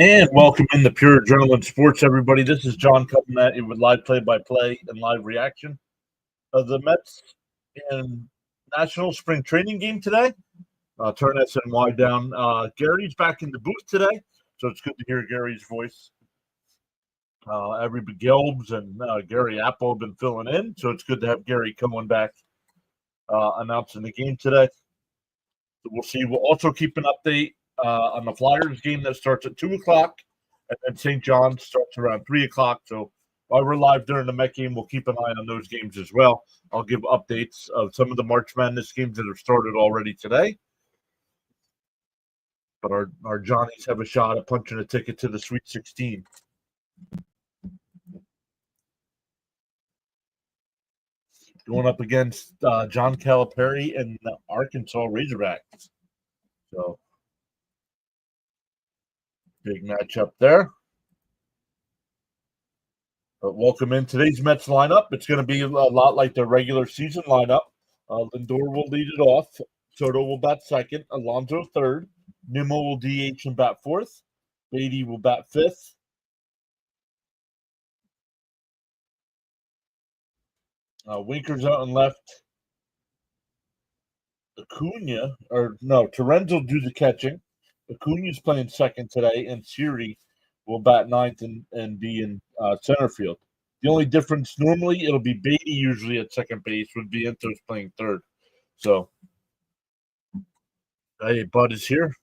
And welcome into Pure Adrenaline Sports, everybody. This is John coming at you with live play-by-play and live reaction of the Mets and National Spring Training game today. Turn SNY down. Gary's back in the booth today, so it's good to hear Gary's voice. Everybody Gilbs and Gary Apple have been filling in, so it's good to have Gary coming back announcing the game today. So we'll see. We'll also keep an update on the Flyers game that starts at 2 o'clock, and then St. John's starts around 3 o'clock. So while we're live during the Met game, we'll keep an eye on those games as well. I'll give updates of some of the March Madness games that have started already today. But our Johnnies have a shot at punching a ticket to the Sweet 16. Going up against John Calipari and the Arkansas Razorbacks. So big matchup there. But welcome in today's Mets lineup. It's going to be a lot like the regular season lineup. Lindor will lead it off. Soto will bat second. Alonso third. Nimmo will DH and bat fourth. Beatty will bat fifth. Winker's out on left. Torrens will do the catching. Acuna's playing second today, and Siri will bat ninth and be in center field. The only difference, normally it'll be Beatty usually at second base, with Vientos playing third. So, hey, Bud is here.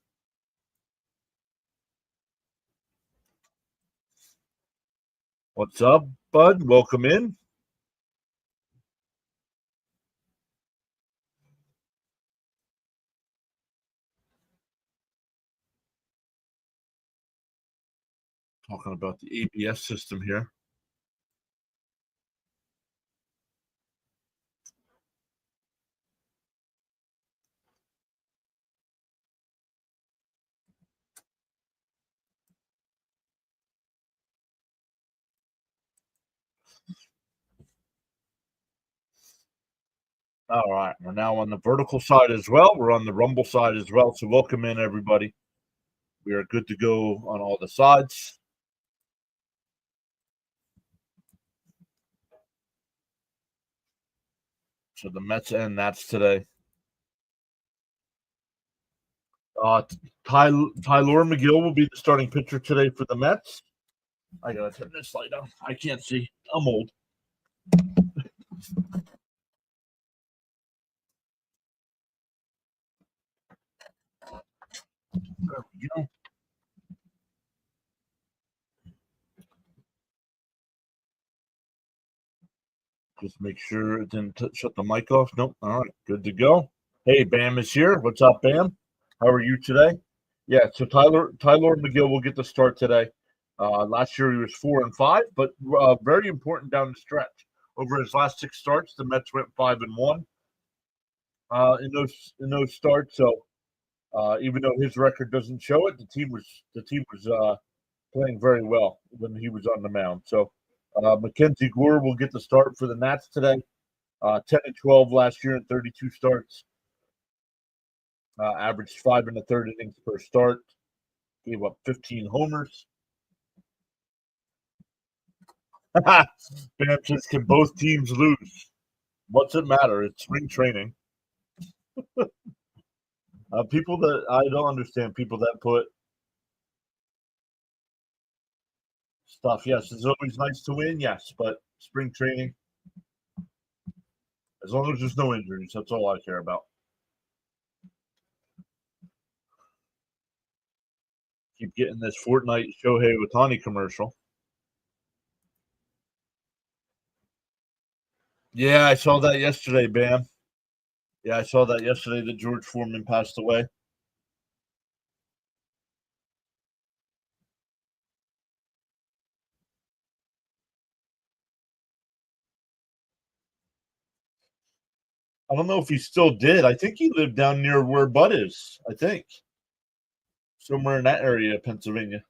What's up, Bud? Welcome in. Talking about the ABS system here. All right, we're now on the vertical side as well. We're on the Rumble side as well. So welcome in, everybody. We are good to go on all the sides. So the Mets and Nats today. Tyler McGill will be the starting pitcher today for the Mets. I gotta turn this light on. I can't see. I'm old. There we go. Just make sure it didn't shut the mic off. Nope. All right, good to go. Hey, Bam is here. What's up, Bam? How are you today? Yeah, so Tyler McGill will get the start today. Last year he was 4-5, but very important down the stretch. Over his last 6 starts, the Mets went 5-1 in those starts. So even though his record doesn't show it, the team was playing very well when he was on the mound. So Mackenzie Gore will get the start for the Nats today. 10-12 last year in 32 starts. Averaged 5 1/3 innings per start. Gave up 15 homers. Bam says, can both teams lose? What's it matter? It's spring training. People that I don't understand, people that put stuff. Yes, it's always nice to win. Yes, but spring training, as long as there's no injuries, that's all I care about. Keep getting this Fortnite Shohei Ohtani commercial. Yeah, I saw that yesterday, Bam. Yeah, I saw that yesterday that George Foreman passed away. I don't know if he still did. I think he lived down near where Bud is. I think somewhere in that area of Pennsylvania.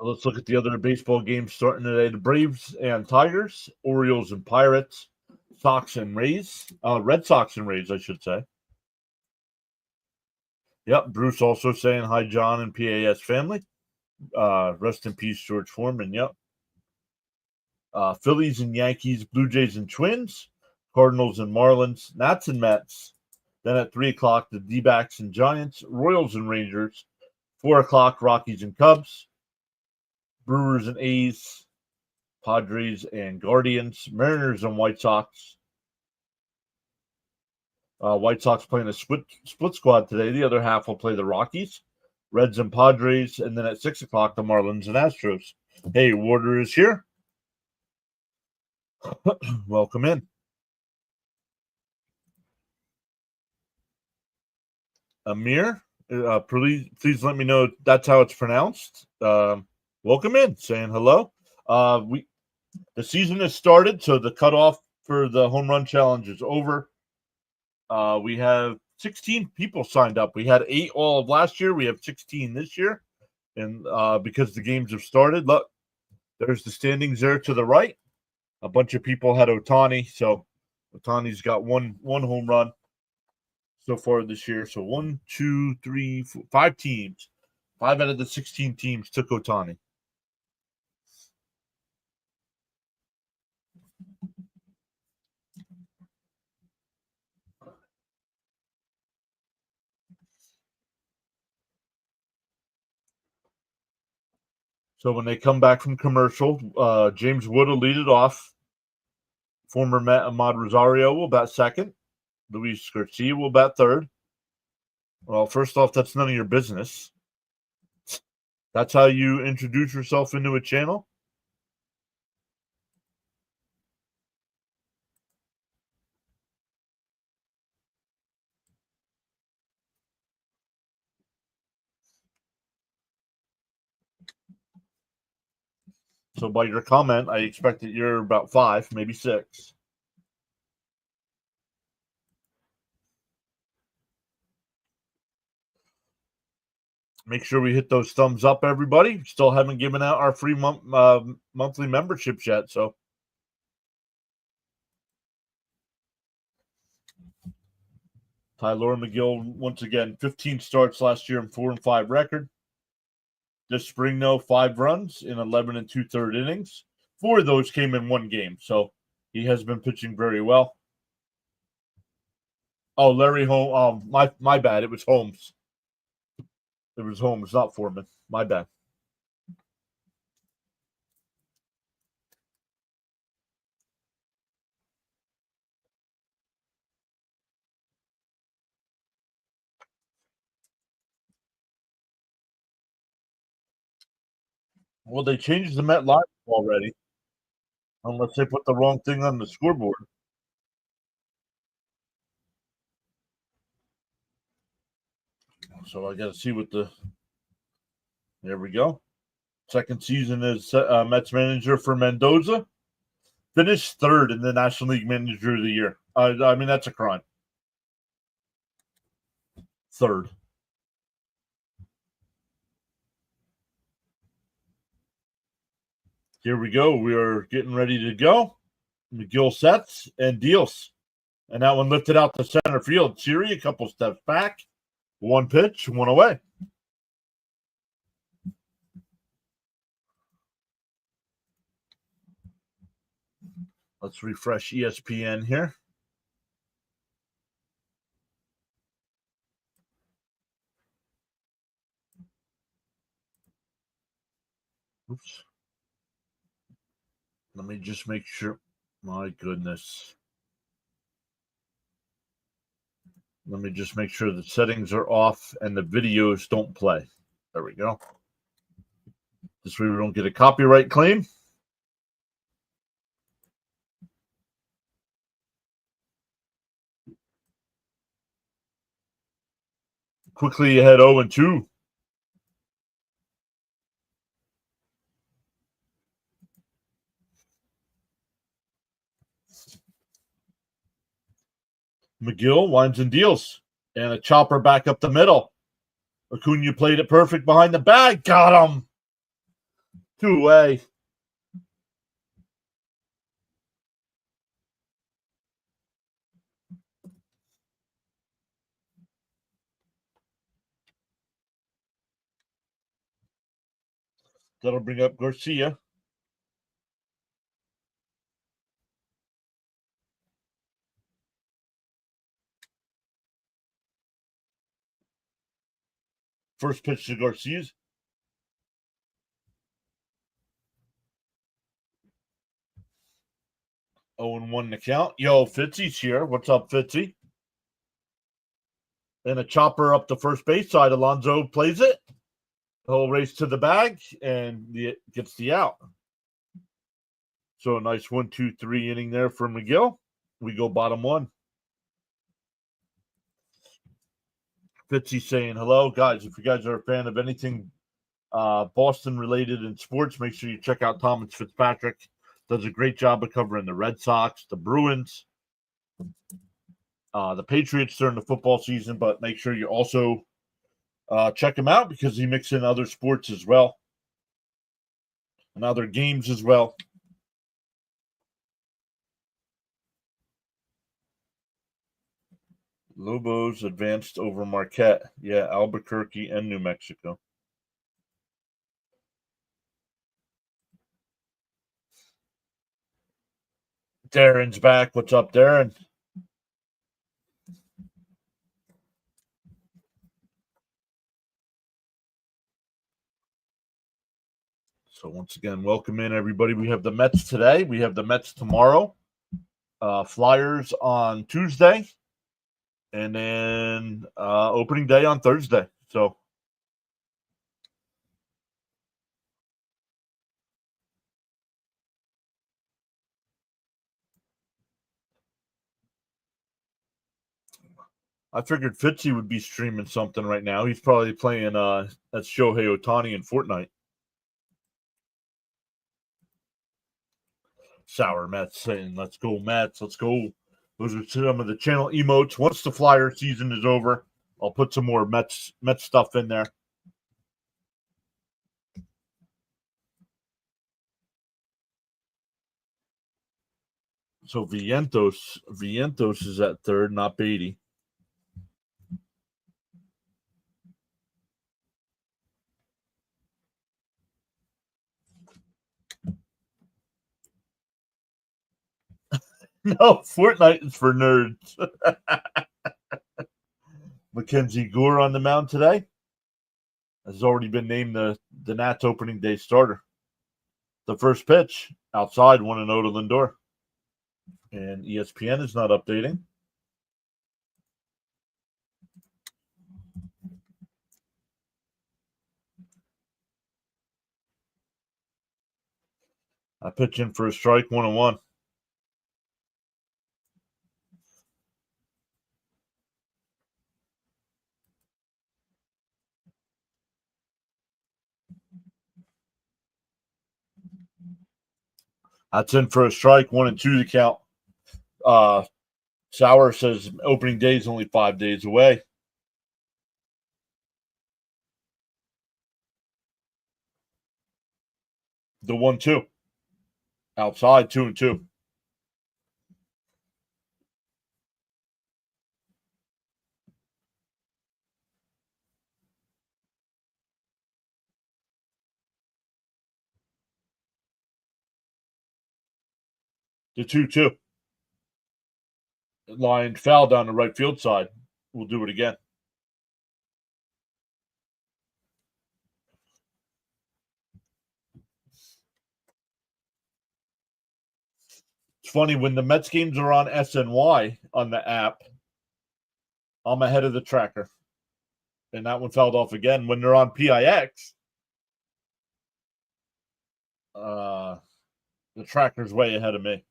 Let's look at the other baseball games starting today. The Braves and Tigers, Orioles and Pirates, Sox and Rays, Red Sox and Rays, I should say. Yep, Bruce also saying hi, John and PAS family. Rest in peace, George Foreman. Yep. Phillies and Yankees, Blue Jays and Twins, Cardinals and Marlins, Nats and Mets. Then at 3 o'clock, the D-backs and Giants, Royals and Rangers. 4 o'clock, Rockies and Cubs, Brewers and A's, Padres and Guardians, Mariners and White Sox. White Sox playing a split squad today. The other half will play the Rockies, Reds and Padres, and then at 6 o'clock, the Marlins and Astros. Hey, Warder is here. Welcome in. Amir, please let me know that's how it's pronounced. Welcome in, saying hello. The season has started, so the cutoff for the home run challenge is over. We have 16 people signed up. We had 8 all of last year. We have 16 this year, and because the games have started, look, there's the standings there to the right. A bunch of people had Ohtani, so Ohtani's got one home run so far this year. So 1, 2, 3, 4, 5 teams. 5 out of the 16 teams took Ohtani. So when they come back from commercial, James Wood will lead it off. Former Met Ahmad Rosario will bat second. Luis Garcia will bat third. Well, first off, that's none of your business. That's how you introduce yourself into a channel? So by your comment, I expect that you're about 5, maybe 6. Make sure we hit those thumbs up, everybody. Still haven't given out our free monthly memberships yet, so. Tyler McGill, once again, 15 starts last year and 4-5 record. This spring, though, 5 runs in 11 2/3 innings. 4 of those came in one game, so he has been pitching very well. Oh, Larry Holmes. My bad. It was Holmes. It was Holmes, not Foreman. My bad. Well, they changed the Met line already, unless they put the wrong thing on the scoreboard. So I got to see what the. There we go. Second season as Mets manager for Mendoza. Finished 3rd in the National League Manager of the Year. I mean, that's a crime. 3rd. Here we go. We are getting ready to go. McGill sets and deals. And that one lifted out to center field. Siri, a couple steps back. 1 pitch, 1 away. Let's refresh ESPN here. Oops. Let me just make sure. My goodness. Let me just make sure the settings are off and the videos don't play. There we go. This way we don't get a copyright claim. Quickly ahead 0-2. McGill winds and deals. And a chopper back up the middle. Acuna played it perfect behind the bag. Got him. Two away. That'll bring up Garcia. First pitch to Garcia's. 0-1 the count. Yo, Fitzy's here. What's up, Fitzy? And a chopper up the first base side. Alonso plays it. He'll race to the bag and gets the out. So a nice 1-2-3 inning there for McGill. We go bottom one. Fitzy saying hello, guys. If you guys are a fan of anything Boston related in sports, make sure you check out Thomas Fitzpatrick. Does a great job of covering the Red Sox, the Bruins, the Patriots during the football season. But make sure you also check him out because he mixes in other sports as well and other games as well. Lobos advanced over Marquette. Yeah, Albuquerque and New Mexico. Darren's back. What's up, Darren? So once again, welcome in everybody. We have the Mets today. We have the Mets tomorrow. Flyers on Tuesday. And then opening day on Thursday. So I figured Fitzy would be streaming something right now. He's probably playing that's Shohei Ohtani in Fortnite. Sour Mets saying, let's go, Mets. Let's go. Those are some of the channel emotes. Once the Flyer season is over, I'll put some more Mets stuff in there. So Vientos is at third, not Beatty. No, Fortnite is for nerds. Mackenzie Gore on the mound today has already been named the Nats opening day starter. The first pitch outside 1-0 to Lindor. And ESPN is not updating. I pitch in for a strike, 1-1. That's in for a strike, 1-2 to count. Sauer says opening day is only 5 days away. The 1-2. Outside, 2-2. The 2-2. Line foul down the right field side. We'll do it again. It's funny when the Mets games are on SNY on the app, I'm ahead of the tracker. And that one fouled off again. When they're on PIX, the tracker's way ahead of me.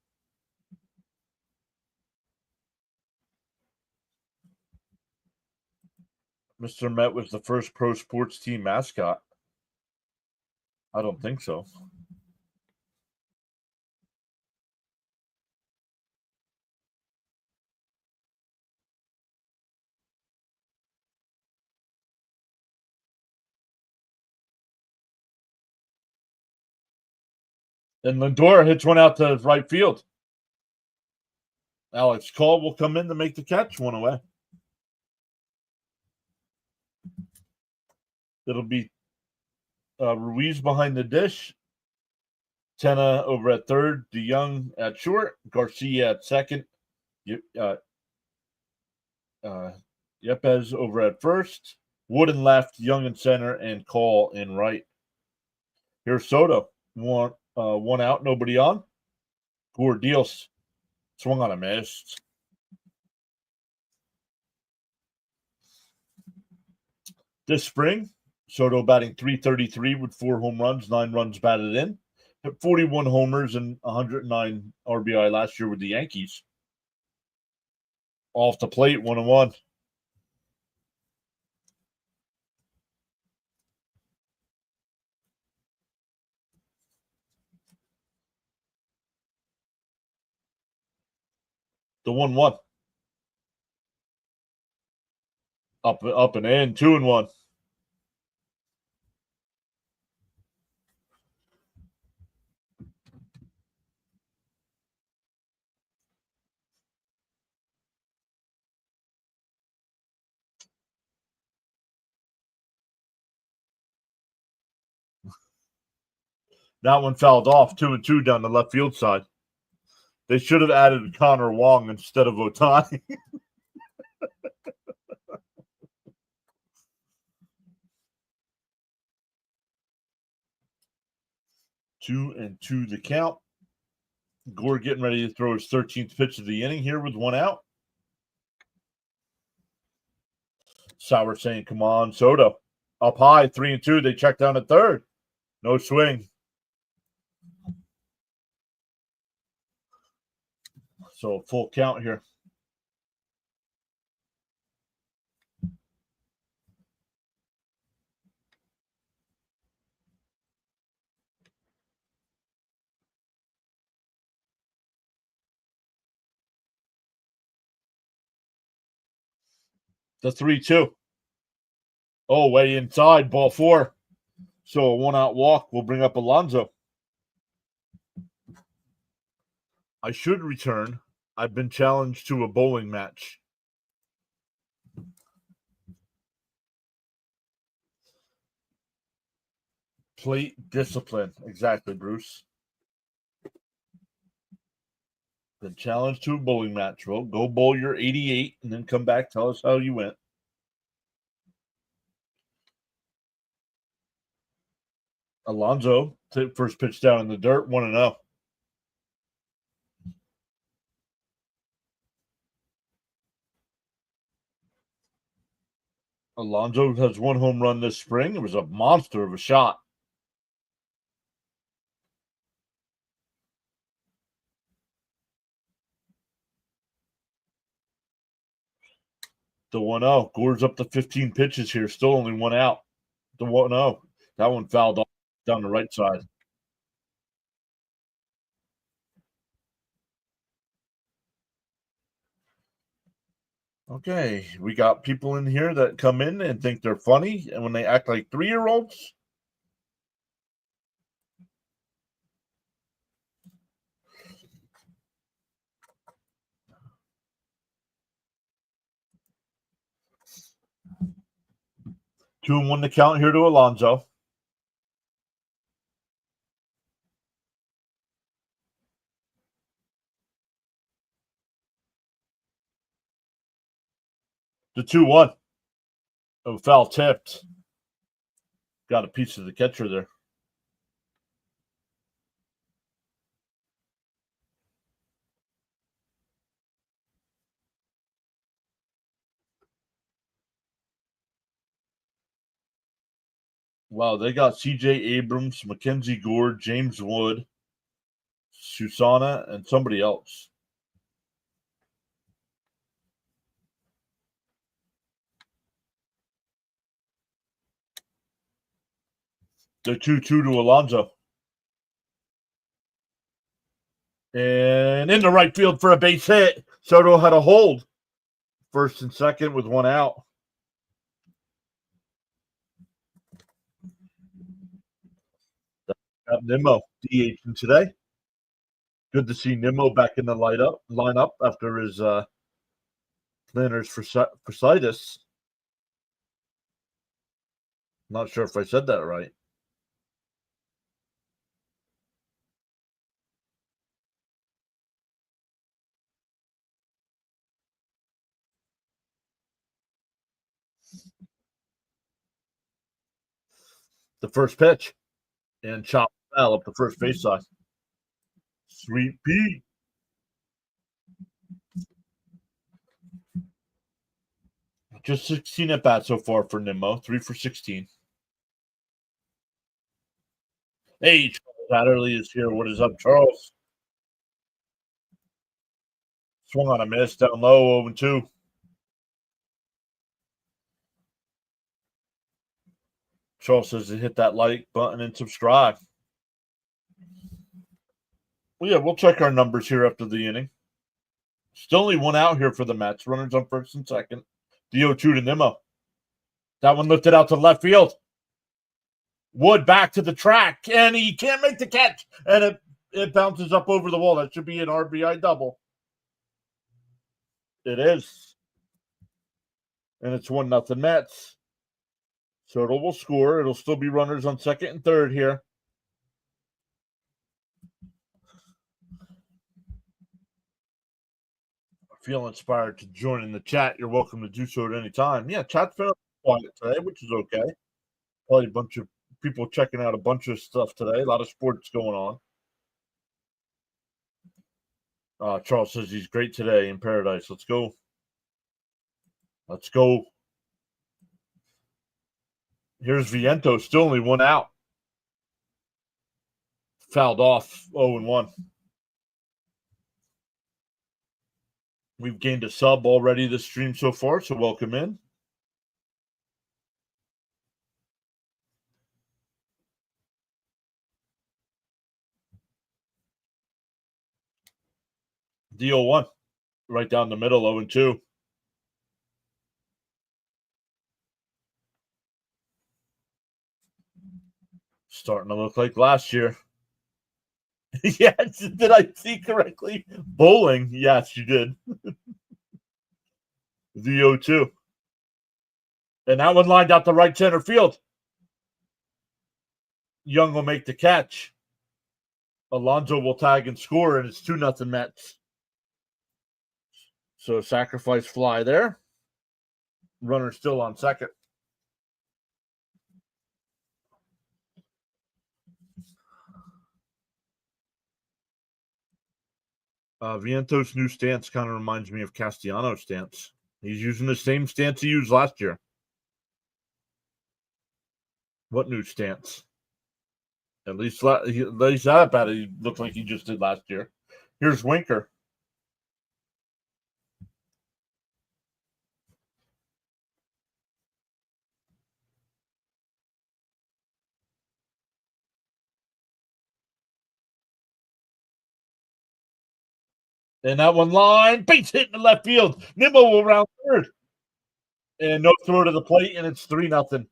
Mr. Met was the first pro sports team mascot. I don't think so. And Lindor hits one out to right field. Alex Cole will come in to make the catch, one away. It'll be Ruiz behind the dish. Tenna over at third. DeYoung at short. Garcia at second. Yepes over at first. Wood in left. Young in center. And Cole in right. Here's Soto. One out. Nobody on. Gore deals. Swung on a miss. This spring, Soto batting .333 with 4 home runs, 9 runs batted in. Hit 41 homers and 109 RBI last year with the Yankees. Off the plate, 1-1. The 1-1. Up and in, 2-1. That one fouled off, 2-2 down the left field side. They should have added Connor Wong instead of Ohtani. 2-2 the count. Gore getting ready to throw his 13th pitch of the inning here with 1 out. Sauer saying, come on, Soto. Up high, 3-2. They check down at third. No swing. So full count here. The 3-2. Oh, way inside, ball 4. So a 1-out walk will bring up Alonso. I should return. I've been challenged to a bowling match. Plate discipline. Exactly, Bruce. Been challenged to a bowling match. Well, go bowl your 88 and then come back. Tell us how you went. Alonso, first pitch down in the dirt, 1-0. Alonso has 1 home run this spring. It was a monster of a shot. The 1-0. Gore's up to 15 pitches here. Still only 1 out. The 1-0. That one fouled off down the right side. Okay, we got people in here that come in and think they're funny, and when they act like 3-year-olds. Two and 1 to count here to Alonso. The 2-1. Oh, foul tipped. Got a piece of the catcher there. Wow, they got C.J. Abrams, Mackenzie Gore, James Wood, Susana, and somebody else. The 2-2 to Alonso. And in the right field for a base hit. Soto had a hold. First and second with 1 out. Nimmo. DH today. Good to see Nimmo back in the lineup after his plantar fasciitis. Not sure if I said that right. The first pitch and chop foul up the first base side. Sweet Pete. Just 16 at bats so far for Nimmo. 3 for 16. Hey, Charles Adderley is here. What is up, Charles? Swung on a miss down low, 0-2. Charles says to hit that like button and subscribe. Well, yeah, we'll check our numbers here after the inning. Still only one out here for the Mets. Runners on first and second. The 0-2 to Nimmo. That one lifted out to left field. Wood back to the track, and he can't make the catch. And it bounces up over the wall. That should be an RBI double. It is. And it's 1-0 Mets. Soto will score. It'll still be runners on second and third here. Feel inspired to join in the chat, you're welcome to do so at any time. Yeah, chat's been quiet today, which is okay. Probably a bunch of people checking out a bunch of stuff today. A lot of sports going on. Charles says he's great today in paradise. Let's go. Let's go. Here's Vientos, still only one out. Fouled off 0-1. We've gained a sub already this stream so far, so welcome in. D01, right down the middle, 0-2. Starting to look like last year. Yes, did I see correctly? Bowling, yes, you did. The 0-2. And that one lined out to right center field. Young will make the catch. Alonso will tag and score, and it's 2-0 Mets. So sacrifice fly there. Runner still on second. Vientos' new stance kind of reminds me of Castellanos' stance. He's using the same stance he used last year. What new stance? At least that bad. He looked like he just did last year. Here's Winker. And that one line, base hit in the left field. Nimmo will round third. And no throw to the plate, and it's 3-0.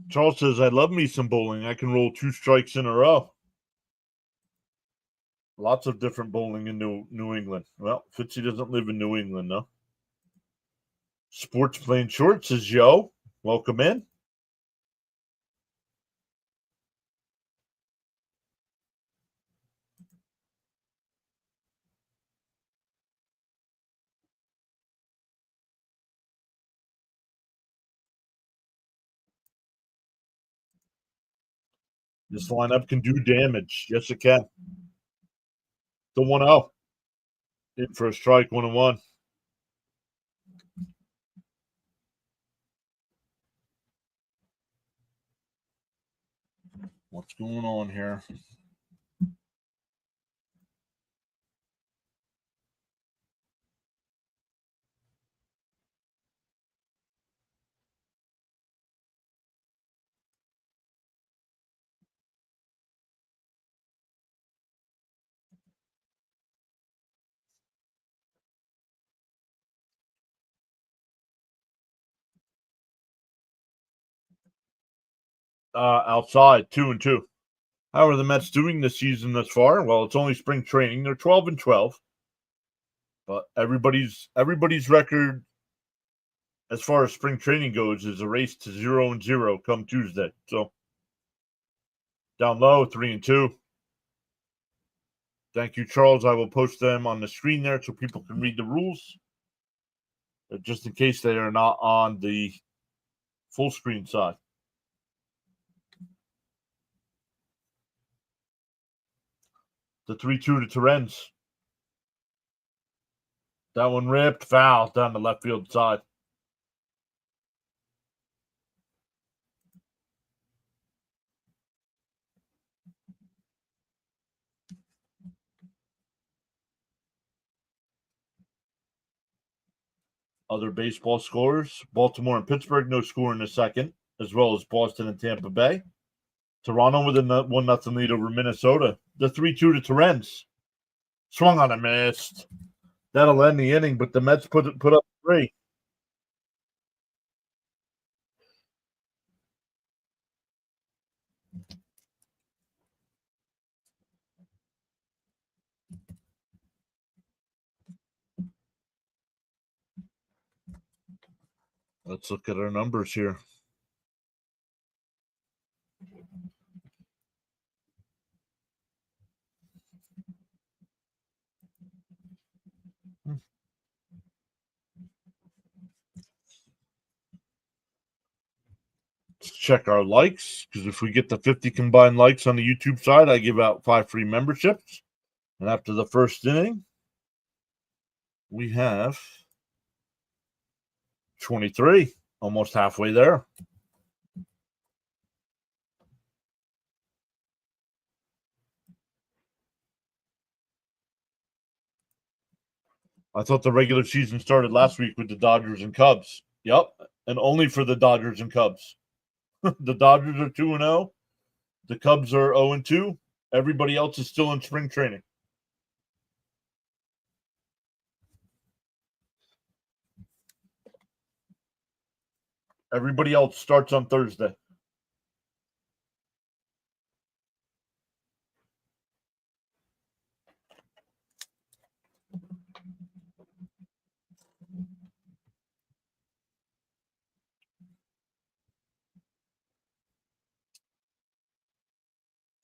Charles says, I love me some bowling. I can roll 2 strikes in a row. Lots of different bowling in New England. Well, Fitzy doesn't live in New England, though. Sports Plain Short says, yo, welcome in. This lineup can do damage. Yes, it can. The 1-0. In for a strike, 1-1. What's going on here? outside 2-2. How are the Mets doing this season thus far? Well, it's only spring training. They're 12-12, but everybody's record as far as spring training goes is a race to 0-0 come Tuesday. So down low, 3-2. Thank you, Charles. I will post them on the screen there so people can read the rules, just in case they are not on the full screen side. The 3-2 to Terrence. That one ripped, foul down the left field side. Other baseball scores: Baltimore and Pittsburgh, no score in the second, as well as Boston and Tampa Bay. Toronto with a 1-0 lead over Minnesota. The 3-2 to Terrence. Swung on a missed. That'll end the inning, but the Mets put up 3. Let's look at our numbers here. Let's check our likes, because if we get the 50 combined likes on the YouTube side, I give out 5 free memberships. And after the first inning, we have 23, almost halfway there. I thought the regular season started last week with the Dodgers and Cubs. Yep, and only for the Dodgers and Cubs. The Dodgers are 2-0. The Cubs are 0-2. Everybody else is still in spring training. Everybody else starts on Thursday.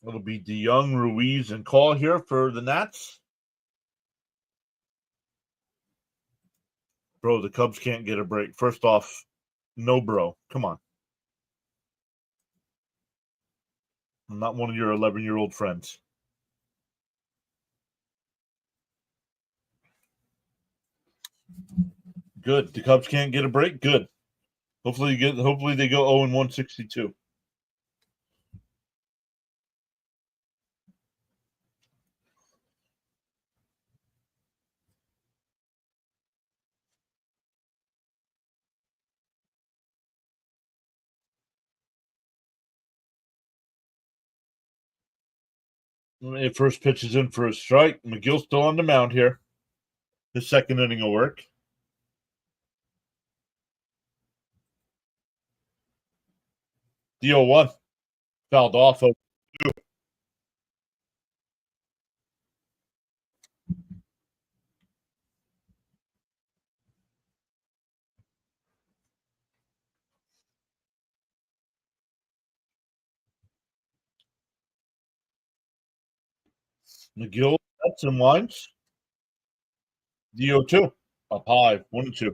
It'll be DeYoung, Ruiz, and Call here for the Nats. Bro, the Cubs can't get a break. First off, no, bro. Come on. I'm not one of your 11-year-old friends. Good. The Cubs can't get a break. Good. Hopefully they go 0-162. First pitch is in for a strike. McGill's still on the mound here. His second inning will work. The 0-1 fouled off. McGill sets and winds. The 0-2 up high, 1-2.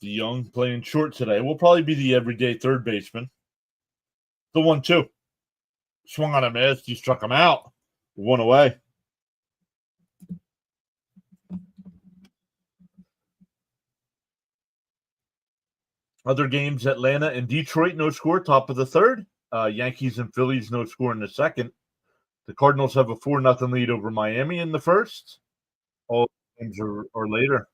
DeYoung playing short today. Will probably be the everyday third baseman. The 1-2 swung on a miss. He struck him out. 1 away. Other games: Atlanta and Detroit, no score, top of the third. Yankees and Phillies, no score in the second. The Cardinals have a 4-0 lead over Miami in the first. All games are later.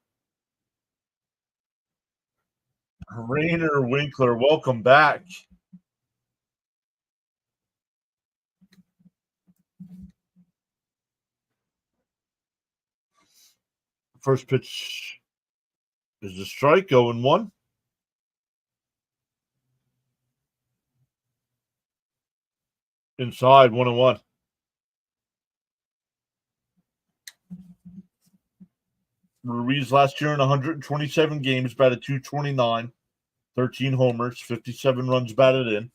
Rainer Winkler, welcome back. First pitch is a strike, 0-1. Inside, 1-1. Ruiz last year in 127 games batted .229, 13 homers, 57 runs batted in.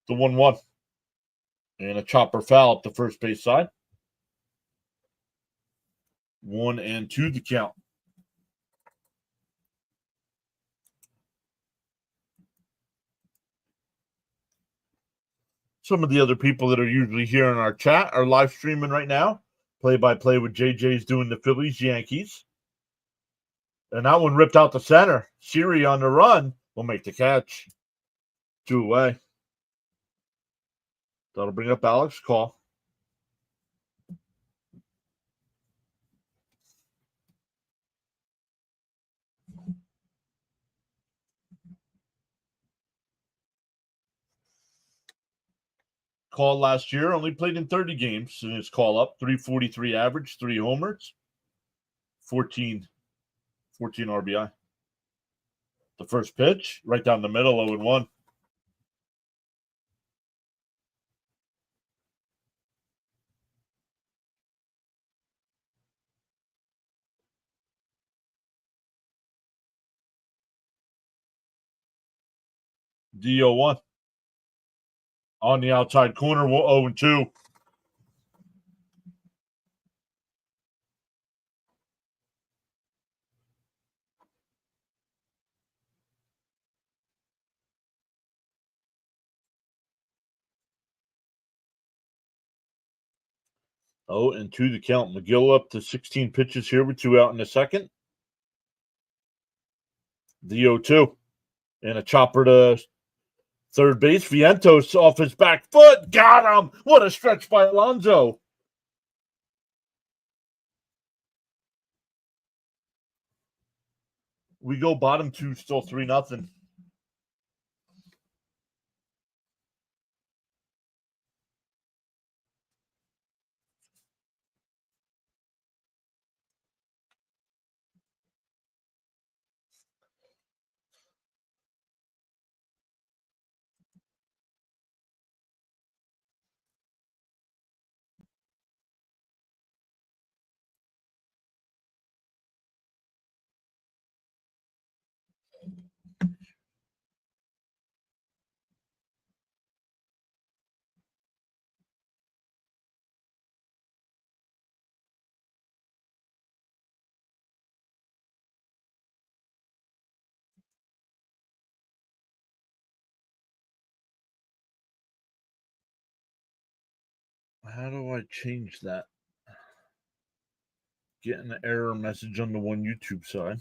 The 1-1. And a chopper foul up the first base side. 1-2 the count. Some of the other people that are usually here in our chat are live streaming right now. Play-by-play with JJ's doing the Phillies, Yankees. And that one ripped out the center. Siri on the run will make the catch. 2 away. That'll bring up Alex Call. Call last year only played in 30 games in his call up. 343 average, 3 homers, 14 RBI. The first pitch, right down the middle, 0-1. D-0-1. On the outside corner, 0-2. Oh, and 2 to count. McGill up to 16 pitches here with 2 out in the second. The 0-2. And a chopper to third base. Vientos off his back foot. Got him. What a stretch by Alonso. We go bottom 2, still 3-0. How do I change that? Getting an error message on the one YouTube side.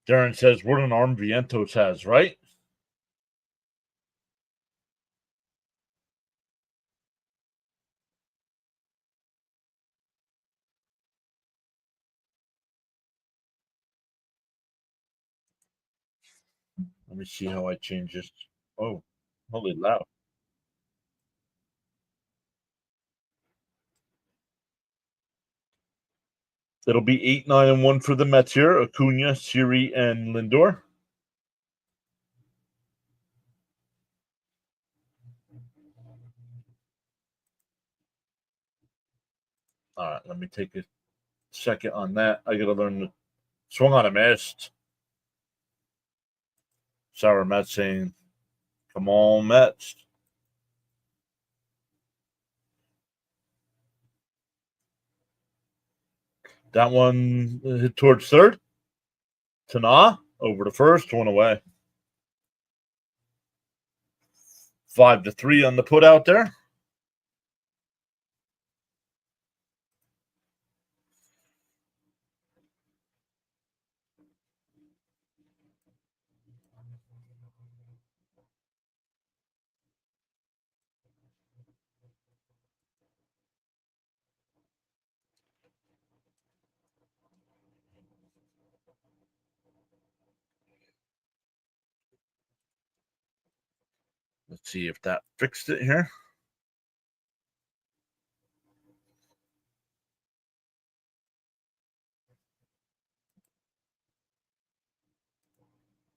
Darren says, what an arm Vientos has, right? Let me see how I change this. Oh, holy loud. It'll be 8-9-1 for the Mets here. Acuna, Siri, and Lindor. All right, let me take a second on that. I got to learn the swung on a missed. Sour Mets saying, come on, Mets. That one hit towards third. Tana over to first, 1 away. 5-3 on the put out there. Let's see if that fixed it here.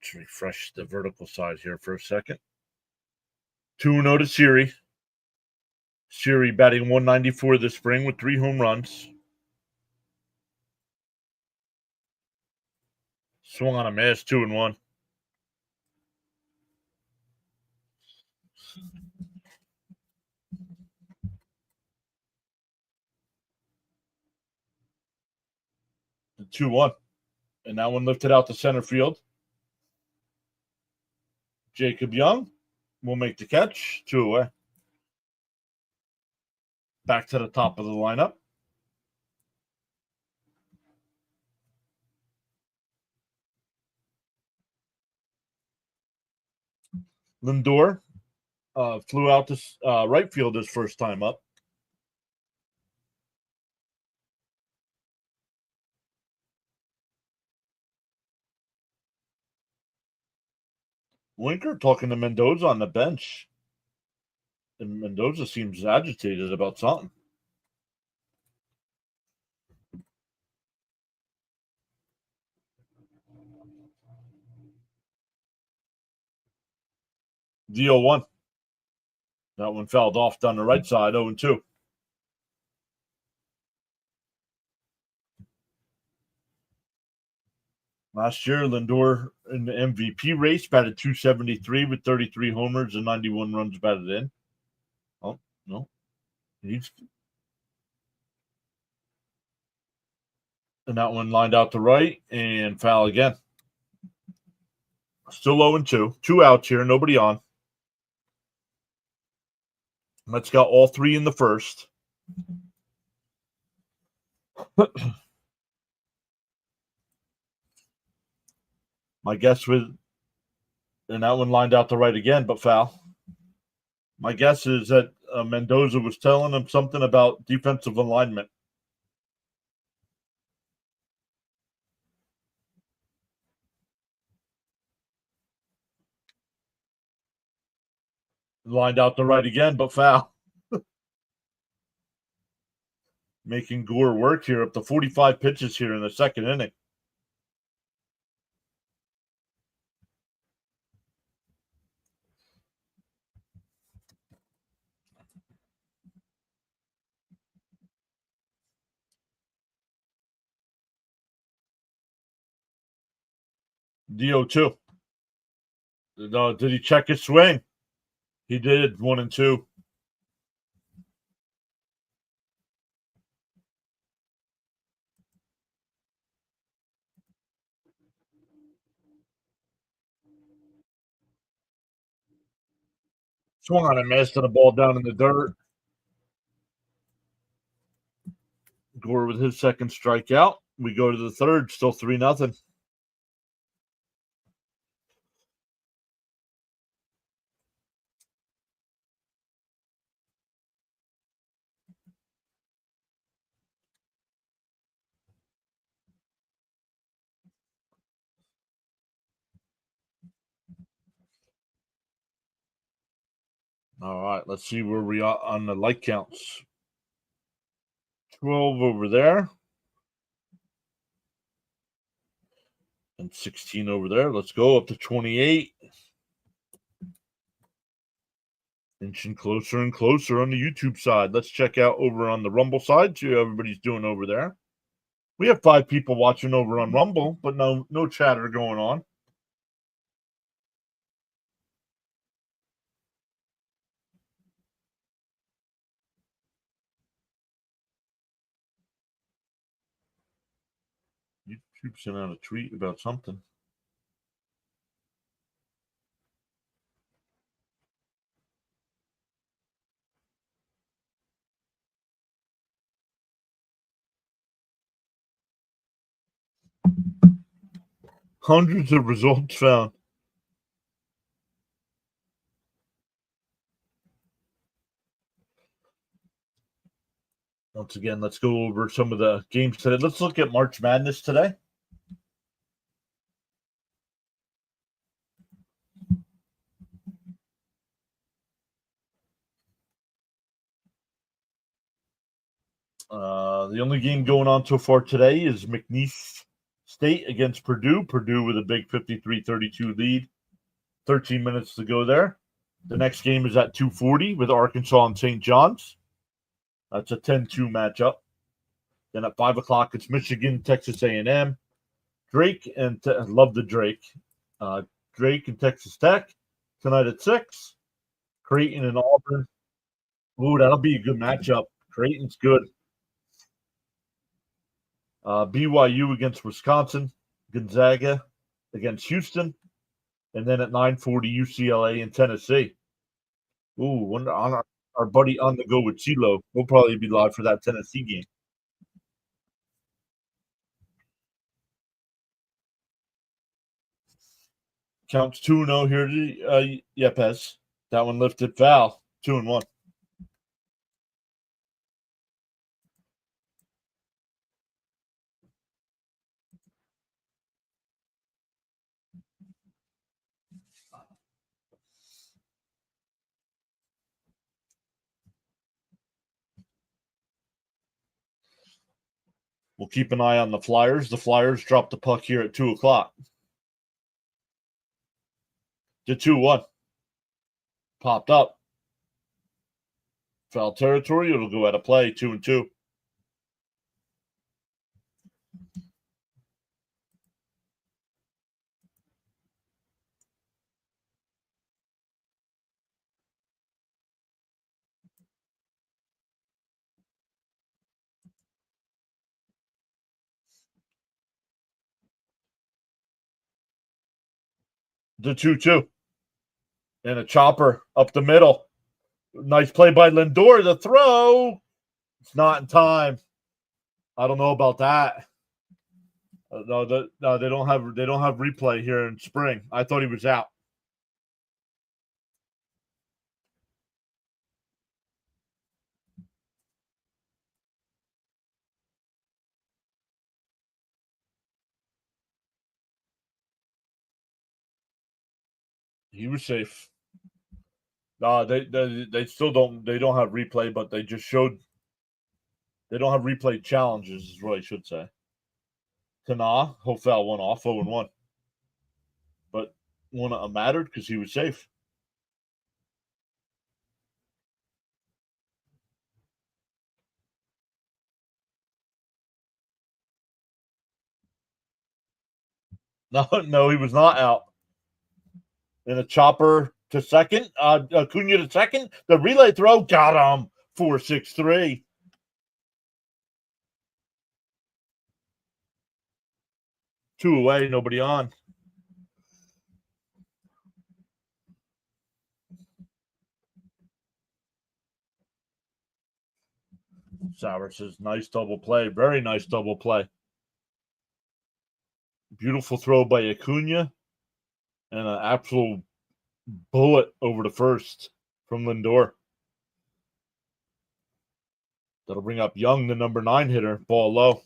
Let's refresh the vertical side here for a second. 2-0 to Siri. Siri batting 194 this spring with 3 home runs. Swung on a miss, 2-1. The 2-1. And that one lifted out to center field. Jacob Young will make the catch. 2 away. Back to the top of the lineup. Lindor flew out to right field his first time up. Winker talking to Mendoza on the bench. And Mendoza seems agitated about something. The 0-1. That one fouled off down the right side, 0-2. Last year, Lindor in the MVP race batted .273 with 33 homers and 91 runs batted in. Oh, no. And that one lined out to right and foul again. Still 0-2. 2 outs here, nobody on. Mets got all 3 in the first. My guess and that one lined out to right again, but foul. My guess is that Mendoza was telling him something about defensive alignment. Lined out to right again, but foul. Making Gore work here up to 45 pitches here in the second inning. DO2. No, did he check his swing? He did. 1-2. Swung on a miss and a ball down in the dirt. Gore with his second strikeout. We go to the third, still 3-0. All right, let's see where we are on the light counts. 12 over there. And 16 over there. Let's go up to 28. Inching closer and closer on the YouTube side. Let's check out over on the Rumble side, see how everybody's doing over there. We have 5 people watching over on Rumble, but no chatter going on. YouTube sent out a tweet about something. Hundreds of results found. Once again, let's go over some of the games today. Let's look at March Madness today. The only game going on so far today is McNeese State against Purdue. Purdue with a big 53-32 lead. 13 minutes to go there. The next game is at 2:40 with Arkansas and St. John's. That's a 10-2 matchup. Then at 5 o'clock, it's Michigan, Texas A&M. Drake and love the Drake. Drake and Texas Tech tonight at 6. Creighton and Auburn. Ooh, that'll be a good matchup. Creighton's good. BYU against Wisconsin. Gonzaga against Houston. And then at 9:40, UCLA and Tennessee. Ooh, on our buddy on the go with CeeLo. We'll probably be live for that Tennessee game. Counts 2-0 here to Yepes. That one lifted foul. 2-1. We'll keep an eye on the Flyers. The Flyers dropped the puck here at 2 o'clock. The 2-1. Popped up. Foul territory. It'll go out of play. 2-2. The 2-2. And a chopper up the middle. Nice play by Lindor. The throw. It's not in time. I don't know about that. No, they don't have replay here in spring. I thought he was out. He was safe. No, they still don't have replay, but they just showed they don't have replay challenges, is what I should say. Tana, Hofel went off 0-1. But one mattered because he was safe. No, he was not out. And a chopper to second. Acuna to second. The relay throw got him. 4-6-3. Two away, nobody on. Sauer says, nice double play. Very nice double play. Beautiful throw by Acuna. And an absolute bullet over the first from Lindor. That'll bring up Young, the number 9 hitter. Ball low.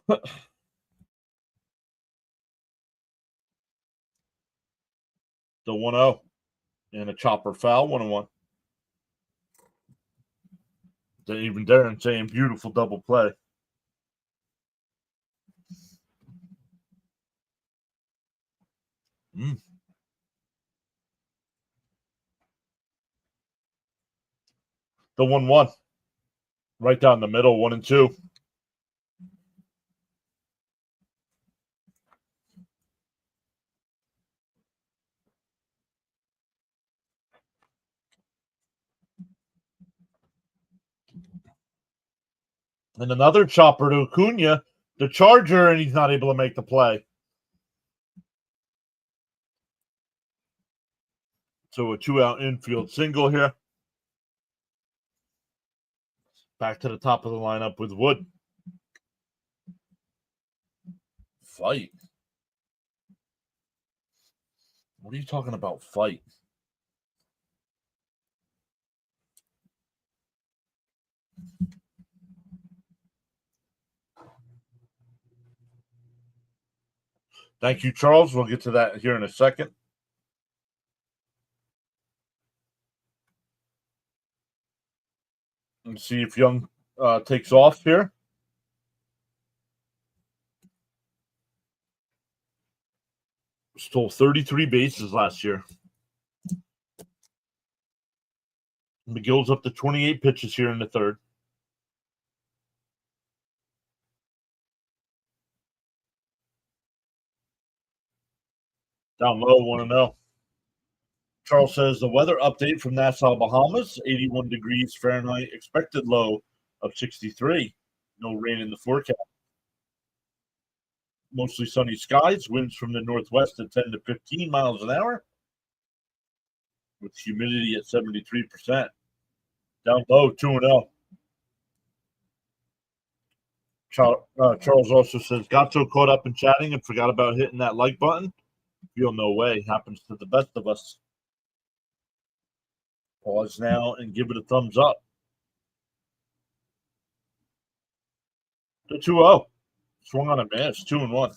The 1-0. And a chopper foul, 1-1. Even Darren saying beautiful double play. The 1-1. Right down the middle, 1-2. And another chopper to Acuna, the Charger, and he's not able to make the play. So a 2-out infield single here. Back to the top of the lineup with Wood. Fight. What are you talking about? Fight. Thank you, Charles. We'll get to that here in a second. And see if Young takes off here. Stole 33 bases last year. McGill's up to 28 pitches here in the third. Down low, 1-0. Charles says the weather update from Nassau, Bahamas, 81 degrees Fahrenheit, expected low of 63. No rain in the forecast. Mostly sunny skies, winds from the northwest at 10 to 15 miles an hour, with humidity at 73%. Down low, 2-0. Charles also says, got so caught up in chatting and forgot about hitting that like button. Feel no way. Happens to the best of us. Pause now and give it a thumbs up. The 2-0. Swung on a miss, 2-1.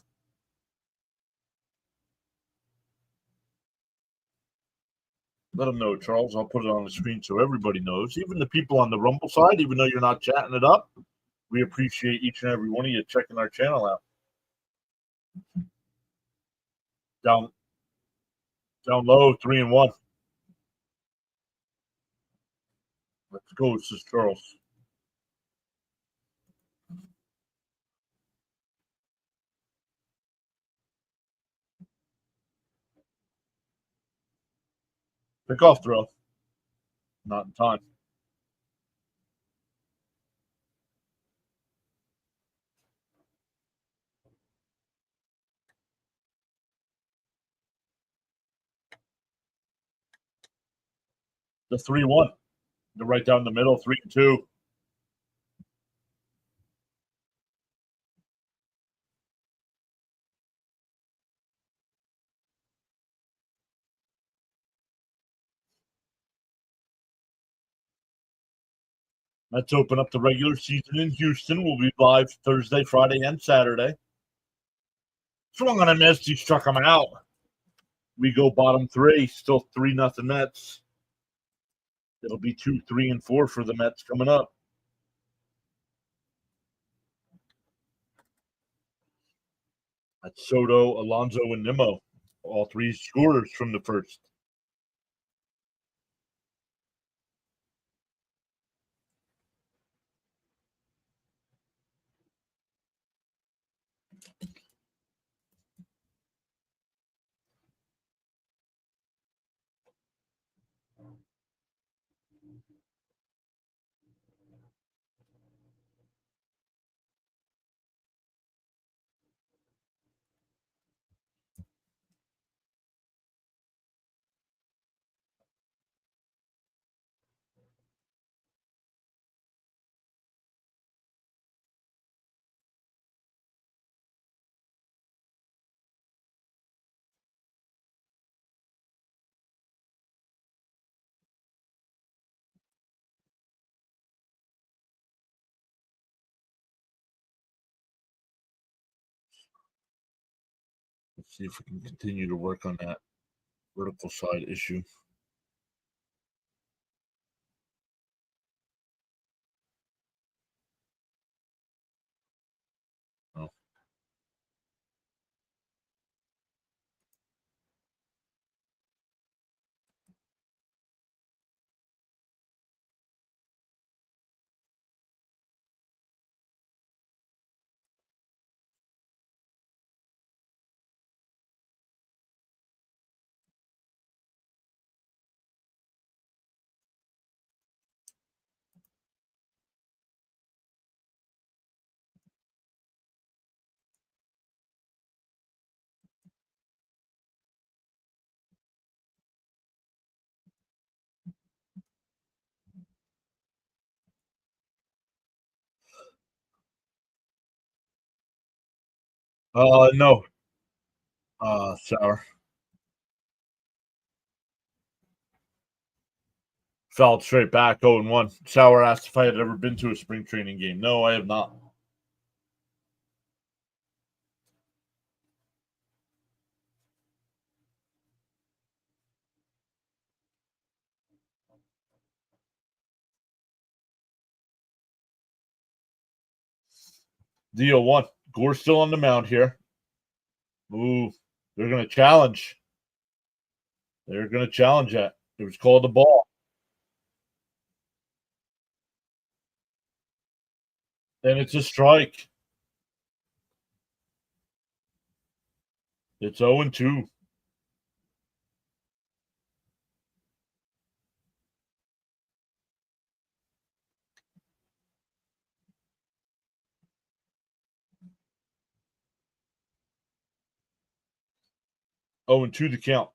Let them know, Charles. I'll put it on the screen so everybody knows. Even the people on the Rumble side, even though you're not chatting it up, we appreciate each and every one of you checking our channel out. Down low, 3-1. Let's go, this is Charles. Pick off throw. Not in time. The 3-1. The right down the middle, 3-2. Let's open up the regular season in Houston. We'll be live Thursday, Friday, and Saturday. Swung on a miss. He struck him out. We go bottom three. Still 3-0 Mets. It'll be 2, 3, and 4 for the Mets coming up. That's Soto, Alonso, and Nimmo. All three scorers from the first. Let's see if we can continue to work on that vertical side issue. Oh. No. Sour. Fouled straight back, 0-1. Sour asked if I had ever been to a spring training game. No, I have not. Deal one. Gore's still on the mound here. Ooh, they're going to challenge. They're going to challenge that. It was called a ball. And it's a strike. It's 0-2. Oh, and 2 to count.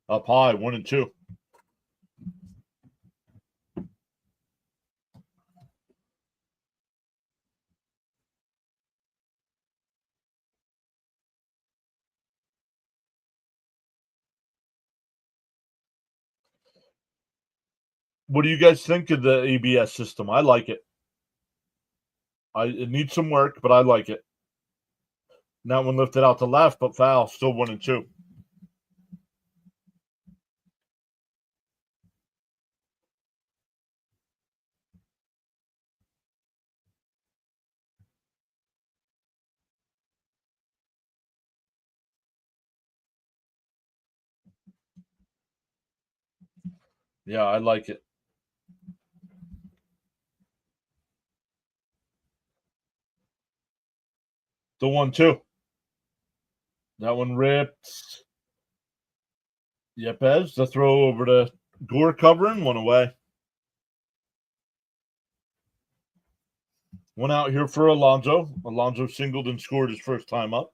Up high, 1-2. What do you guys think of the ABS system? I like it. It needs some work, but I like it. That one lifted out to left, but foul. Still 1-2. Yeah, I like it. The 1-2. That one ripped. Yepes. The throw over to Gore covering. One away. One out here for Alonso. Alonso singled and scored his first time up.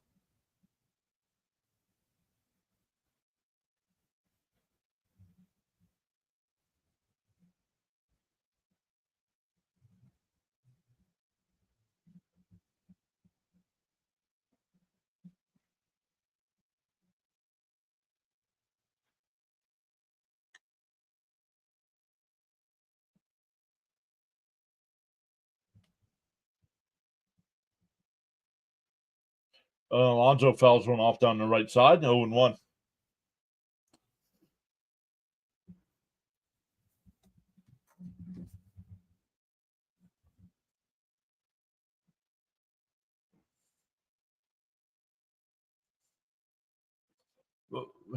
Alonso fouls one off down the right side. 0-1.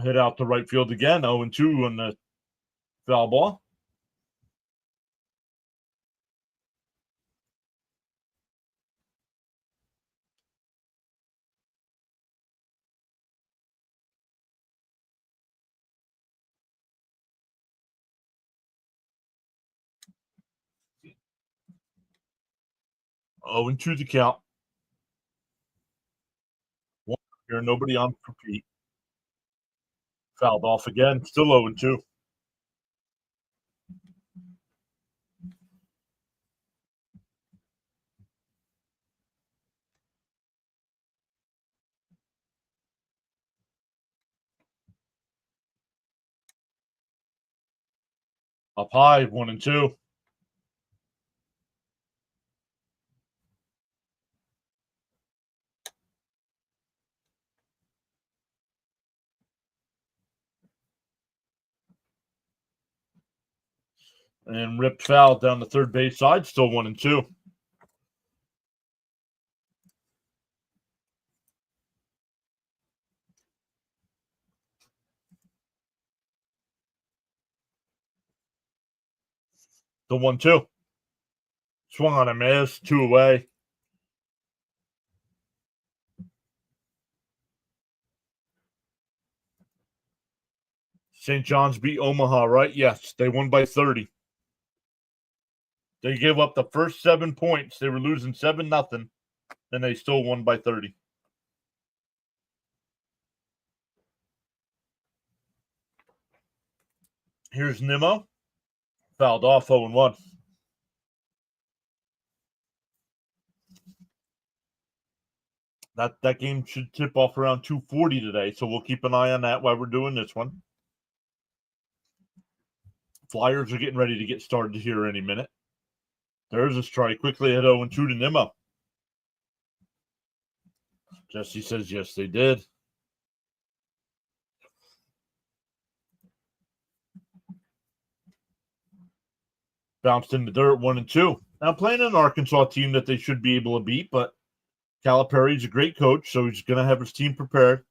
Hit out to right field again. 0-2 on the foul ball. Oh, and 2 to count. One here, nobody on for Pete. Fouled off again. Still 0-2. Up high, 1-2. And ripped foul down the third base side. Still 1-2. The 1-2. Swung on a miss. 2 away. St. John's beat Omaha, right? Yes, they won by 30. They gave up the first 7 points. They were losing 7-0, and they still won by 30. Here's Nimmo. Fouled off 0-1. That game should tip off around 2:40 today, so we'll keep an eye on that while we're doing this one. Flyers are getting ready to get started here any minute. There's a strike quickly at 0-2 to Nimmo. Jesse says yes, they did. Bounced in the dirt 1-2. Now playing an Arkansas team that they should be able to beat, but Calipari's a great coach, so he's going to have his team prepared.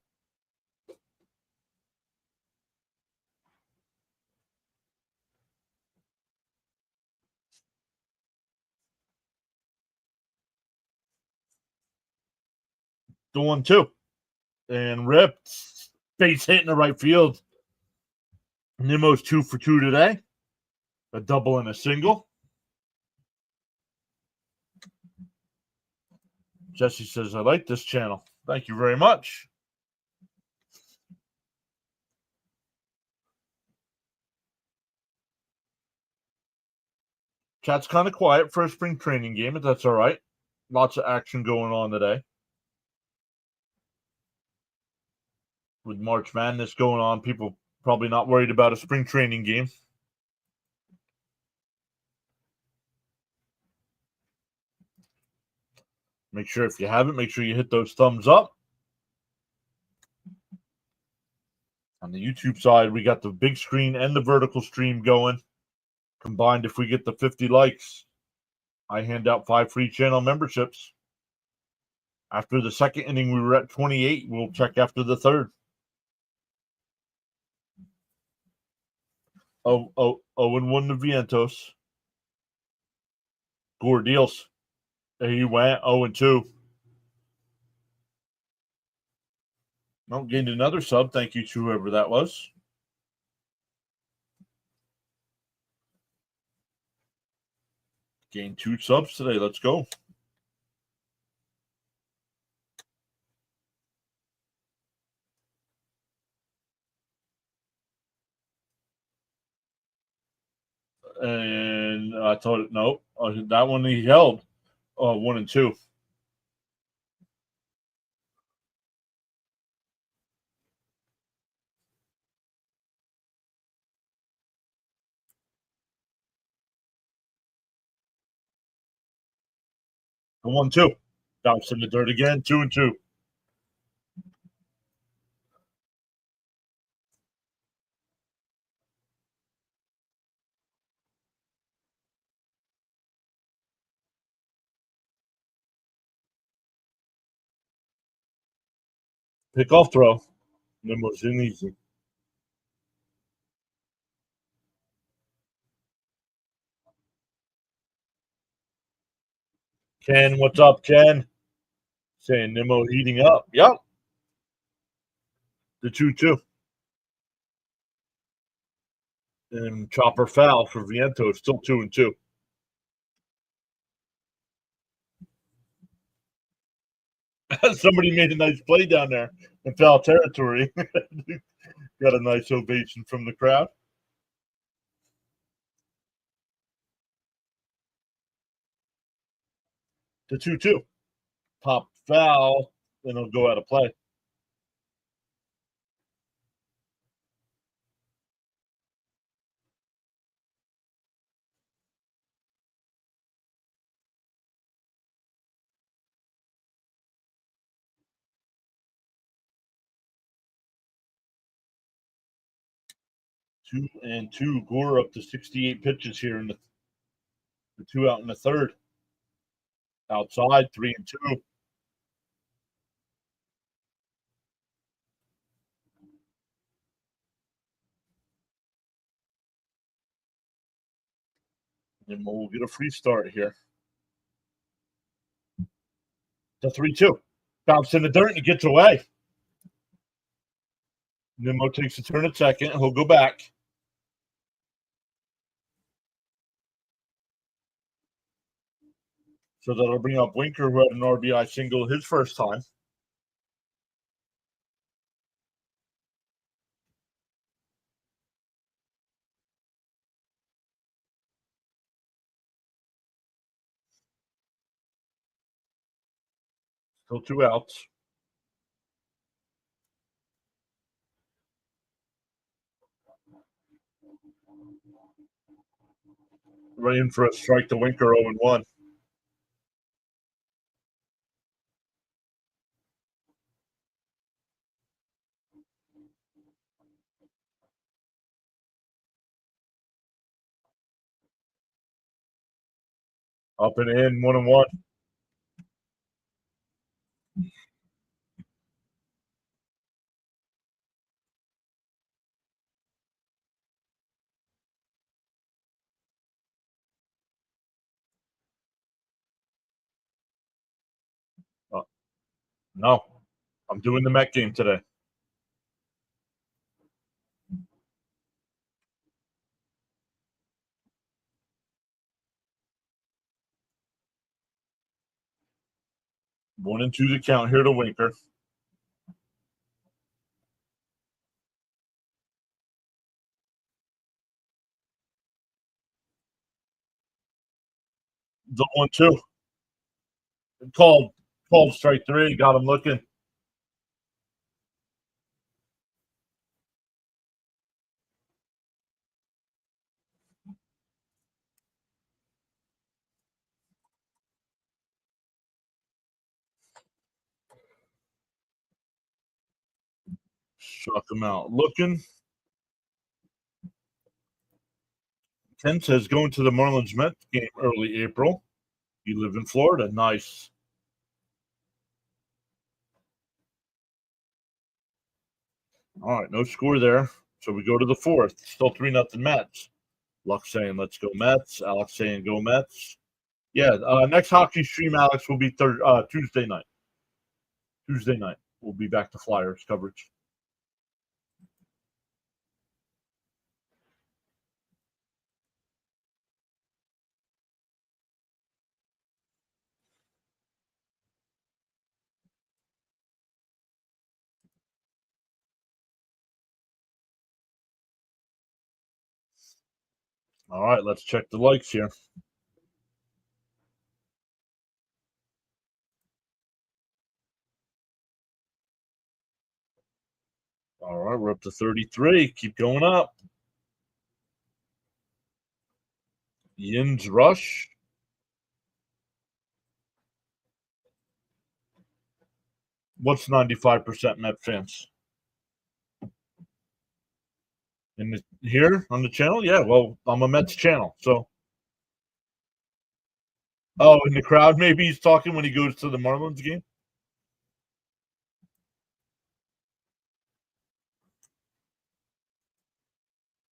The 1-2. And ripped. Base hit in the right field. Nimmo's 2 for 2 today. A double and a single. Jesse says, I like this channel. Thank you very much. Chat's kind of quiet for a spring training game, but that's all right. Lots of action going on today. With March Madness going on, people probably not worried about a spring training game. Make sure if you haven't, make sure you hit those thumbs up. On the YouTube side, we got the big screen and the vertical stream going. Combined, if we get the 50 likes, I hand out 5 free channel memberships. After the second inning, we were at 28. We'll check after the third. 0-1 to Vientos. Gore deals. There he went, 0-2. Well, gained another sub. Thank you to whoever that was. Gained 2 subs today. Let's go. And I thought, no, that one he held. 1-2. The 1-2. Bounced in the dirt again. 2-2. Pick off throw. Nimmo's in easy. Ken, what's up, Ken? Saying Nimmo heating up. Yep. The 2-2. And chopper foul for Viento. Still 2-2. Somebody made a nice play down there in foul territory. Got a nice ovation from the crowd. The 2-2. Pop foul. Then it'll go out of play. Two and two. Gore up to 68 pitches here in the 2 out in the third. Outside, 3-2. And we'll get a free start here. The 3-2. Bounce in the dirt and it gets away. Nimmo takes a turn at second. He'll go back. So that'll bring up Winker, who had an RBI single his first time. Still 2 outs. Running for a strike to Winker 0-1. Up and in, 1-1. No, I'm doing the Met game today. One and two to count here to Winker. The 1-2. Called strike three. Got him looking. Struck him out. Looking. Ken says going to the Marlins Mets game early April. You live in Florida. Nice. All right, no score there. So we go to the fourth. Still 3-0 Mets. Luck saying let's go Mets. Alex saying go Mets. Yeah, next hockey stream, Alex, will be Tuesday night. Tuesday night. We'll be back to Flyers coverage. All right, let's check the likes here. All right, we're up to 33. Keep going up. Yin's Rush. What's 95% Met fans? Here on the channel? Yeah, well, I'm a Mets channel, so. Oh, in the crowd, maybe he's talking when he goes to the Marlins game?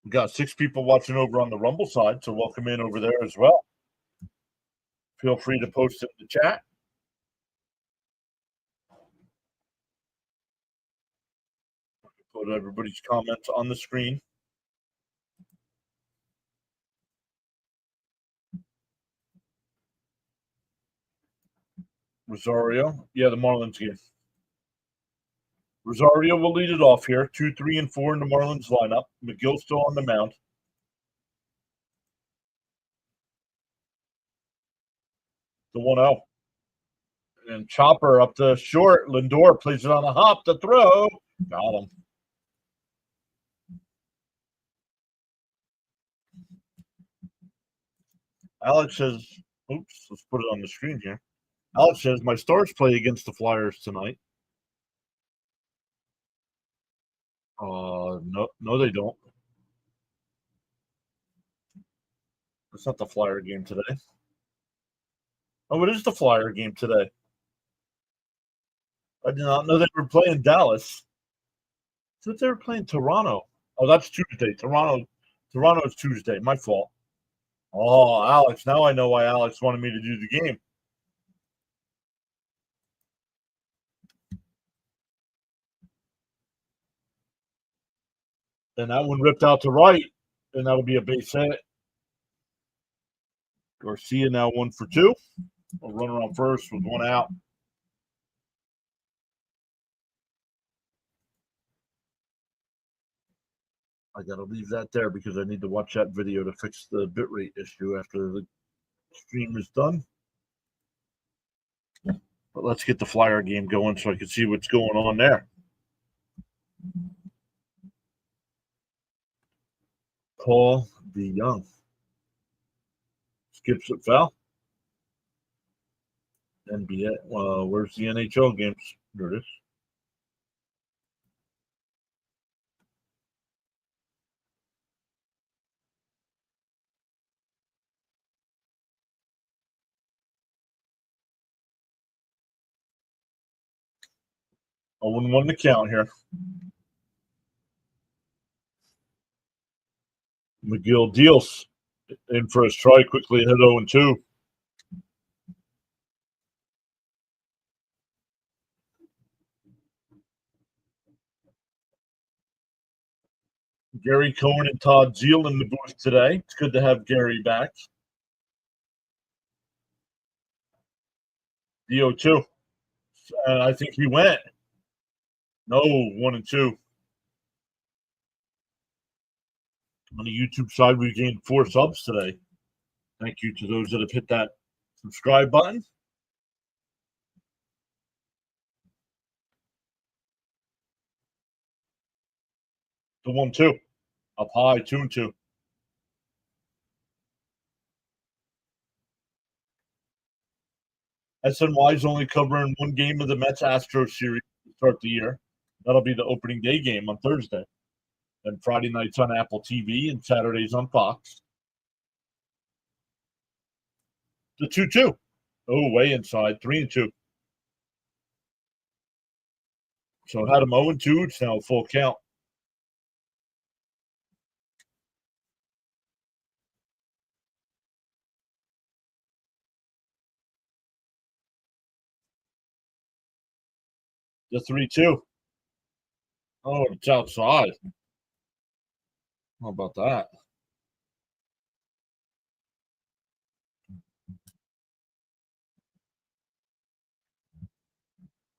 We got 6 people watching over on the Rumble side, so welcome in over there as well. Feel free to post it in the chat. Put everybody's comments on the screen. Rosario. Yeah, the Marlins game. Rosario will lead it off here. 2, 3, and 4 in the Marlins lineup. McGill still on the mound. The 1-0. And Chopper up to short. Lindor plays it on the hop to throw. Got him. Alex says, oops, let's put it on the screen here. Alex says, my Stars play against the Flyers tonight. No, they don't. It's not the Flyer game today. Oh, it is the Flyer game today. I did not know they were playing Dallas. I thought they were playing Toronto. Oh, that's Tuesday. Toronto's Tuesday. My fault. Oh, Alex. Now I know why Alex wanted me to do the game. And that one ripped out to right, and that'll be a base hit. Garcia now 1 for 2. A runner on first with 1 out. I got to leave that there because I need to watch that video to fix the bitrate issue after the stream is done. But let's get the Flyer game going so I can see what's going on there. Paul B. Young. Skips it foul. NBA. Where's the NHL games? There it is. I wouldn't want to count here. McGill deals in for a strike, quickly hit 0-2. Gary Cohen and Todd Zeal in the booth today. It's good to have Gary back. DO2. I think he went. No, 1-2. On the YouTube side, we gained 4 subs today. Thank you to those that have hit that subscribe button. The 1-2. Up high, 2-2. SNY is only covering one game of the Mets Astros series to start the year. That'll be the opening day game on Thursday. Then Friday nights on Apple TV and Saturdays on Fox. The 2-2. Oh, way inside. 3-2. So had him 0-2. It's now a full count. The 3-2. Oh, it's outside. How about that?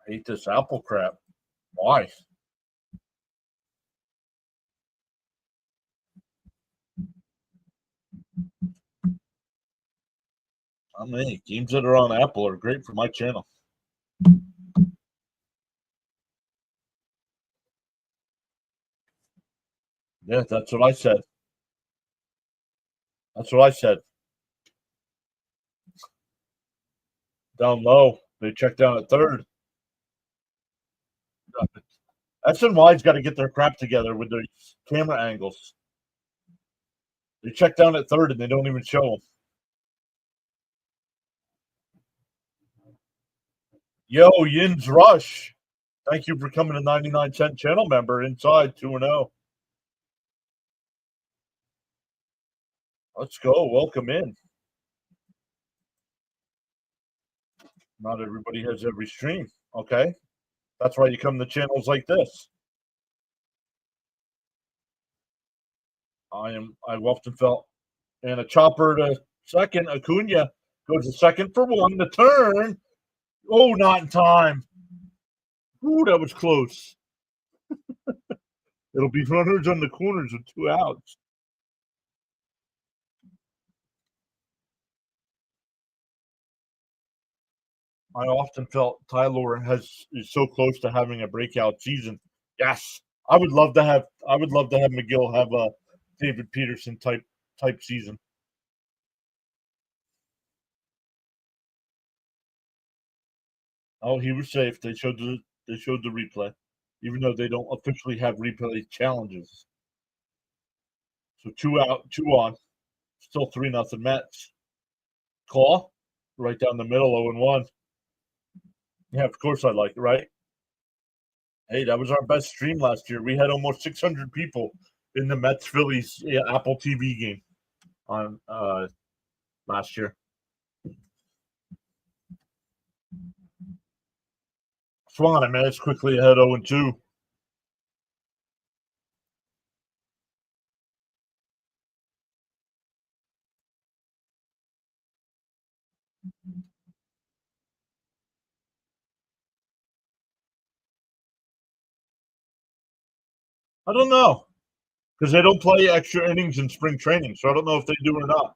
I hate this apple crap. Why? I mean, games that are on Apple are great for my channel. Yeah, that's what I said. That's what I said. Down low. They check down at third. SNY's got to get their crap together with their camera angles. They check down at third and they don't even show them. Yo, Yin's Rush. Thank you for coming a 99-cent channel member inside 2-0. Let's go. Welcome in. Not everybody has every stream. Okay. That's why you come to channels like this. I've often felt, and a chopper to second. Acuna goes to second for 1. The turn. Oh, not in time. Ooh, that was close. It'll be runners on the corners with 2 outs. I often felt Tyler is so close to having a breakout season. Yes, I would love to have McGill have a David Peterson type season. Oh, he was safe. They showed the replay, even though they don't officially have replay challenges. So 2 out, 2 on, still 3-0 Mets. Call right down the middle, 0-1. Yeah, of course I like it, right? Hey, that was our best stream last year. We had almost 600 people in the Mets Phillies Apple TV game on last year. Swung on it, man. It's quickly ahead 0-2. I don't know because they don't play extra innings in spring training, so I don't know if they do or not.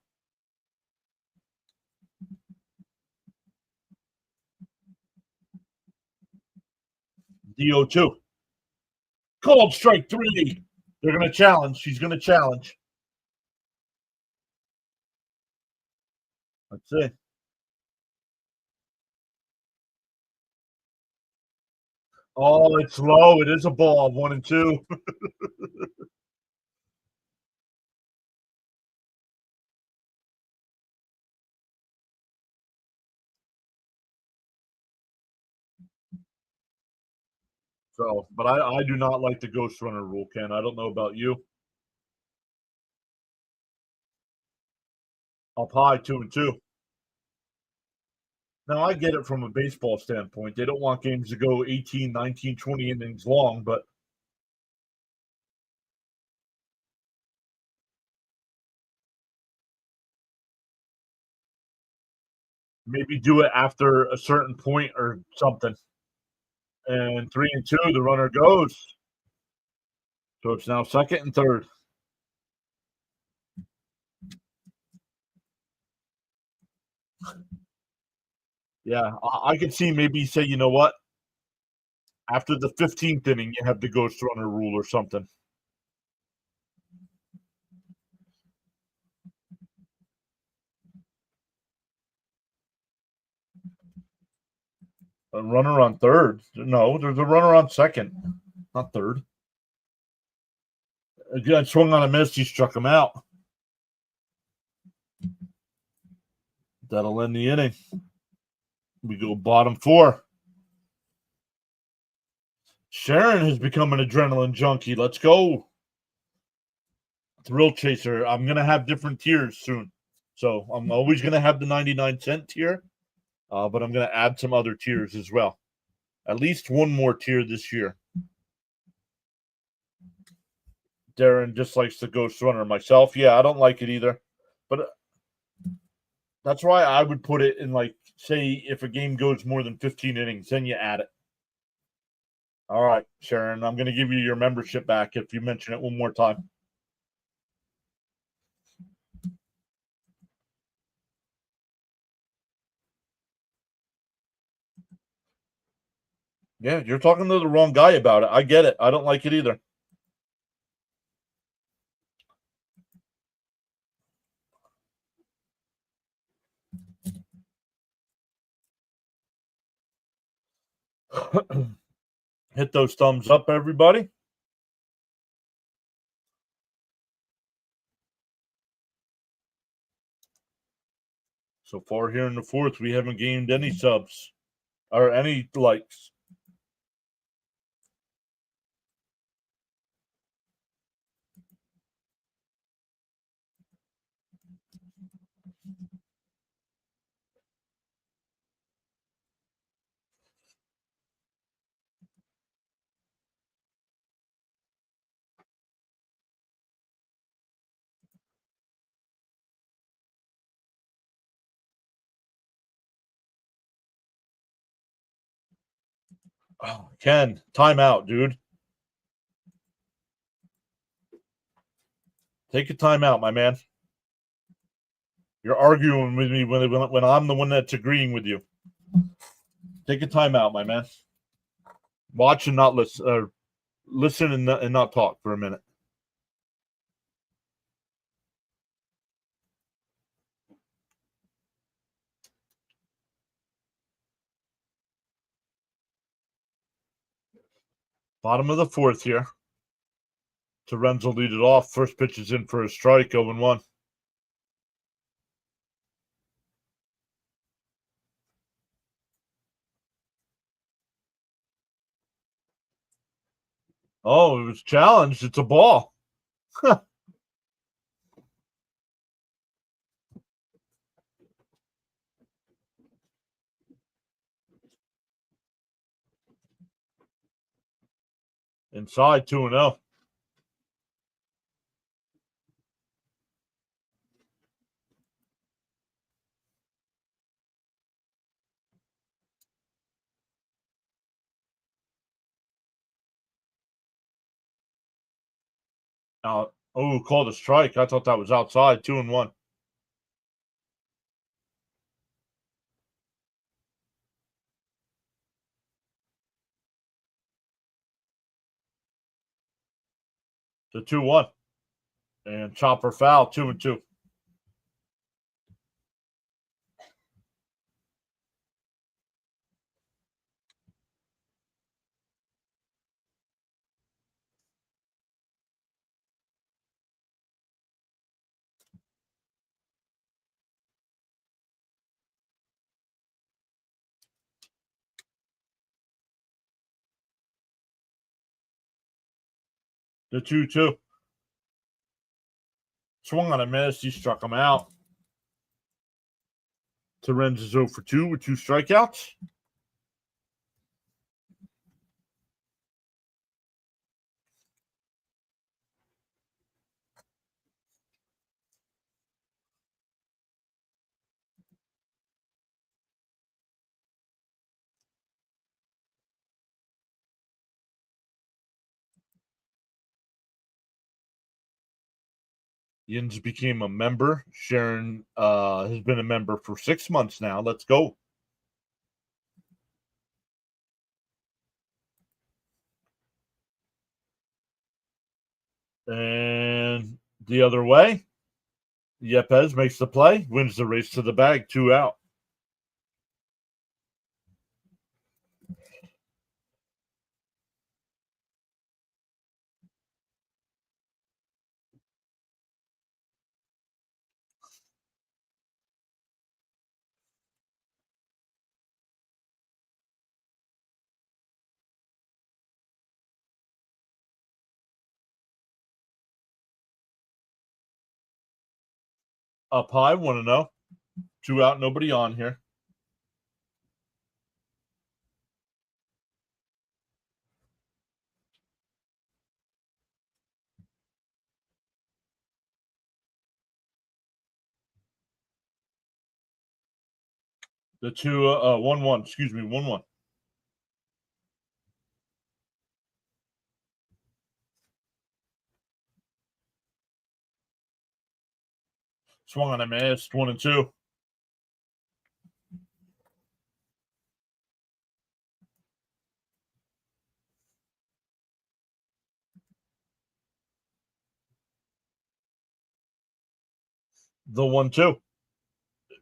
DO2. Called strike 3. They're going to challenge. She's going to challenge. Let's see. Oh, it's low. It is a ball. 1 and 2. So, but I do not like the ghost runner rule, Ken. I don't know about you. Up high, 2 and 2. Now, I get it from a baseball standpoint. They don't want games to go 18, 19, 20 innings long, but maybe do it after a certain point or something. And 3 and 2, the runner goes. So it's now second and third. Yeah, I could see maybe say, you know what? After the 15th inning, you have the ghost runner rule or something. A runner on third. No, there's a runner on second, not third. Again, swung on a miss. He struck him out. That'll end the inning. We go bottom 4. Sharon has become an adrenaline junkie. Let's go. Thrill chaser. I'm going to have different tiers soon. So I'm always going to have the 99-cent tier, but I'm going to add some other tiers as well. At least one more tier this year. Darren just likes the ghost runner. Myself, yeah, I don't like it either. But that's why I would put it in, like, say, if a game goes more than 15 innings, then you add it. All right, Sharon, I'm going to give you your membership back if you mention it one more time. Yeah, you're talking to the wrong guy about it. I get it. I don't like it either. Hit those thumbs up, everybody. So far here in the fourth, we haven't gained any subs or any likes. Oh, Ken, timeout, dude. Take a timeout, my man. You're arguing with me when I'm the one that's agreeing with you. Take a timeout, my man. Watch and not listen. Listen and not talk for a minute. Bottom of the fourth here. Torrens will lead it off. First pitch is in for a strike, 0-1. Oh, it was challenged. It's a ball. Inside 2-0. Now, called a strike. I thought that was outside. 2-1. The 2-1. And chopper foul, 2-2. The 2-2. Swung on a miss. He struck him out. Terens is 0 for 2 with 2 strikeouts. Yins became a member. Sharon has been a member for 6 months now. Let's go. And the other way, Yepes makes the play, wins the race to the bag, 2 out. Up high, 1-0. 2 out, nobody on here. The 1-1, excuse me, 1-1. Swung on a miss, 1-2. The 1-2.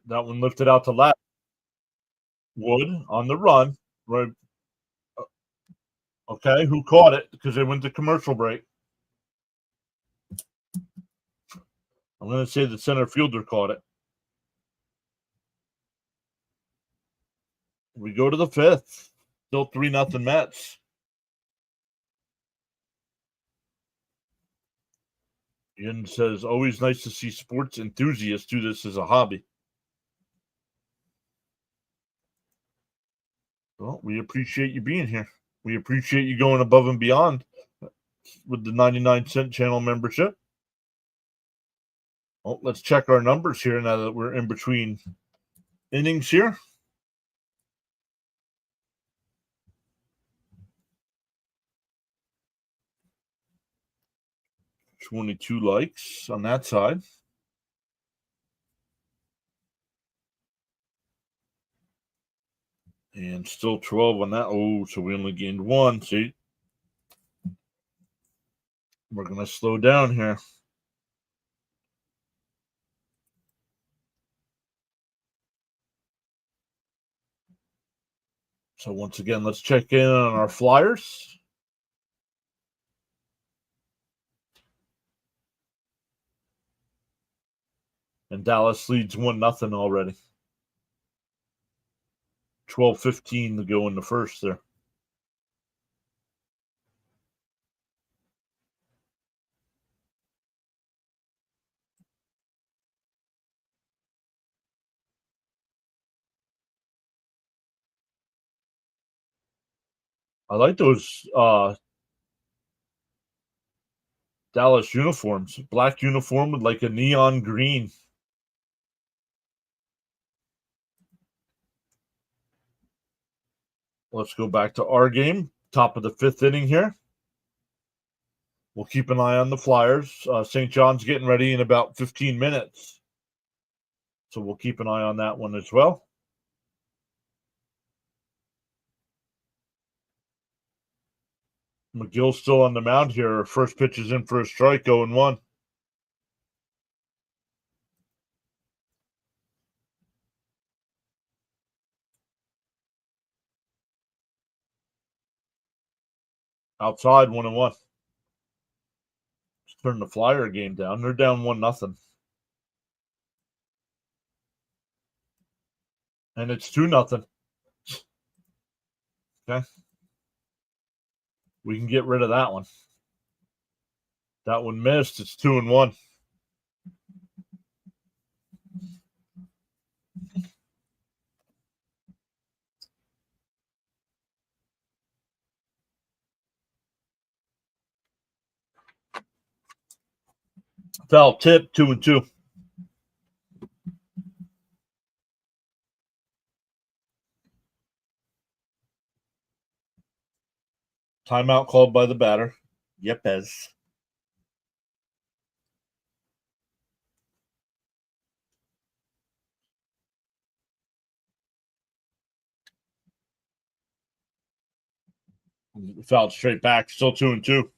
That one lifted out to left. Wood on the run. Right. Okay, who caught it? Because they went to commercial break. I'm going to say the center fielder caught it. We go to the 5th. Still 3-0 Mets. Ian says, always nice to see sports enthusiasts do this as a hobby. Well, we appreciate you being here. We appreciate you going above and beyond with the 99-cent channel membership. Well, let's check our numbers here now that we're in between innings here. 22 likes on that side. And still 12 on that. Oh, so we only gained 1. See? We're going to slow down here. So once again, let's check in on our Flyers. And Dallas leads 1-0 already. 12:15 to go in the first there. I like those Dallas uniforms. Black uniform with like a neon green. Let's go back to our game. Top of the 5th inning here. We'll keep an eye on the Flyers. St. John's getting ready in about 15 minutes. So we'll keep an eye on that one as well. McGill's still on the mound here. First pitch is in for a strike, 0-1. Outside, 1-1. Turn the Flyer game down. They're down 1-0. And it's 2-0. Okay. We can get rid of that one. That one missed. It's 2-1. Foul tip, 2-2. Timeout called by the batter. Yepes. Fouled straight back. Still 2-2.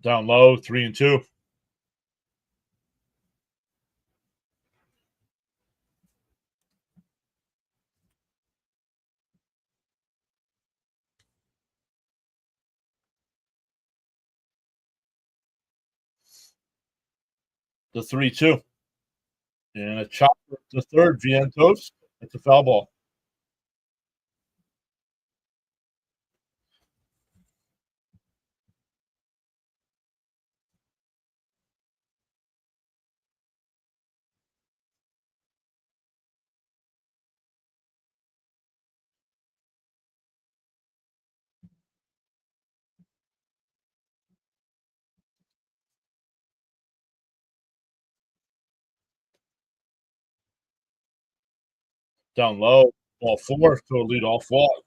Down low, 3-2. The 3-2. And a chopper to third, Vientos. It's a foul ball. Down low, ball four, so a leadoff walk.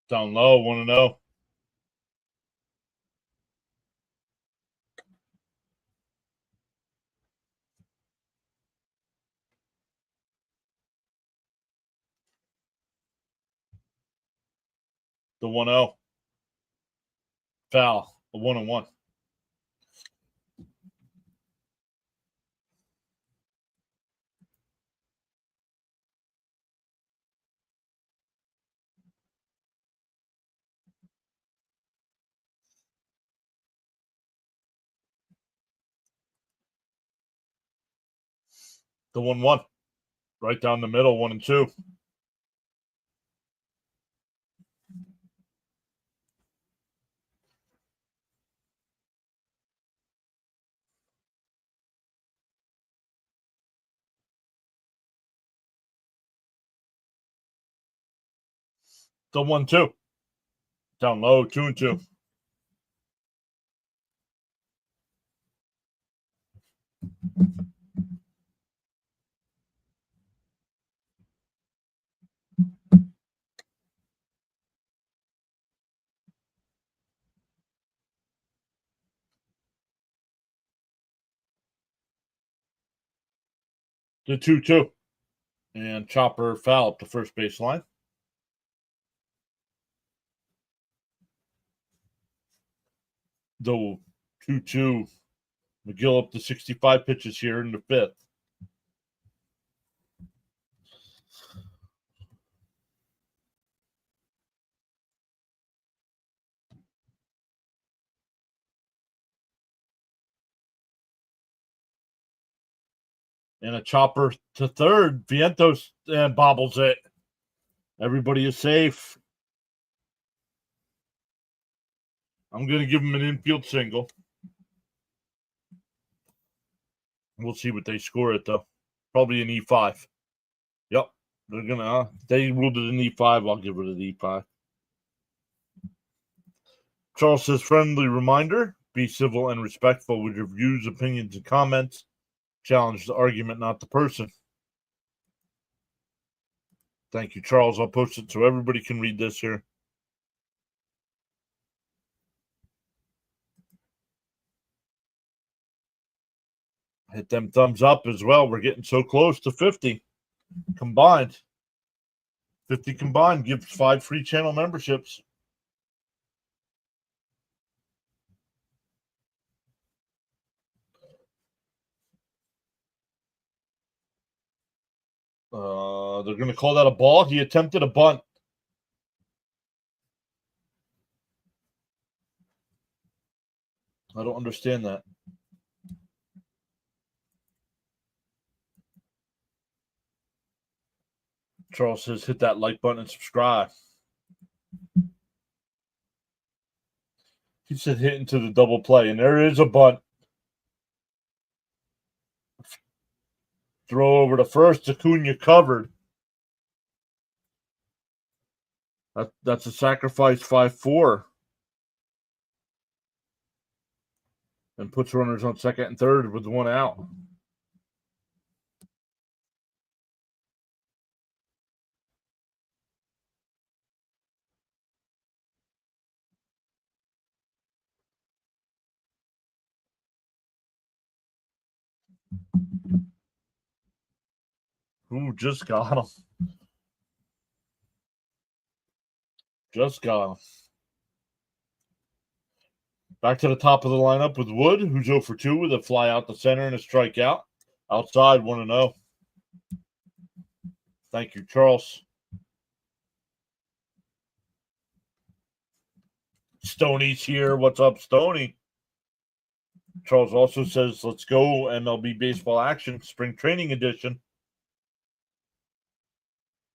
Down low, 1-0. The 1-0. Foul. A 1-1. The 1-1. Right down the middle, 1-2. The 1-2. Down low, 2-2. The 2-2. And chopper foul up the first baseline. The 2-2. McGill up to 65 pitches here in the fifth. And a chopper to third. Vientos bobbles it. Everybody is safe. I'm going to give him an infield single. We'll see what they score it, though. Probably an E5. Yep. They're going to, they ruled it an E5. I'll give it an E5. Charles says, friendly reminder, be civil and respectful with your views, opinions, and comments. Challenge the argument, not the person. Thank you, Charles. I'll post it so everybody can read this here. Hit them thumbs up as well. We're getting so close to 50 combined. 50 combined gives 5 free channel memberships. They're going to call that a ball. He attempted a bunt. I don't understand that. Charles says, hit that like button and subscribe. He said, hit into the double play, and there is a bunt. Throw over to first. Acuna covered. That's a sacrifice 5-4. And puts runners on second and third with 1 out. Ooh, just got him. Just got him. Back to the top of the lineup with Wood, who's 0 for 2 with a fly out the center and a strikeout. Outside, 1-0. Thank you, Charles. Stoney's here. What's up, Stoney? Charles also says, let's go MLB baseball action, spring training edition.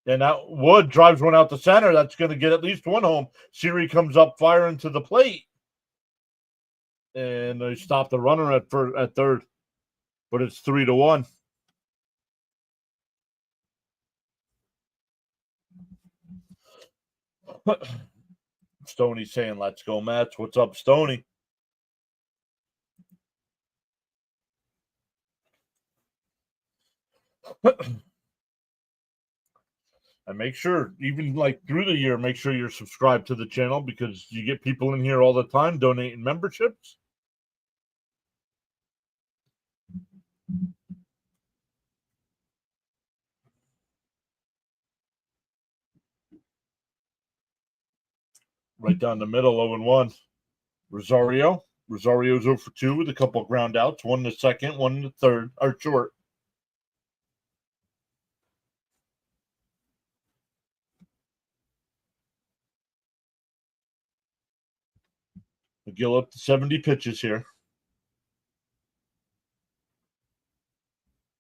And that Wood drives one out the center. That's going to get at least 1 home. Siri comes up firing to the plate. And they stop the runner at third. But it's 3-1. Stoney saying, let's go, Mets. What's up, Stoney? And make sure, even like through the year, make sure you're subscribed to the channel because you get people in here all the time donating memberships. Right down the middle, 0-1. Rosario's 0 for 2 with a couple of ground outs, 1 to second, 1 to third, or short. McGill up to 70 pitches here.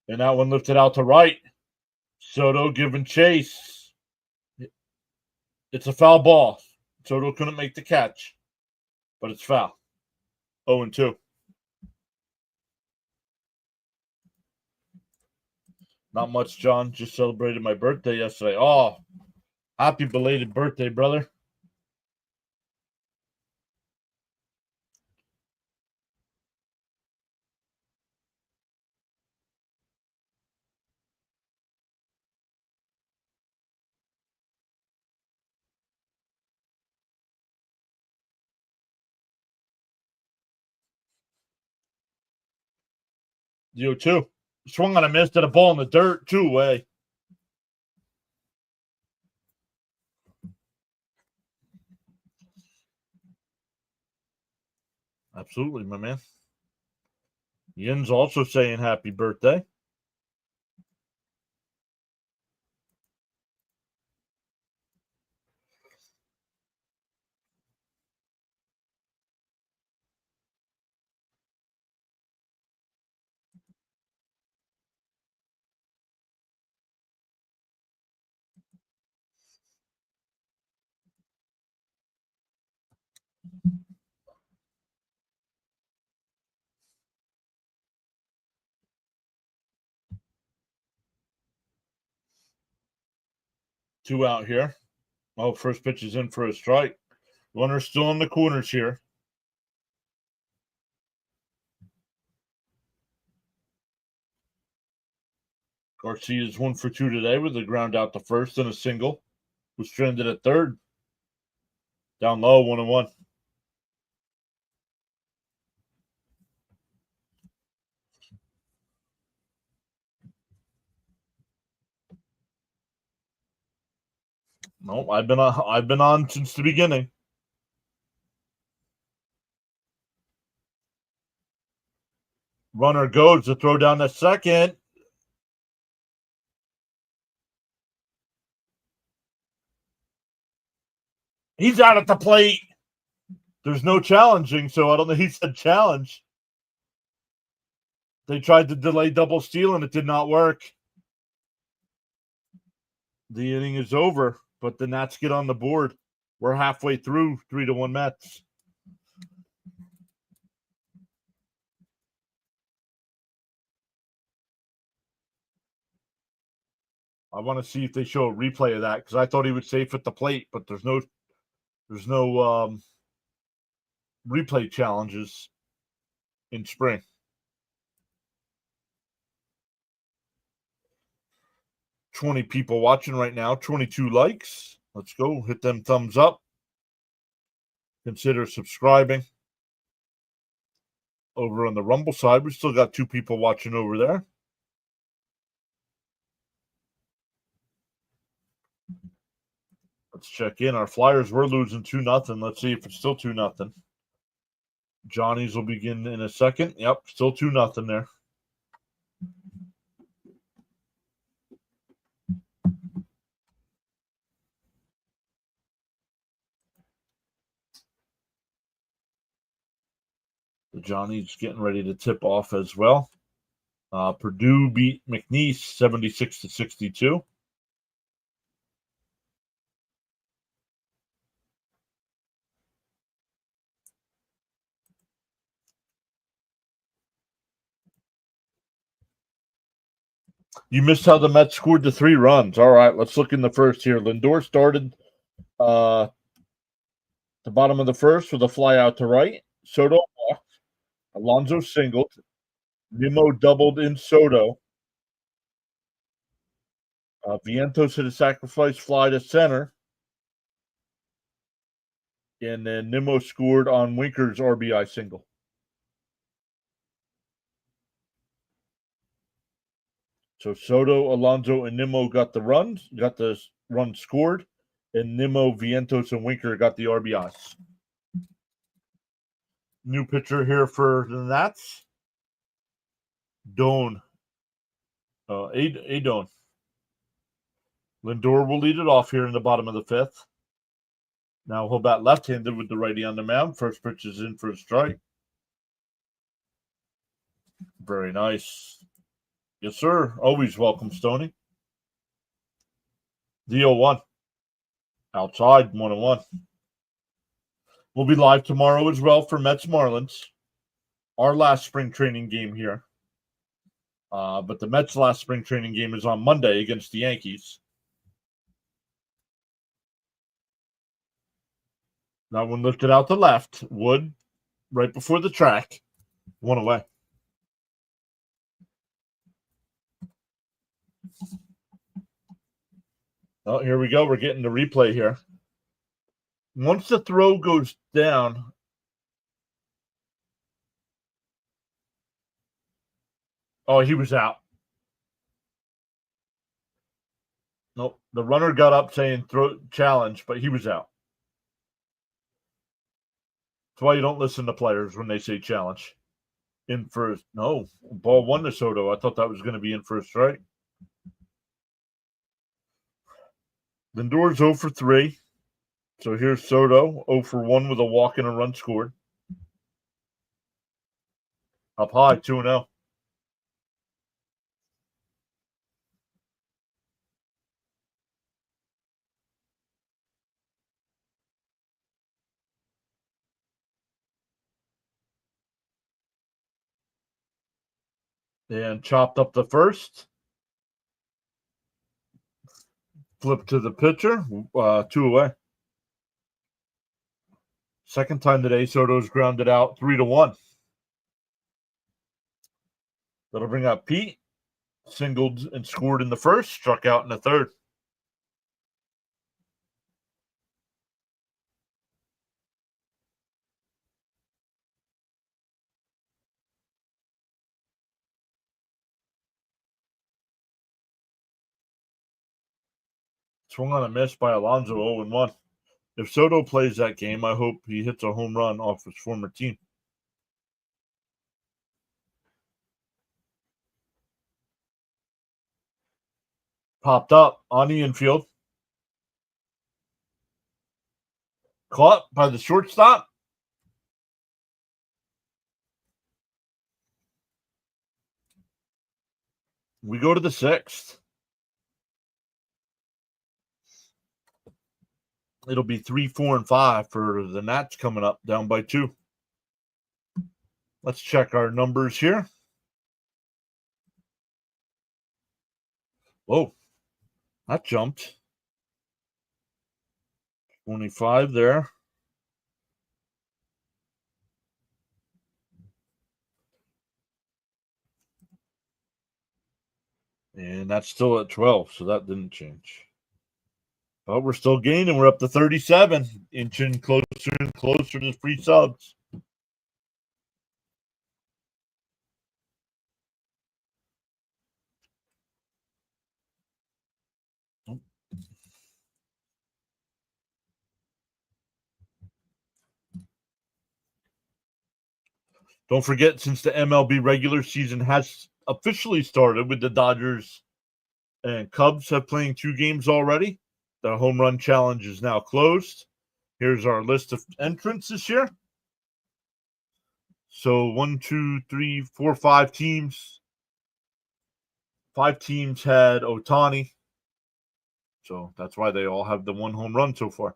And that one lifted out to right. Soto giving chase. It's a foul ball. Soto couldn't make the catch, but it's foul. 0-2. Not much, John. Just celebrated my birthday yesterday. Oh, happy belated birthday, brother. You too. Swung on a miss to the ball in the dirt, 2-way. Absolutely, my man. Yin's also saying happy birthday. 2 out here. Oh, first pitch is in for a strike. Runner still in the corners here. Garcia's 1 for 2 today with a ground out to first and a single. Was stranded at third. Down low, 1-1. No, I've been on since the beginning. Runner goes to throw down the second. He's out at the plate. There's no challenging, so I don't know. He said challenge. They tried to delay double steal, and it did not work. The inning is over, but the Nats get on the board. We're halfway through, 3-1 Mets. I want to see if they show a replay of that because I thought he was safe at the plate, but there's no replay challenges in spring. 20 people watching right now, 22 likes. Let's go. Hit them thumbs up. Consider subscribing. Over on the Rumble side, we still got 2 people watching over there. Let's check in. Our Flyers were losing 2-0. Let's see if it's still 2-0. Johnny's will begin in a second. Yep, still 2-0 there. The Johnny's getting ready to tip off as well. Purdue beat McNeese 76-62. You missed how the Mets scored the 3 runs. All right, let's look in the first here. Lindor started the bottom of the first with a fly out to right. Soto walked. Alonso singled. Nimmo doubled in Soto. Vientos hit a sacrifice fly to center. And then Nimmo scored on Winker's RBI single. So Soto, Alonso, and Nimmo got the runs, got the run scored, and Nimmo, Vientos, and Winker got the RBIs. New pitcher here for the Nats. Doan. Adon. Lindor will lead it off here in the bottom of the 5th. Now he'll bat left-handed with the righty on the mound. First pitch is in for a strike. Very nice. Yes, sir. Always welcome, Stoney. The 0-1. Outside, 1-1. We'll be live tomorrow as well for Mets Marlins. Our last spring training game here. But the Mets' last spring training game is on Monday against the Yankees. That one lifted out to left. Wood right before the track. 1 away. Oh, here we go. We're getting the replay here. Once the throw goes down, oh, he was out. Nope. The runner got up saying throw challenge, but he was out. That's why you don't listen to players when they say challenge. In first. No. Ball 1 to Soto. I thought that was going to be in first, right? Lindor's 0 for 3. So here's Soto, 0 for 1 with a walk and a run scored. Up high, 2-0. And chopped up the first. Flip to the pitcher, 2 away. Second time today, Soto's grounded out 3-1. That'll bring up Pete. Singled and scored in the first, struck out in the third. Swung on a miss by Alonso, 0-1. If Soto plays that game, I hope he hits a home run off his former team. Popped up on the infield. Caught by the shortstop. We go to the sixth. It'll be 3, 4, and 5 for the Nats coming up, down by 2. Let's check our numbers here. Whoa, that jumped. 25 there. And that's still at 12, so that didn't change. But we're still gaining. We're up to 37, inching closer and closer to free subs. Don't forget, since the MLB regular season has officially started with the Dodgers and Cubs have playing 2 games already, the home run challenge is now closed. Here's our list of entrants this year. So 1, 2, 3, 4, 5 teams. 5 teams had Ohtani. So that's why they all have the 1 home run so far.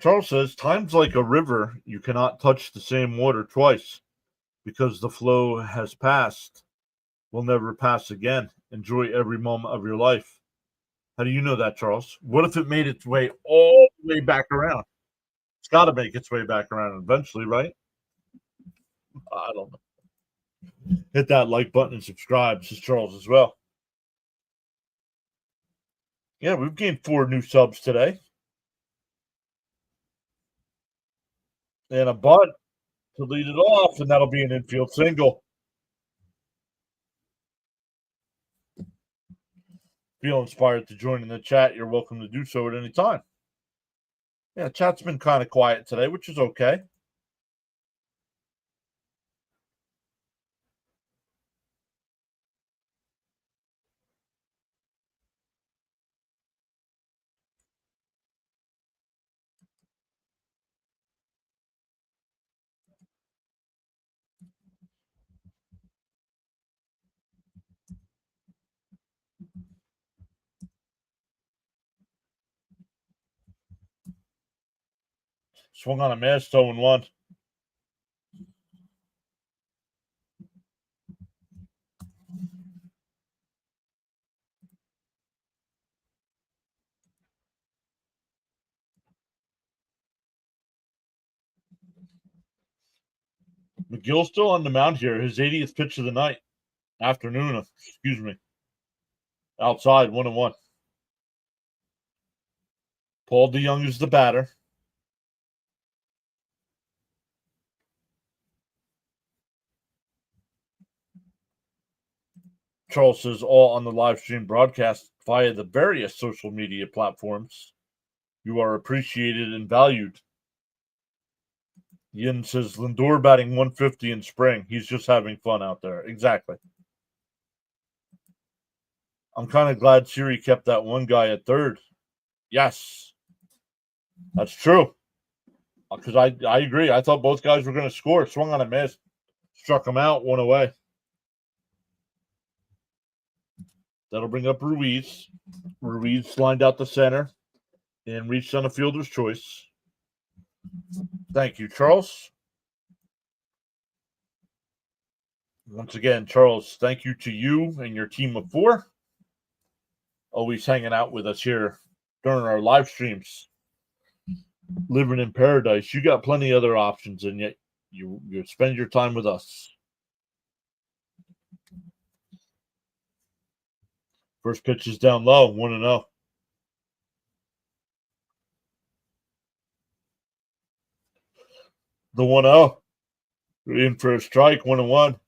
Charles says, time's like a river. You cannot touch the same water twice because the flow has passed. Will never pass again. Enjoy every moment of your life. How do you know that, Charles? What if it made its way all the way back around? It's got to make its way back around eventually, right? I don't know. Hit that like button and subscribe, says Charles as well. Yeah, we've gained 4 new subs today. And a bunt to lead it off, and that'll be an infield single. Feel inspired to join in the chat, you're welcome to do so at any time. Yeah, chat's been kind of quiet today, which is okay. Swung on a miss, 0-1. McGill's still on the mound here. His 80th pitch of the night. Afternoon, excuse me. Outside, 1-1. Paul DeYoung is the batter. Charles says all on the live stream broadcast via the various social media platforms. You are appreciated and valued. Yin says Lindor batting 150 in spring. He's just having fun out there. Exactly. I'm kind of glad Siri kept that one guy at third. Yes, that's true. Because I agree. I thought both guys were going to score. Swung on a miss. Struck him out, 1 away. That'll bring up Ruiz. Ruiz lined out the center and reached on a fielder's choice. Thank you, Charles. Once again, Charles, thank you to you and your team of 4. Always hanging out with us here during our live streams. Living in paradise. You got plenty of other options, and yet you spend your time with us. First pitch is down low, 1-0. The 1-0. In for a strike, 1-1.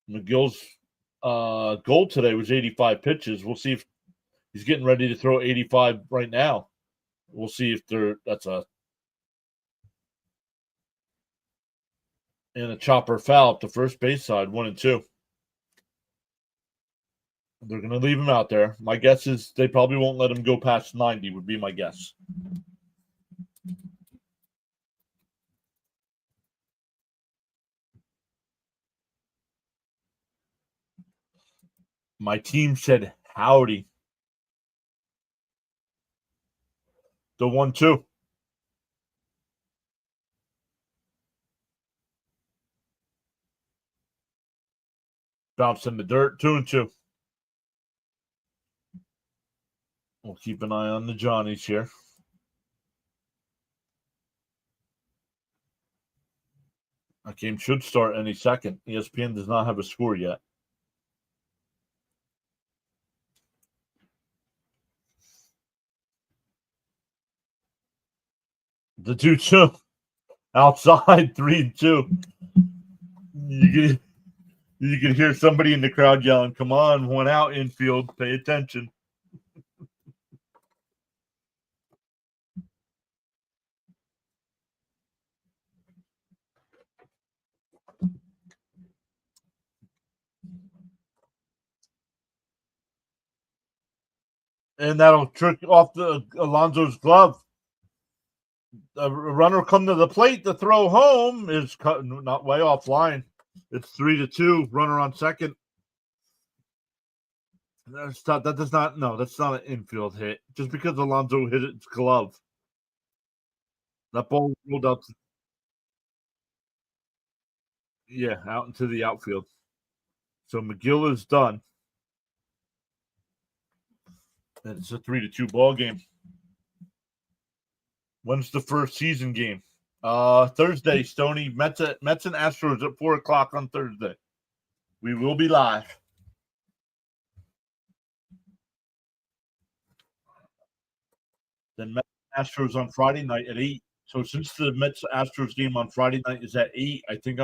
McGill's goal today was 85 pitches. We'll see if he's getting ready to throw 85 right now. We'll see if that's a chopper foul up the first base side, 1-2. They're going to leave him out there. My guess is they probably won't let him go past 90, would be my guess. My team said howdy. The 1-2. Bounce in the dirt, 2-2. We'll keep an eye on the Johnnies here. That game should start any second. ESPN does not have a score yet. The 2-2. Outside, 3-2. You can hear somebody in the crowd yelling, "Come on, one out, infield, pay attention." And that'll trick off the Alonso's glove. A runner come to the plate to throw home is cut, not way offline. It's 3-2. Runner on second. That's not an infield hit. Just because Alonso hit its glove. That ball rolled out. Out into the outfield. So McGill is done. And it's a 3-2 ball game. When's the first season game? Thursday, Stoney. Mets and Astros at 4:00 on Thursday. We will be live. Then Mets Astros on Friday night at 8. So since the Mets Astros game on Friday night is at 8, I think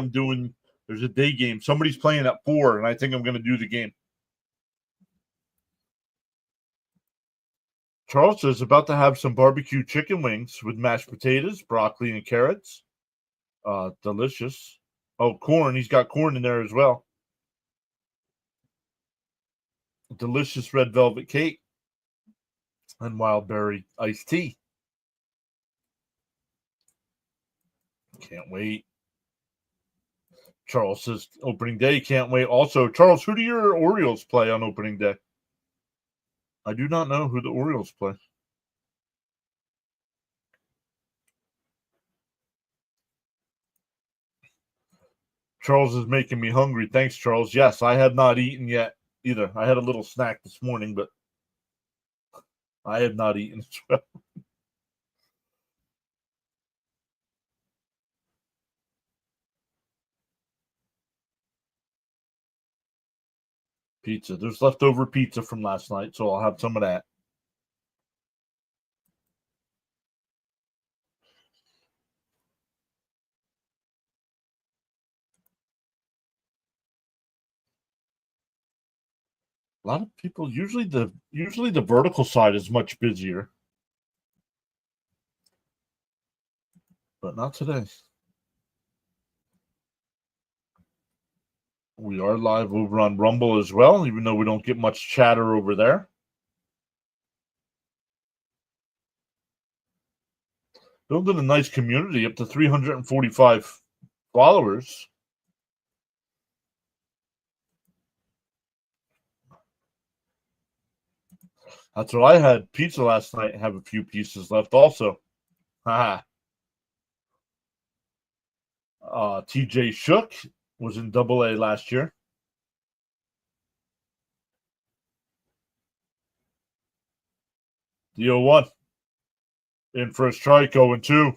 there's a day game. Somebody's playing at 4, and I think I'm going to do the game. Charles is about to have some barbecue chicken wings with mashed potatoes, broccoli, and carrots. Delicious. Oh, corn. He's got corn in there as well. Delicious red velvet cake and wild berry iced tea. Can't wait. Charles says opening day. Can't wait. Also, Charles, who do your Orioles play on opening day? I do not know who the Orioles play. Charles is making me hungry. Thanks, Charles. Yes, I have not eaten yet either. I had a little snack this morning, but I have not eaten as well. Pizza. There's leftover pizza from last night, so I'll have some of that. A lot of people usually the vertical side is much busier, but not today. We are live over on Rumble as well, even though we don't get much chatter over there. Building a nice community up to 345 followers. That's what I had. Pizza last night. Have a few pieces left also. Haha. TJ Shook was in Double A last year. The 0-1. In for a strike, 0-2.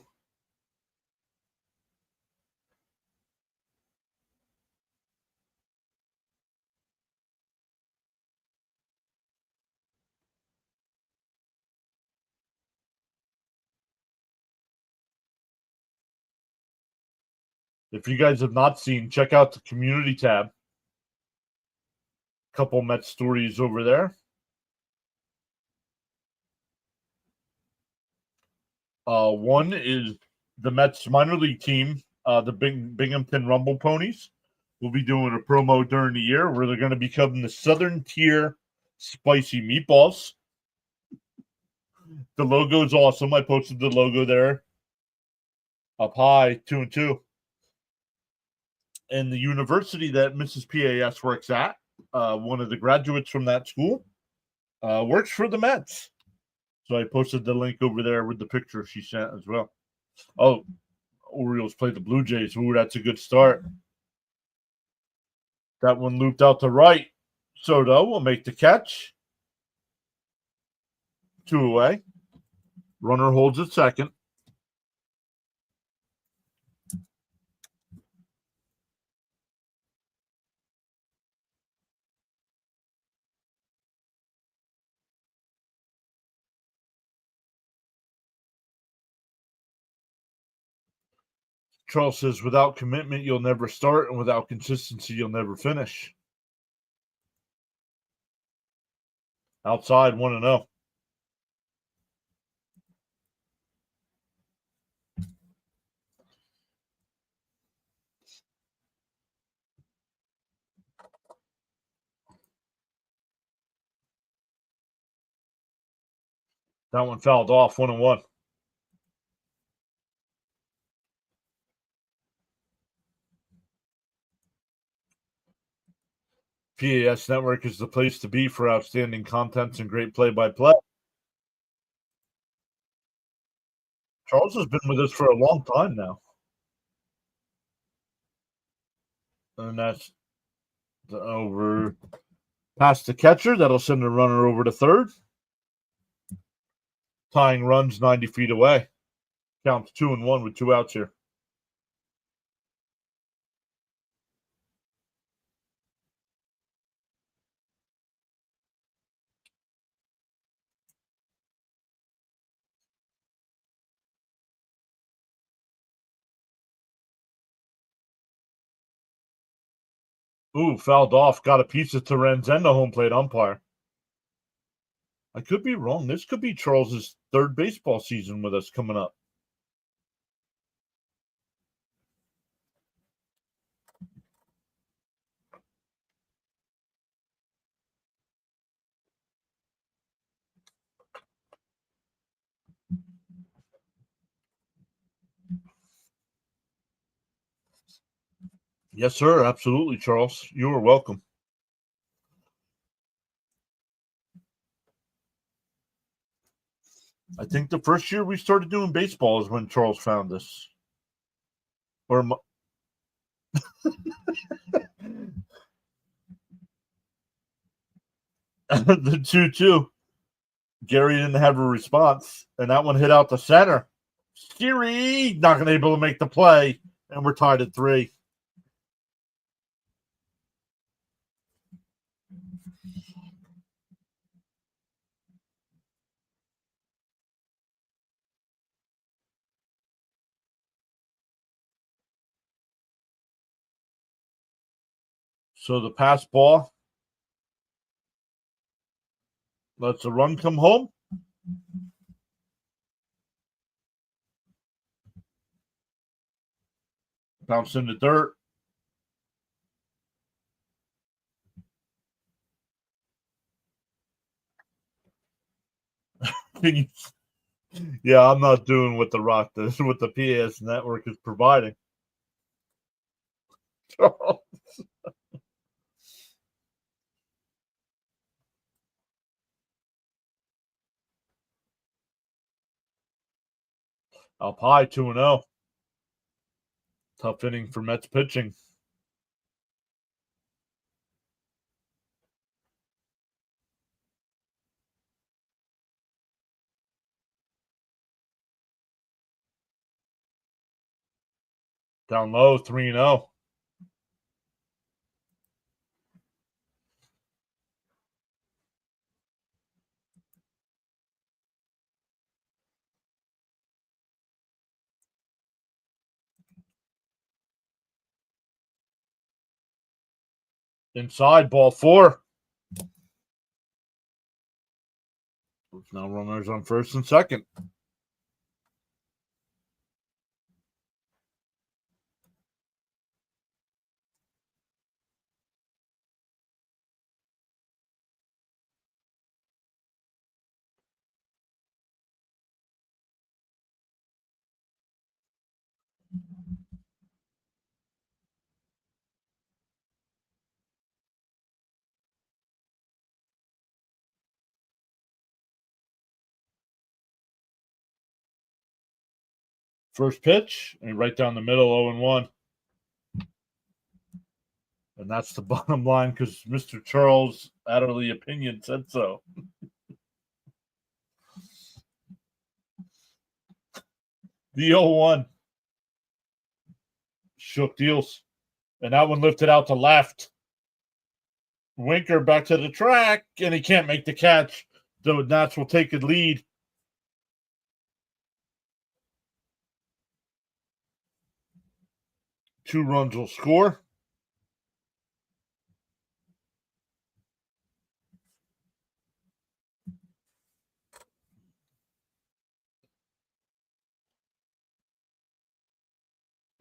If you guys have not seen, check out the community tab. Couple Mets stories over there. One is the Mets minor league team, the Binghamton Rumble Ponies, will be doing a promo during the year where they're going to become the Southern Tier Spicy Meatballs. The logo is awesome. I posted the logo there up high, 2-2. And the university that Mrs. PAS works at, one of the graduates from that school, works for the Mets. So I posted the link over there with the picture she sent as well. Oh, Orioles played the Blue Jays. Ooh, that's a good start. That one looped out to right. Soto will make the catch. 2 away. Runner holds at second. Charles says, without commitment, you'll never start, and without consistency, you'll never finish. Outside, 1-0. That one fouled off, 1-1. PAS Network is the place to be for outstanding contents and great play-by-play. Charles has been with us for a long time now. And that's over past the catcher. That'll send the runner over to third. Tying runs 90 feet away. Counts 2-1 with 2 outs here. Ooh, fouled off. Got a piece of Terrence and the home plate umpire. I could be wrong. This could be Charles's third baseball season with us coming up. Yes, sir. Absolutely, Charles. You are welcome. I think the first year we started doing baseball is when Charles found us. Or the 2-2. Gary didn't have a response, and that one hit out the center. Siri not going to be able to make the play, and we're tied at 3. So the pass ball lets the run come home. Bounce in the dirt. Yeah, I'm not doing what the Rock does, what the PAS network is providing. Up high, 2-0. Tough inning for Mets pitching. Down low, 3-0. Inside, ball 4. There's now runners on first and second. First pitch, and right down the middle, 0-1. And that's the bottom line because Mr. Charles Adderley opinion said so. The 0-1. Shook deals. And that one lifted out to left. Winker back to the track, and he can't make the catch. The Nats will take a lead. Two runs will score.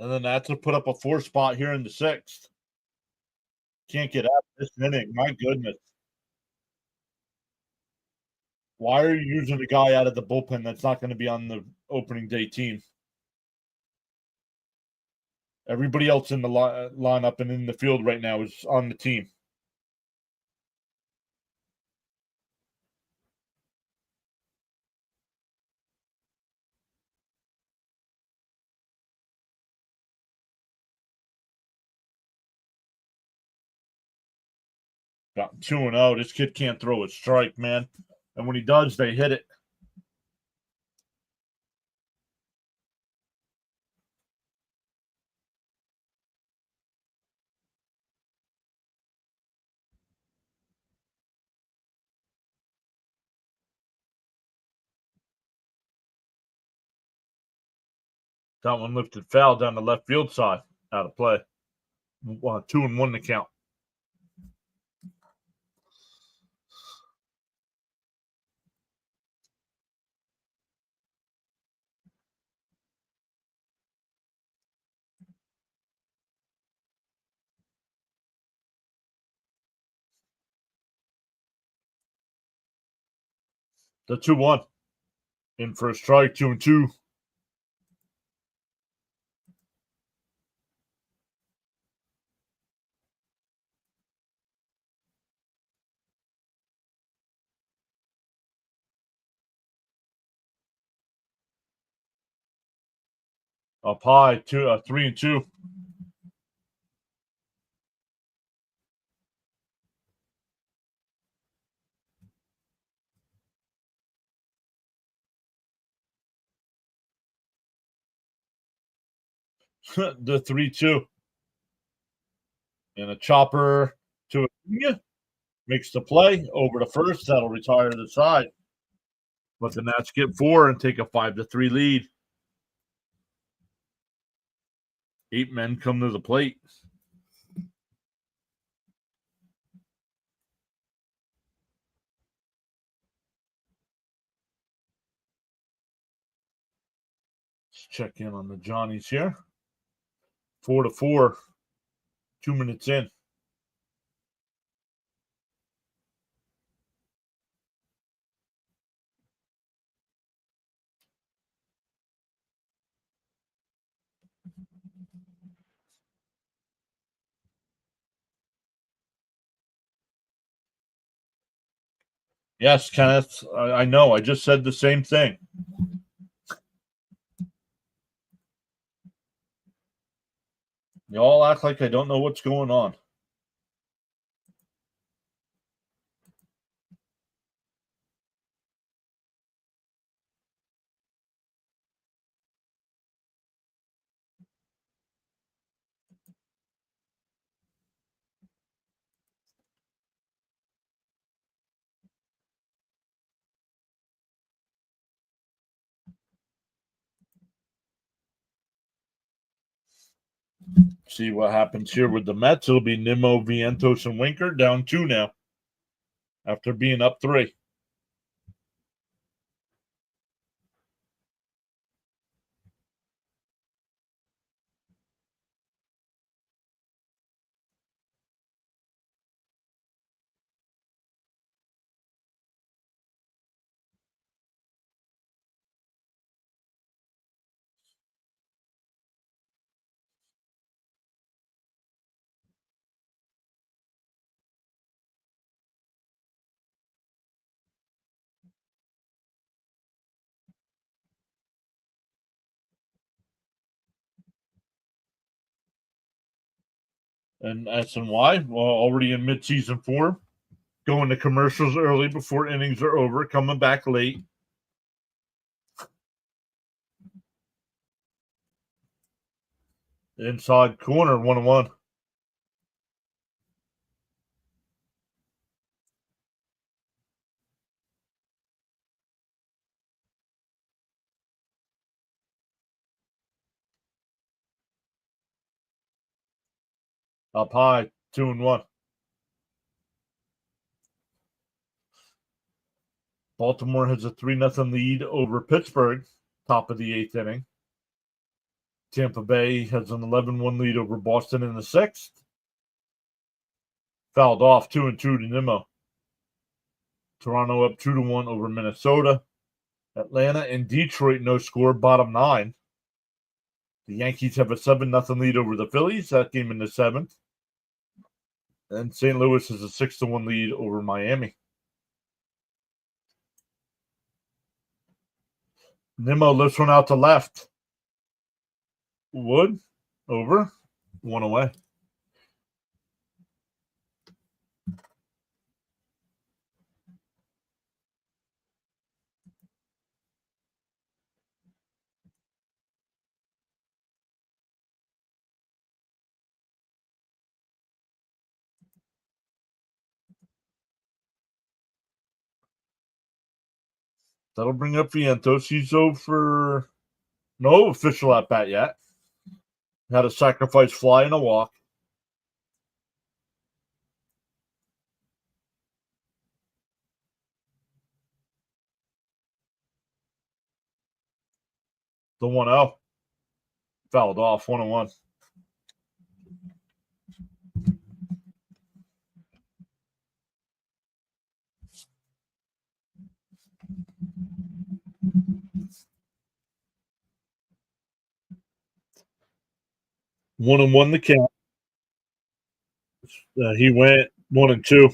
And the Nats will put up a 4 spot here in the 6th. Can't get out of this inning. My goodness. Why are you using a guy out of the bullpen that's not going to be on the opening day team? Everybody else in the lineup and in the field right now is on the team. Got 2-0. This kid can't throw a strike, man. And when he does, they hit it. That one lifted foul down the left field side. Out of play. 2-1 to count. The 2-1. In for a strike, 2-2. Up high, 3-2. The 3-2. And a chopper to a makes the play over to first. That'll retire to the side. But the Nats get 4 and take a 5-3 lead. 8 men come to the plate. Let's check in on the Johnnies here. 4-4. 2 minutes in. Yes, Kenneth, I know. I just said the same thing. Y'all act like I don't know what's going on. See what happens here with the Mets. It'll be Nimmo, Vientos, and Winker down 2 now after being up 3. And SNY, well, already in midseason form, going to commercials early before innings are over, coming back late. Inside corner, 1-1. Up high, 2-1. Baltimore has a 3-0 lead over Pittsburgh, top of the 8th inning. Tampa Bay has an 11-1 lead over Boston in the 6th. Fouled off 2-2 to Nimmo. Toronto up 2-1 over Minnesota. Atlanta and Detroit no score, bottom 9. The Yankees have a 7-0 lead over the Phillies. That game in the 7th. And St. Louis has a 6-1 lead over Miami. Nimmo lifts one out to left. Wood over, 1 away. That'll bring up Vientos. He's over. No official at bat yet. Had a sacrifice fly and a walk. The 1-0. Fouled off, 1-1. One and one the count. He went 1-2.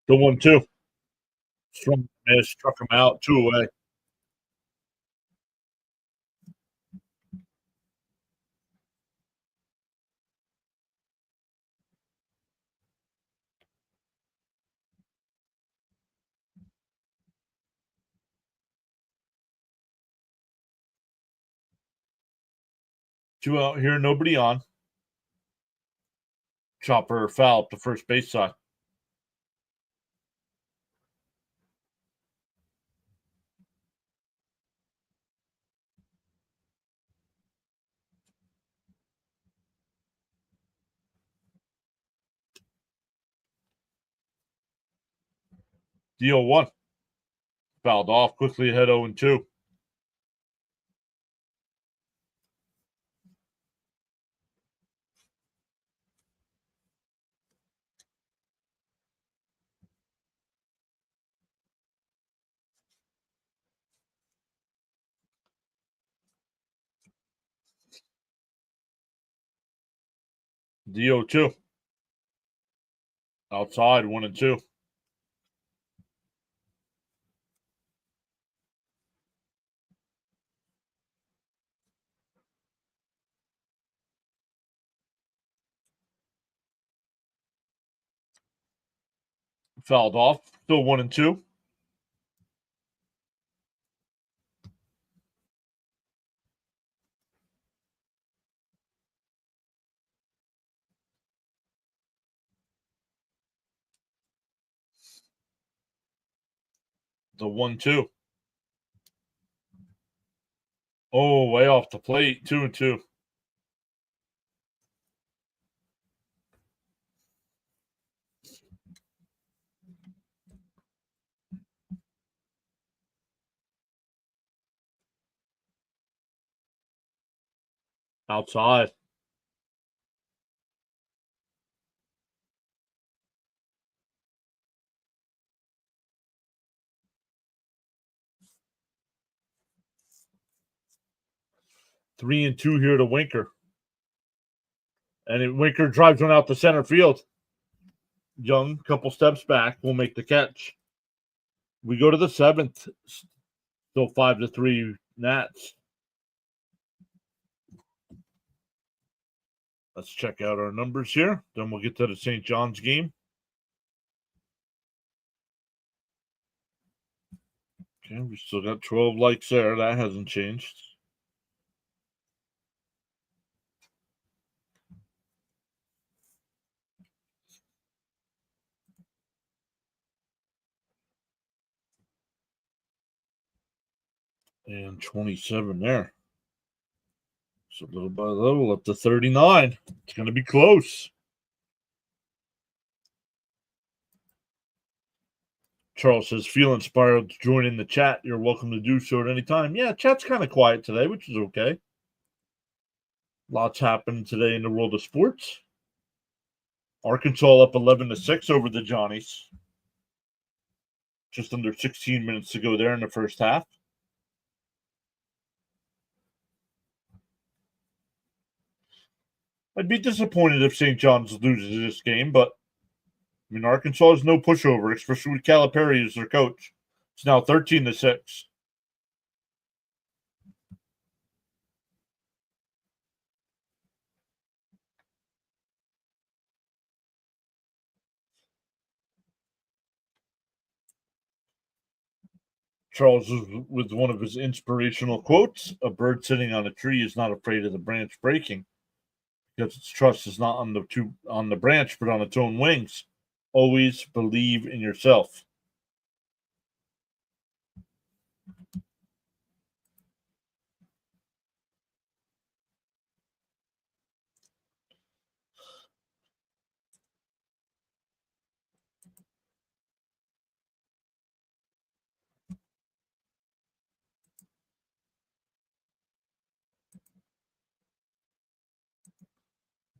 The 1-2. Strong miss, struck him out, 2 away. Two out here, nobody on. Chopper foul up the first base side. Deal 1. Fouled off, quickly ahead 0-2. DO2. Outside, 1-2. Fouled off. Still 1-2. The 1-2. Oh, way off the plate. 2-2. Outside. Three and two here to Winker. And Winker drives one out to center field. Young, couple steps back, will make the catch. We go to the seventh. Still 5-3 Nats. Let's check out our numbers here. Then we'll get to the St. John's game. Okay, we still got 12 likes there. That hasn't changed. And 27 there. So little by little up to 39. It's going to be close. Charles says, feel inspired to join in the chat. You're welcome to do so at any time. Yeah, chat's kind of quiet today, which is okay. Lots happening today in the world of sports. Arkansas up 11-6 over the Johnnies. Just under 16 minutes to go there in the first half. I'd be disappointed if St. John's loses this game, but I mean, Arkansas is no pushover, especially with Calipari as their coach. It's now 13-6. Charles is with one of his inspirational quotes: "A bird sitting on a tree is not afraid of the branch breaking, because its trust is not on the branch, but on its own wings. Always believe in yourself."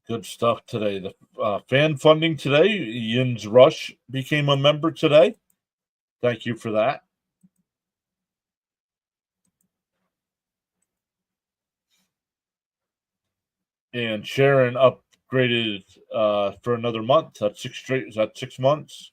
Good stuff today. The fan funding today, Yin's Rush became a member today. Thank you for that. And Sharon upgraded for another month. That's 6 straight. Is that 6 months?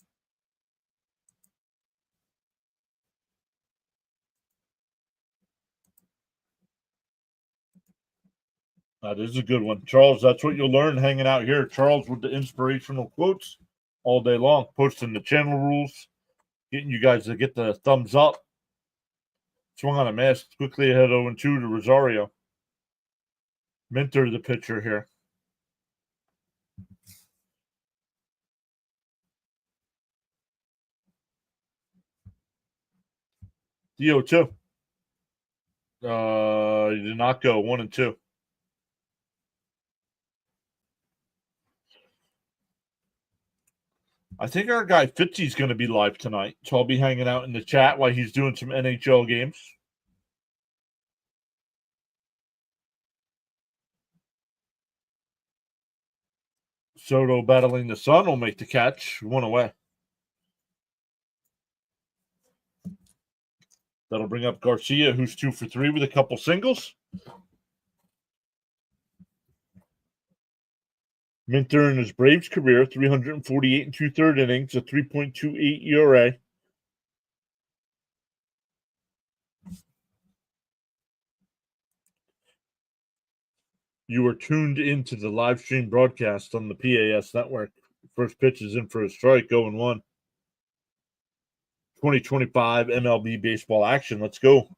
That is a good one. Charles, that's what you'll learn hanging out here. Charles with the inspirational quotes all day long, posting the channel rules, getting you guys to get the thumbs up. Swung on a miss. Quickly ahead 0-2 to Rosario. Minter, the pitcher here. DO2. He did not go. 1-2. I think our guy Fitzy's going to be live tonight, so I'll be hanging out in the chat while he's doing some NHL games. Soto battling the sun will make the catch. 1 away. That'll bring up Garcia, who's 2 for 3 with a couple singles. Minter in his Braves career, 348 and 2/3 innings, a 3.28 ERA. You are tuned into the live stream broadcast on the PAS network. First pitch is in for a strike, 0-1. 2025 MLB baseball action. Let's go.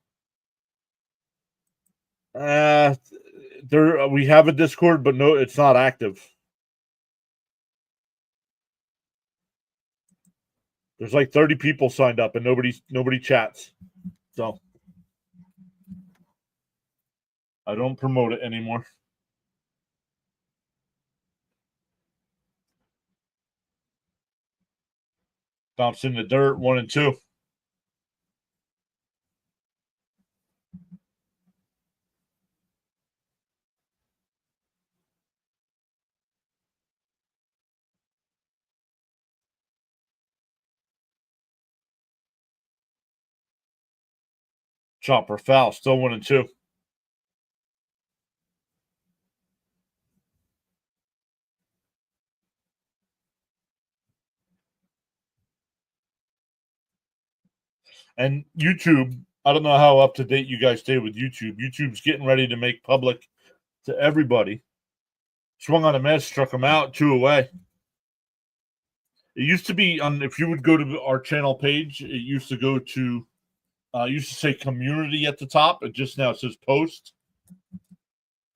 We have a Discord, but no, it's not active. There's like 30 people signed up, and nobody chats. So I don't promote it anymore. Bounce in the dirt, 1-2. Chopper foul, still 1-2. And YouTube, I don't know how up to date you guys stay with YouTube. YouTube's getting ready to make public to everybody. Swung on a miss, struck him out, 2 away. It used to be on, if you would go to our channel page, it used to go to, used to say community at the top. It just now says post.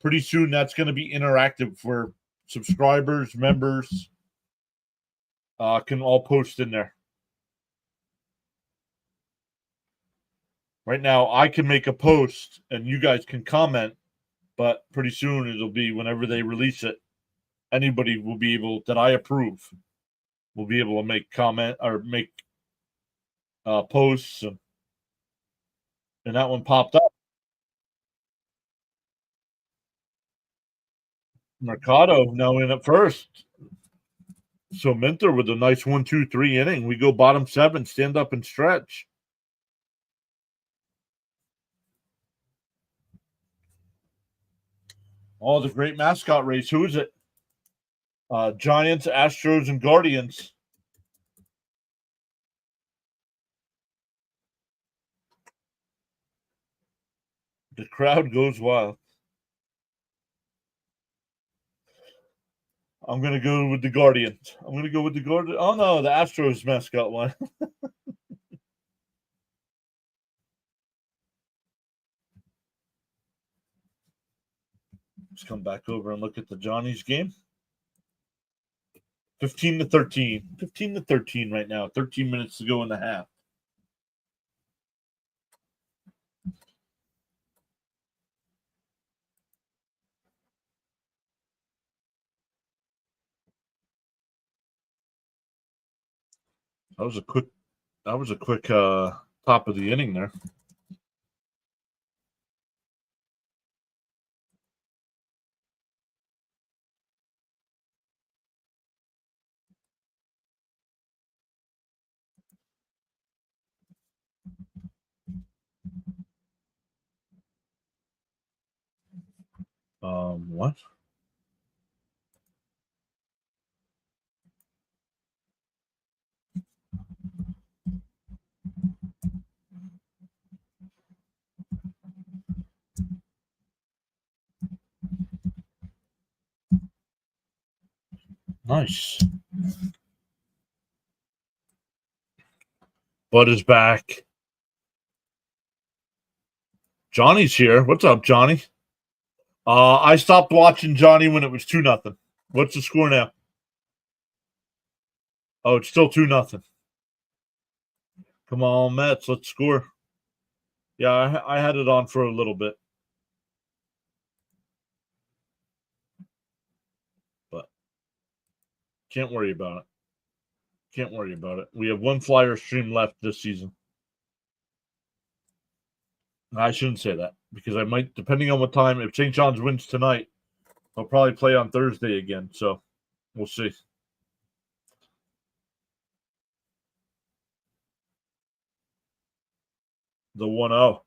Pretty soon that's going to be interactive for subscribers, members, can all post in there. Right now, I can make a post and you guys can comment, but pretty soon it'll be whenever they release it, anybody will be able, that I approve, will be able to make comment or make posts. And that one popped up. Mercado now in at first. So Minter with a nice 1-2-3 inning. We go bottom 7, stand up and stretch. Oh, the great mascot race. Who is it? Giants, Astros, and Guardians. The crowd goes wild. I'm going to go with the Guardians. I'm going to go with the Guardians. Oh, no, the Astros mascot one. Let's come back over and look at the Johnny's game. 15-13. 15-13 right now. 13 minutes to go in the half. That was a quick top of the inning there. What? Nice. Bud is back. Johnny's here. What's up, Johnny? I stopped watching Johnny when it was 2-0. What's the score now? Oh, it's still 2-0. Come on, Mets, let's score. Yeah, I had it on for a little bit. But can't worry about it. Can't worry about it. We have one Flyer stream left this season. I shouldn't say that because I might, depending on what time, if St. John's wins tonight, I'll probably play on Thursday again. So we'll see. The 1-0.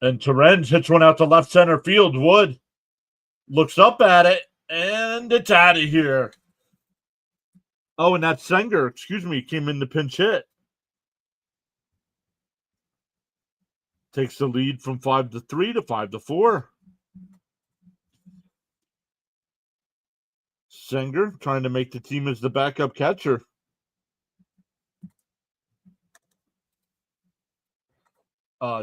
And Terens hits one out to left center field. Wood looks up at it and And it's out of here. Oh, and that Senger, came in the pinch hit. Takes the lead from 5-3 to 5-4. Senger trying to make the team as the backup catcher.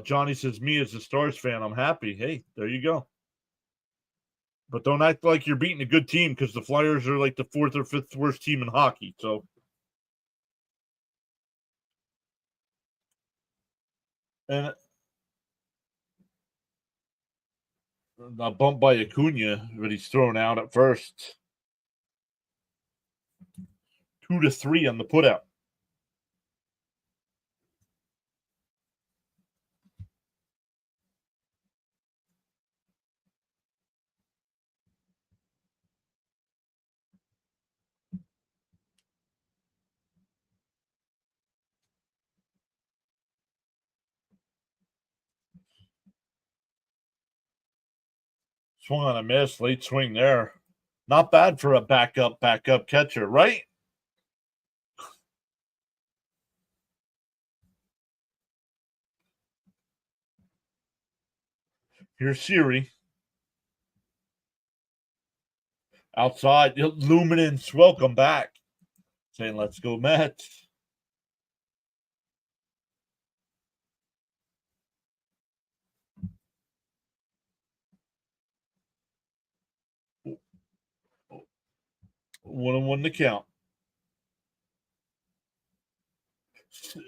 Johnny says, me as a Stars fan, I'm happy. Hey, there you go. But don't act like you're beating a good team because the Flyers are like the 4th or 5th worst team in hockey. So, and a bump by Acuna, but he's thrown out at first. 2-3 on the putout. Swung on a miss, late swing there. Not bad for a backup catcher, right? Here's Siri. Outside, Luminance, welcome back. Saying, let's go Mets. One and one to count.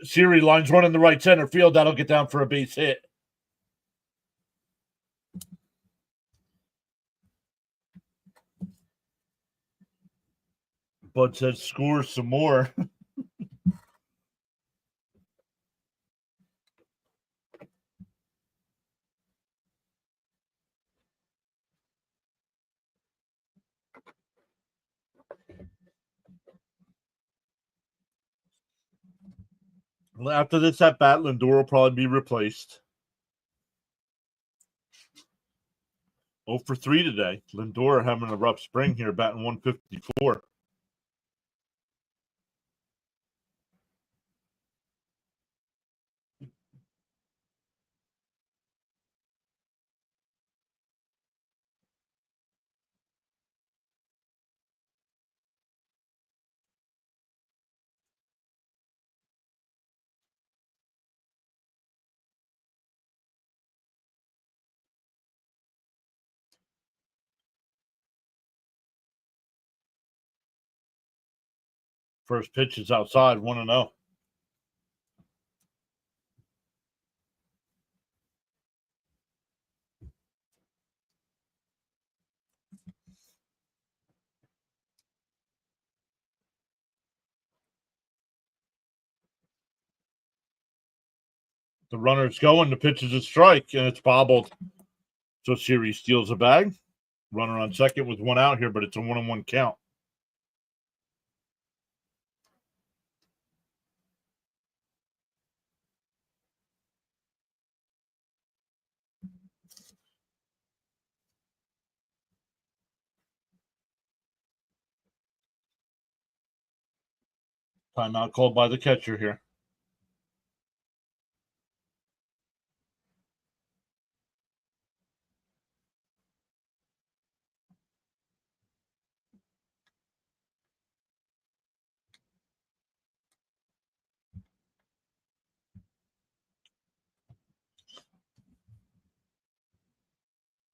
Siri lines one in the right center field. That'll get down for a base hit. Bud says score some more. After this at bat, Lindor will probably be replaced. 0 for 3 today. Lindor having a rough spring here, batting 154. First pitch is outside, 1-0. The runner's going. The pitch is a strike, and it's bobbled. So Siri steals a bag. Runner on second with one out here, but it's a 1-1 count. Timeout called by the catcher here.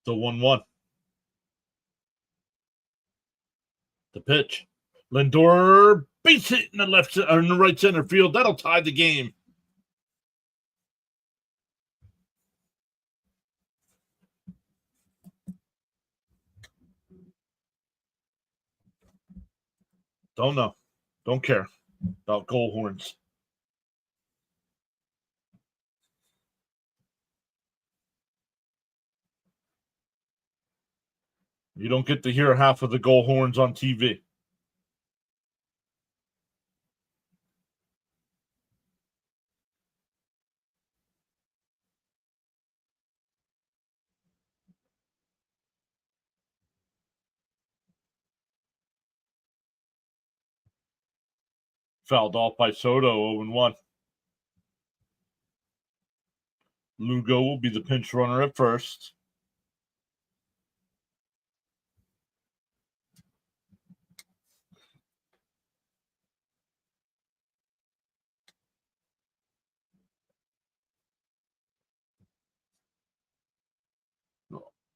So 1-1. The pitch. Lindor base hit in the right center field. That'll tie the game. Don't know. Don't care about goal horns. You don't get to hear half of the goal horns on TV. Fouled off by Soto, 0-1. Lugo will be the pinch runner at first.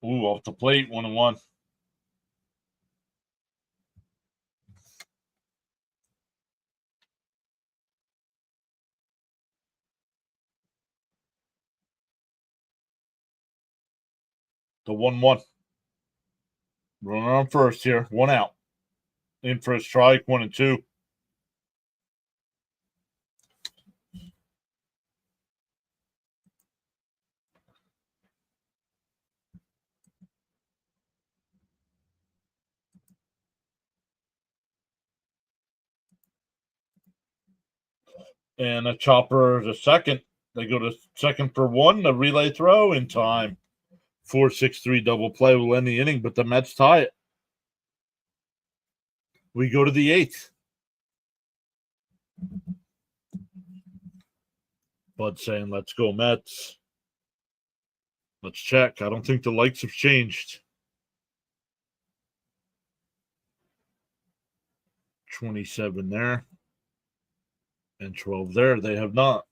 Ooh, off the plate, 1-1. The 1-1. Runner on first here, 1 out. In for a strike, 1-2. And a chopper to second. They go to second for 1. The relay throw in time. 4-6-3 double play will end the inning, but the Mets tie it. We go to the 8th. Bud saying, let's go Mets. Let's check. I don't think the lights have changed. 27 there. And 12 there. They have not.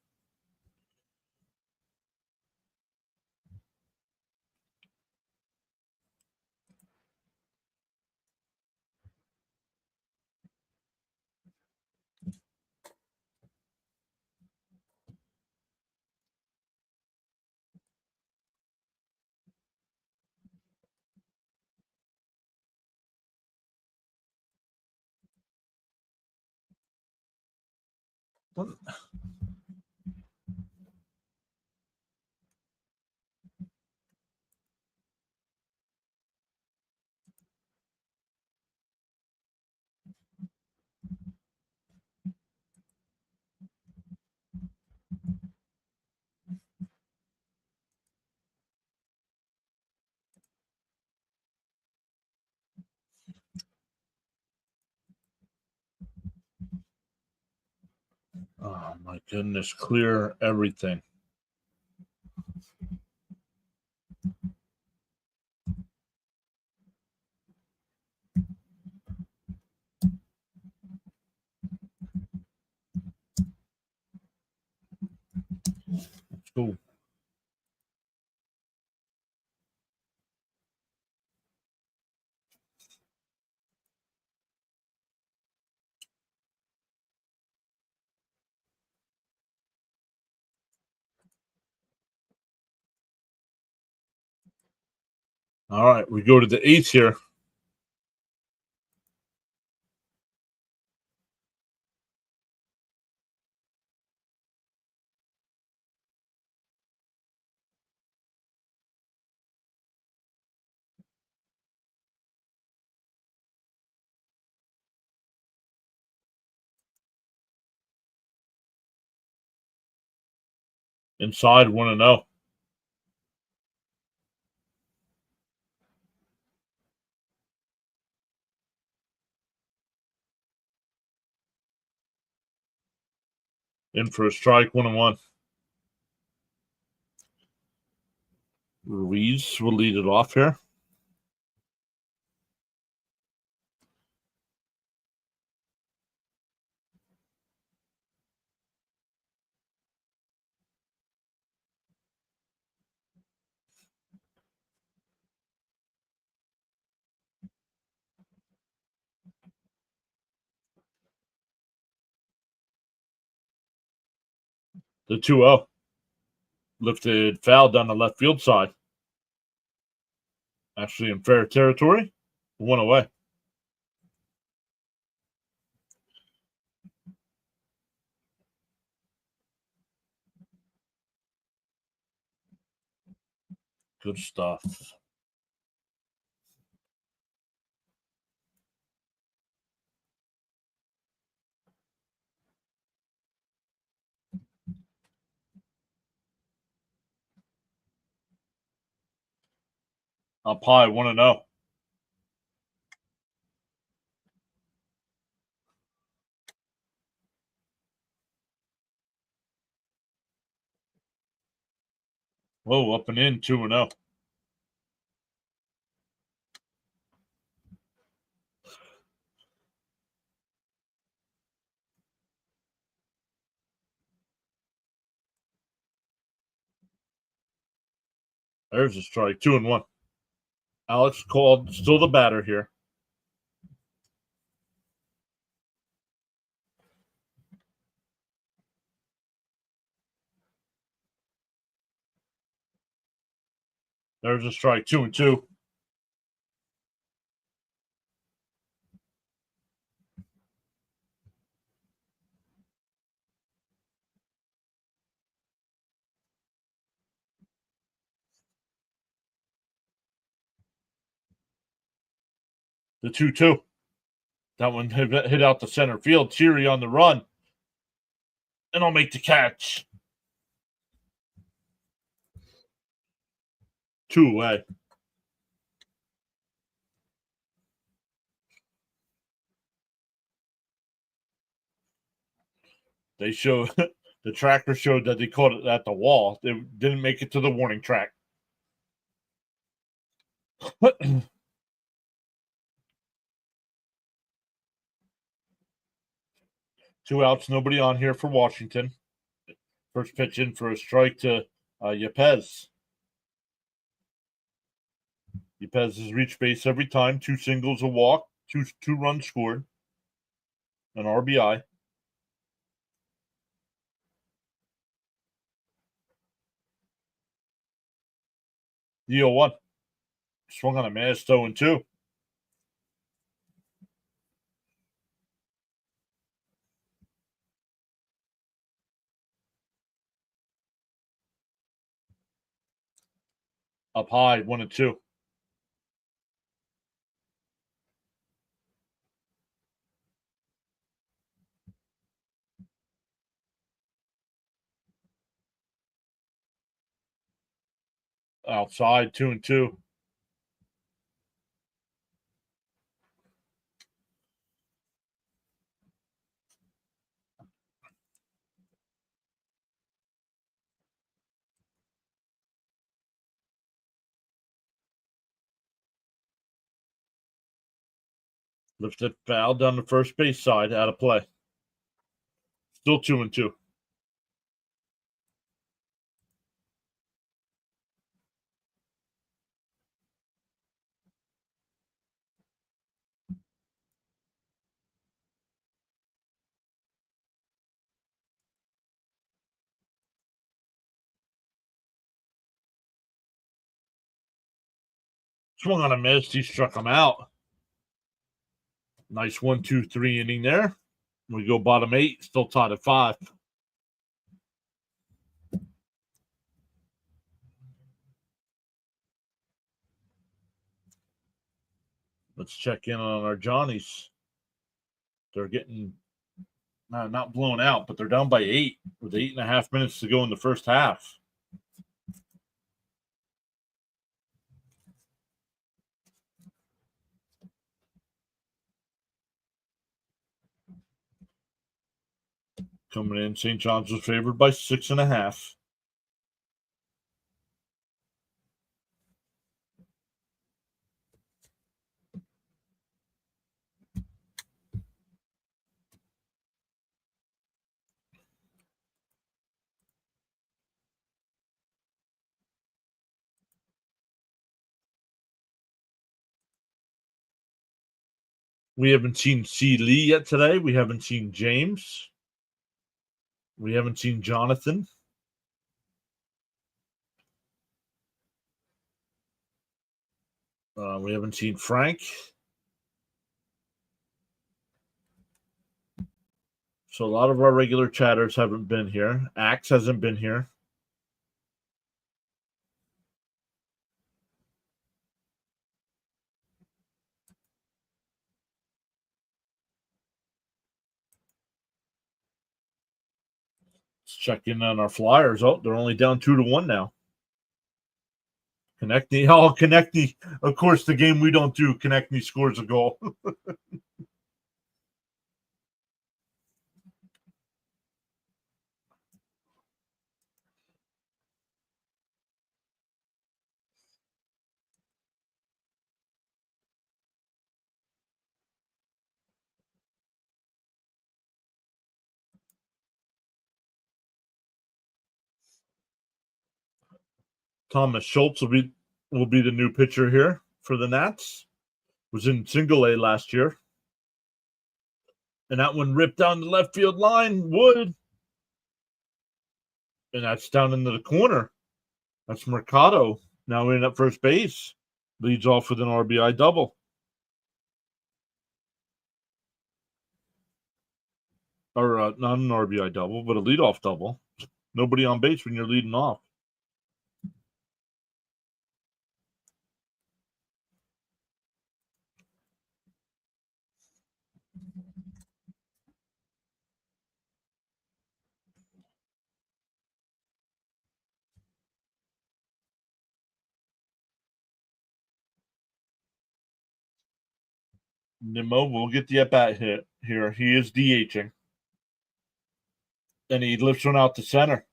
Oh my goodness, clear everything. Let's go. All right, we go to the 8th here. Inside, 1-0. In for a strike, 1-1. Ruiz will lead it off here. The 2-0. Lifted foul down the left field side. Actually in fair territory. 1 away. Good stuff. Up high, 1-0. Whoa, up and in, 2-0. There's a strike, 2-1. Alex called, still the batter here. There's a strike, 2-2. The 2-2. That one hit out the center field. Thierry on the run. And I'll make the catch. 2 away. They show the tracker showed that they caught it at the wall. They didn't make it to the warning track. Two outs, nobody on here for Washington. First pitch in for a strike to Yepez. Yepez has reached base every time. 2 singles, a walk, two runs scored, an RBI. The 0-1. Swung on a miss, 0-2. Up high, 1-2. Outside, 2-2. Lifted foul down the first base side, out of play. Still 2-2. Swung on a miss. He struck him out. Nice 1-2-3 inning there. We go bottom 8, still tied at 5. Let's check in on our Johnnies. They're getting not blown out, but they're down by 8 with 8.5 minutes to go in the first half. Coming in, St. John's was favored by 6.5. We haven't seen C. Lee yet today. We haven't seen James. We haven't seen Jonathan. We haven't seen Frank. So a lot of our regular chatters haven't been here. Axe hasn't been here. Let's check in on our Flyers. Oh, they're only down 2-1 now. Konechny. Of course, the game we don't do, Konechny scores a goal. Thomas Schultz will be the new pitcher here for the Nats. Was in single A last year. And that one ripped down the left field line. Wood. And that's down into the corner. That's Mercado now in at first base. Leads off with an RBI double. Or not an RBI double, but a leadoff double. Nobody on base when you're leading off. Nimmo will get the at-bat hit here. He is DHing. And he lifts one out to center.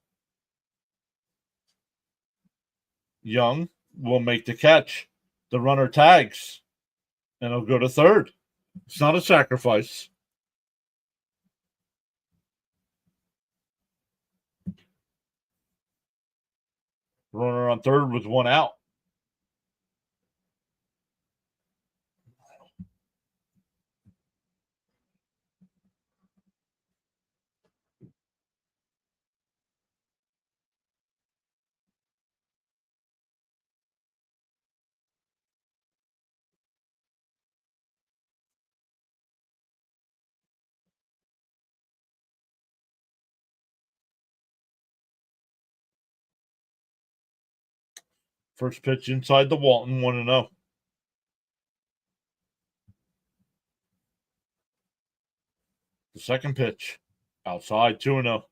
Young will make the catch. The runner tags. And he'll go to third. It's not a sacrifice. Runner on third with one out. First pitch inside the Walton, 1-0. The second pitch outside, 2-0.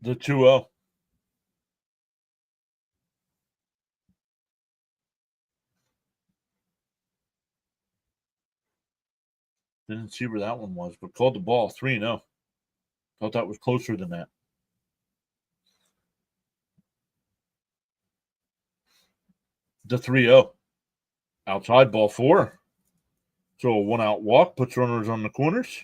The 2-0. Didn't see where that one was, but called the ball 3-0. Thought that was closer than that. The 3-0. Outside, ball 4. So a one-out walk, puts runners on the corners.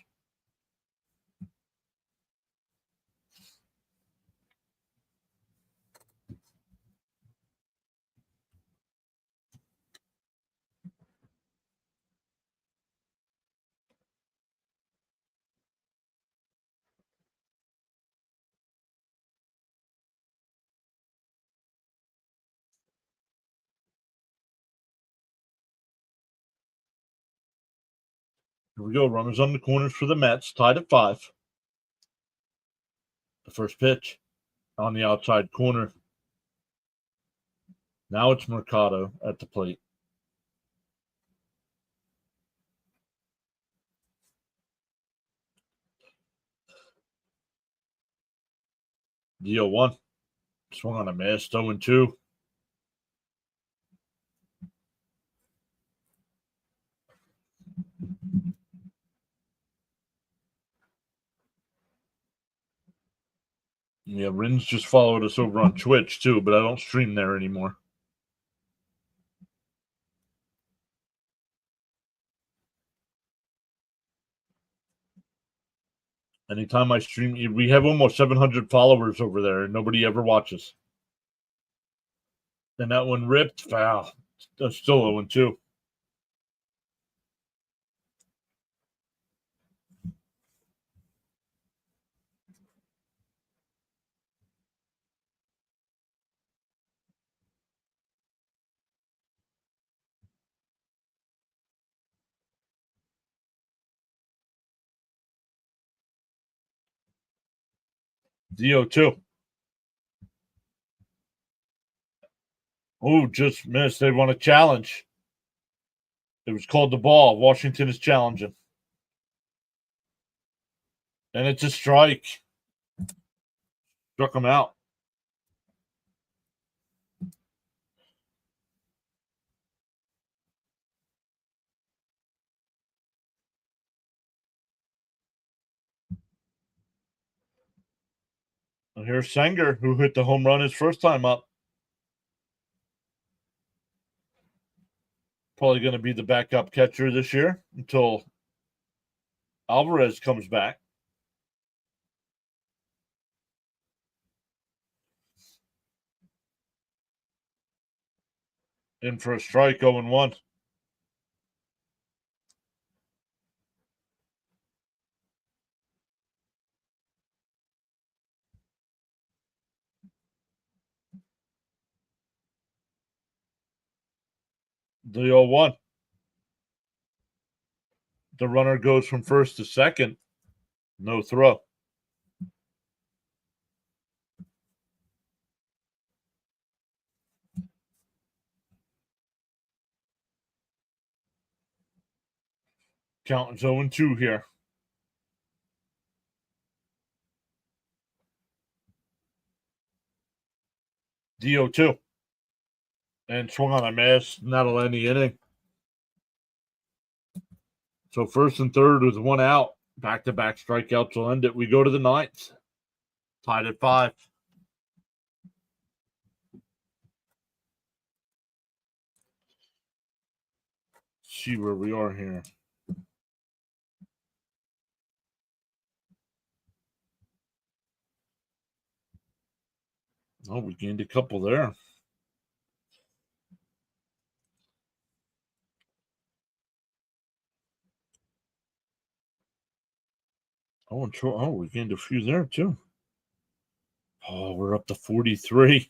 Here we go. Runners on the corners for the Mets, tied at 5. The first pitch on the outside corner. Now it's Mercado at the plate. The 0-1. Swung on a miss, 0-2. Yeah, Rins just followed us over on Twitch too, but I don't stream there anymore. Anytime I stream, we have almost 700 followers over there, and nobody ever watches. And that one ripped foul. That's still 0-2. The 0-2. Oh, just missed. They want a challenge. It was called the ball. Washington is challenging. And it's a strike. Struck him out. And here's Sanger, who hit the home run his first time up. Probably going to be the backup catcher this year until Alvarez comes back. In for a strike, 0-1. The 0-1. The runner goes from first to second. No throw. Count is 0-2 here. DO2. And swung on a miss. That'll end the inning. So first and third with one out. Back-to-back strikeouts will end it. We go to the ninth. Tied at 5. See where we are here. Oh, we gained a couple there. Oh, we gained a few there too. Oh, we're up to 43.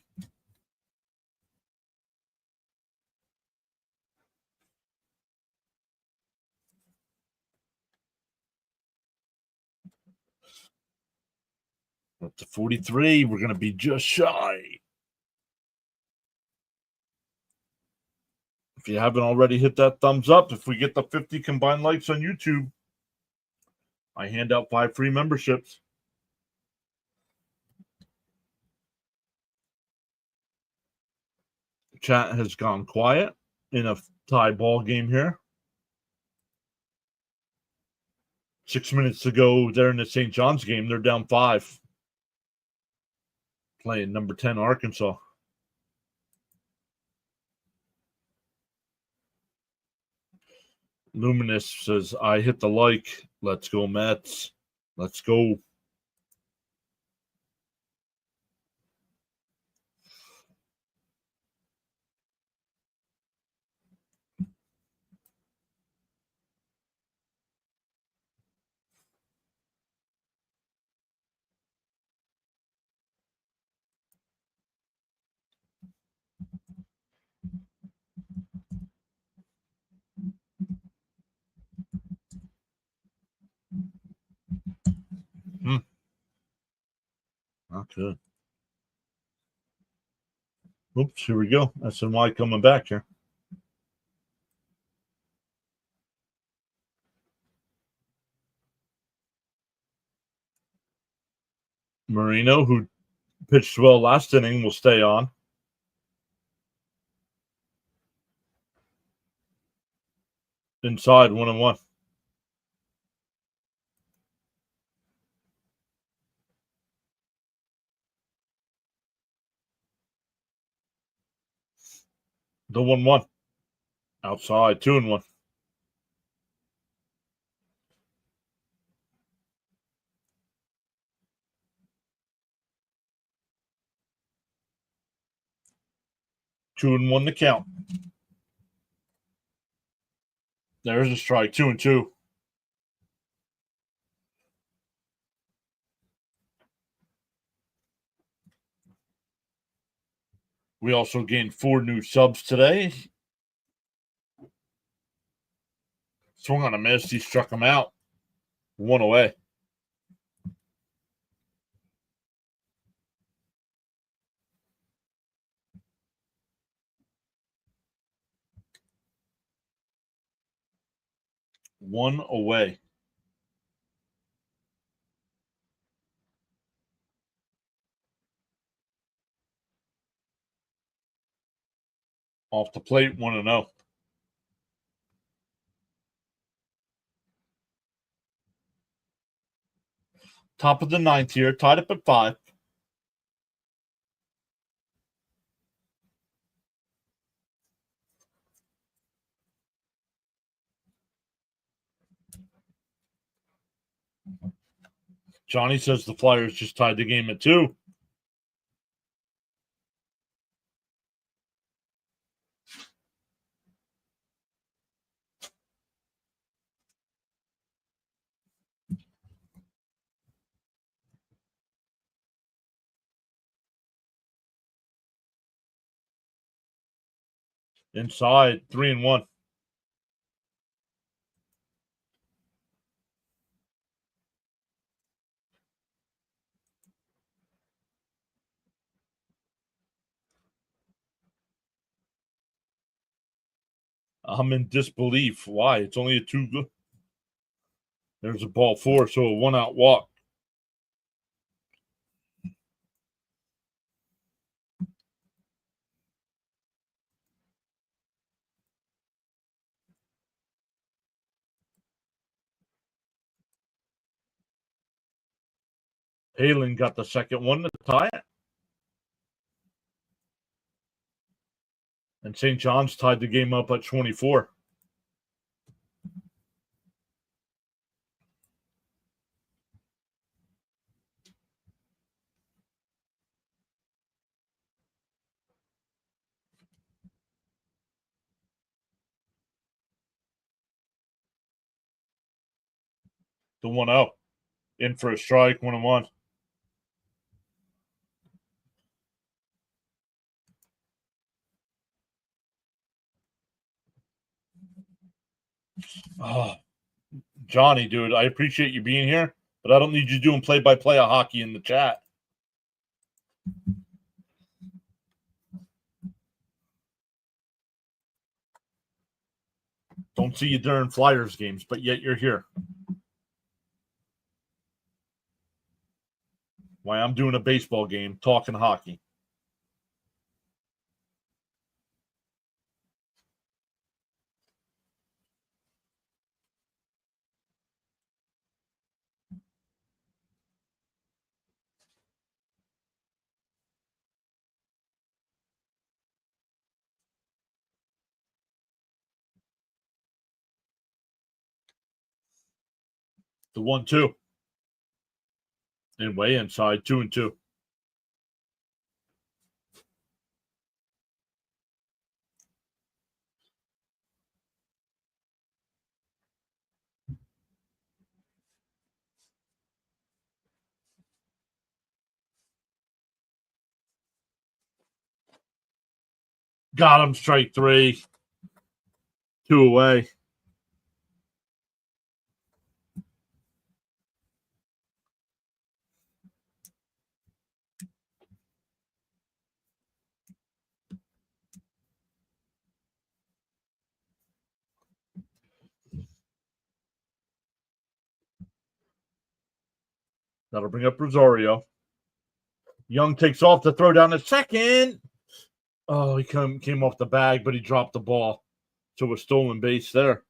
We're up to 43. We're going to be just shy. If you haven't already, hit that thumbs up. If we get the 50 combined likes on YouTube, I hand out 5 free memberships. Chat has gone quiet in a tie ball game here. 6 minutes to go there in the St. John's game. They're down 5. Playing number 10 Arkansas. Luminous says, I hit the like. Let's go, Mets. Let's go. Not good. Oops, here we go. SNY coming back here. Marino, who pitched well last inning, will stay on. Inside, 1-1. The 1-1. Outside, 2-1. Two and one to count. There's a strike. 2-2. We also gained 4 new subs today. Swung on a miss. He struck him out. 1 away. One away. Off the plate, 1-0. Top of the ninth here, tied up at 5. Johnny says the Flyers just tied the game at 2. Inside, 3-1. I'm in disbelief. Why? It's only a 2 good. There's a ball 4, so a 1-out walk. Halen got the second one to tie it. And St. John's tied the game up at 24. The 1-0. In for a strike, 1-1. Oh, Johnny, dude, I appreciate you being here, but I don't need you doing play-by-play of hockey in the chat. Don't see you during Flyers games, but yet you're here. Why I'm doing a baseball game, talking hockey. The 1-2. And way inside, 2-2. Got him, strike 3. 2 away. That'll bring up Rosario. Young takes off to throw down the second. Oh, he came off the bag, but he dropped the ball. So a stolen base there.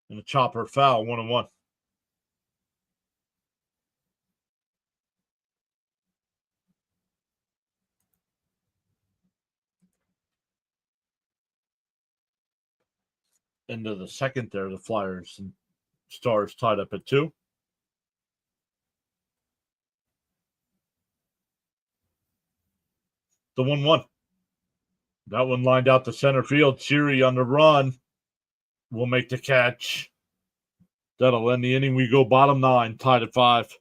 And a chopper foul, 1-1. Into the second there, the Flyers and Stars tied up at 2. The 1-1. That one lined out to center field. Siri on the run will make the catch. That'll end the inning. We go bottom 9, tied at 5.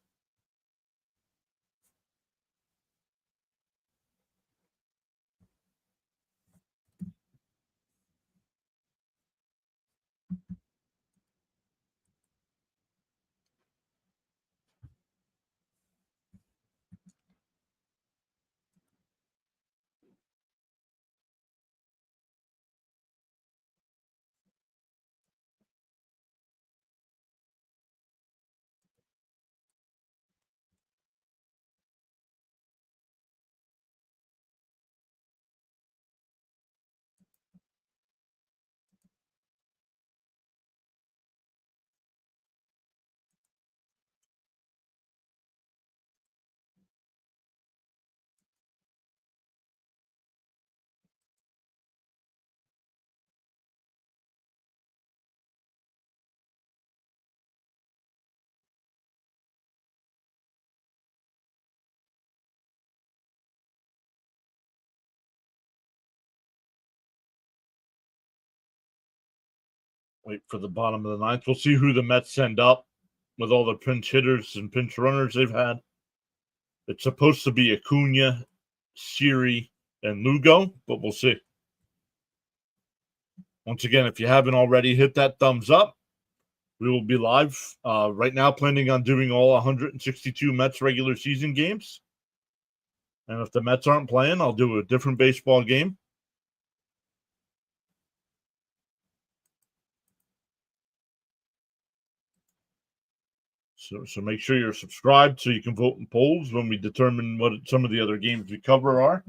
Wait for the bottom of the ninth. We'll see who the Mets send up with all the pinch hitters and pinch runners they've had. It's supposed to be Acuna, Siri, and Lugo, but we'll see. Once again, if you haven't already, hit that thumbs up. We will be live right now, planning on doing all 162 Mets regular season games. And if the Mets aren't playing, I'll do a different baseball game. So make sure you're subscribed so you can vote in polls when we determine what some of the other games we cover are.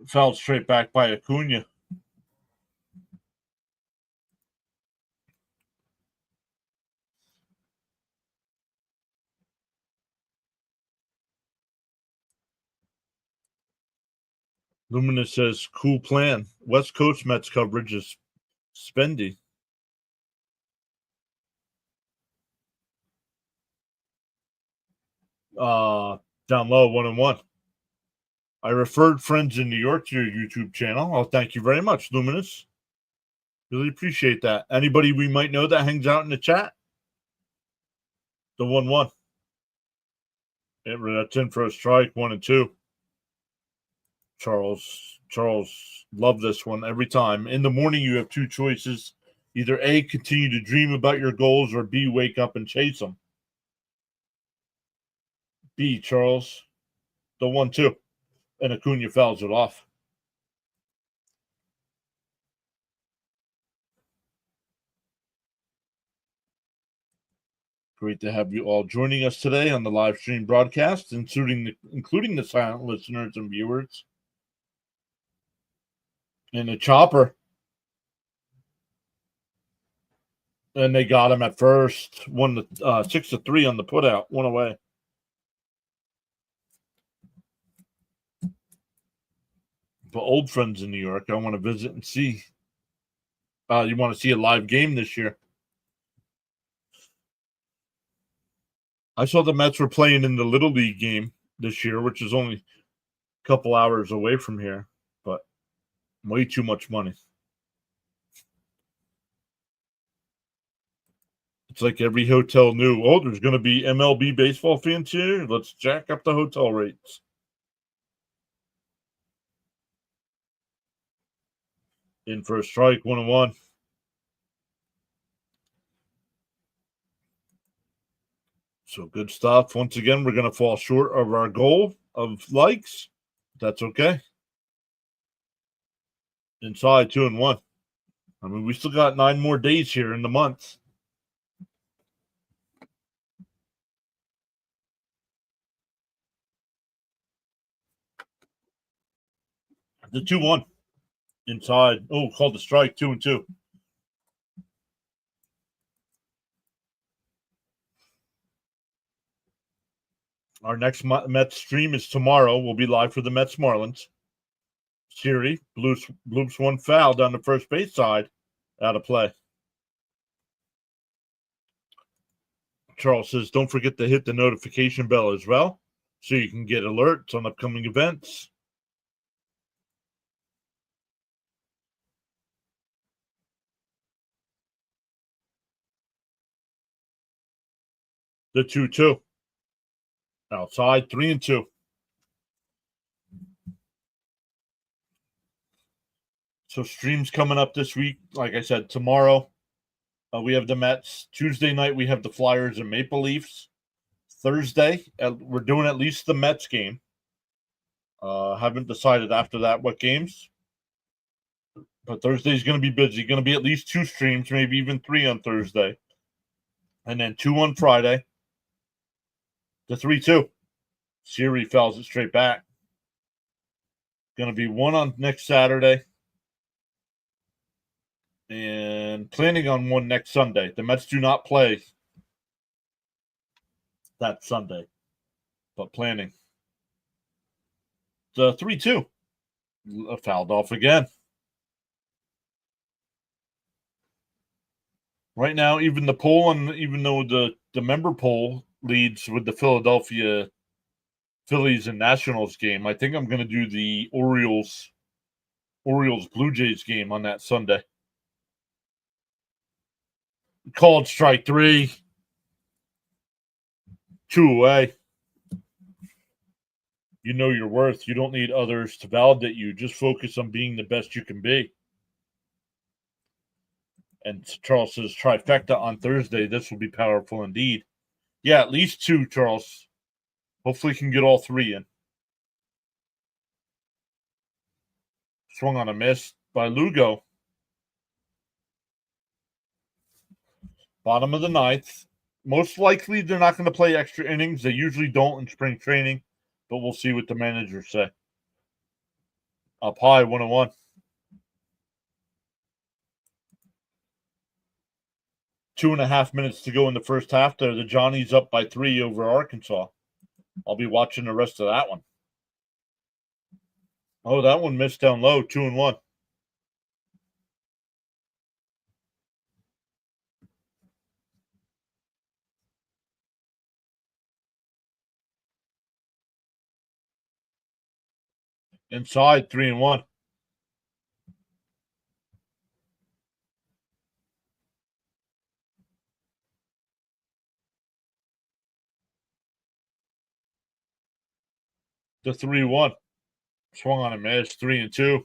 Fouled straight back by Acuna. Luminous says, cool plan. West Coast Mets coverage is spendy. Down low, 1-1. I referred friends in New York to your YouTube channel. Oh, thank you very much, Luminous. Really appreciate that. Anybody we might know that hangs out in the chat? The 1-1. That's in for a strike, 1-2. Charles, love this one every time. In the morning, you have two choices. Either A, continue to dream about your goals, or B, wake up and chase them. B, Charles. The 1-2. And Acuna fouls it off. Great to have you all joining us today on the live stream broadcast, including the silent listeners and viewers. And the chopper. And they got him at first. 6-3 on the putout. One away. But old friends in New York, I want to visit and see. You want to see a live game this year? I saw the Mets were playing in the Little League game this year, which is only a couple hours away from here, but way too much money. It's like every hotel knew, oh, there's going to be MLB baseball fans here. Let's jack up the hotel rates. In for a strike, 1-1. So good stuff. Once again, we're going to fall short of our goal of likes. That's okay. Inside, 2-1. I mean, we still got 9 more days here in the month. The 2-1. Inside. Oh, called the strike, 2-2. Our next Mets stream is tomorrow. We'll be live for the Mets Marlins. Siri bloops one foul down the first base side. Out of play. Charles says, don't forget to hit the notification bell as well so you can get alerts on upcoming events. The 2-2. Outside, 3-2. So streams coming up this week. Like I said, tomorrow we have the Mets. Tuesday night we have the Flyers and Maple Leafs. Thursday we're doing at least the Mets game. Haven't decided after that what games. But Thursday's going to be busy. Going to be at least 2 streams, maybe even 3 on Thursday. And then 2 on Friday. The 3-2. Siri fouls it straight back. Going to be 1 on next Saturday. And planning on 1 next Sunday. The Mets do not play that Sunday. but planning. The 3-2. Fouled off again. Right now, even the poll, and even though the member poll leads with the Philadelphia Phillies and Nationals game, I think I'm going to do the Orioles Blue Jays game on that Sunday. Called strike 3. 2 away. You know your worth. You don't need others to validate you. Just focus on being the best you can be. And Charles says trifecta on Thursday. This will be powerful indeed. Yeah, at least 2, Charles. Hopefully, can get all 3 in. Swung on a miss by Lugo. Bottom of the 9th. Most likely, they're not going to play extra innings. They usually don't in spring training, but we'll see what the managers say. Up high, 1-1. 2.5 minutes to go in the first half there. The Johnnies up by 3 over Arkansas. I'll be watching the rest of that one. Oh, that one missed down low, 2-1. Inside, 3-1. The 3-1. Swung on a miss, 3-2.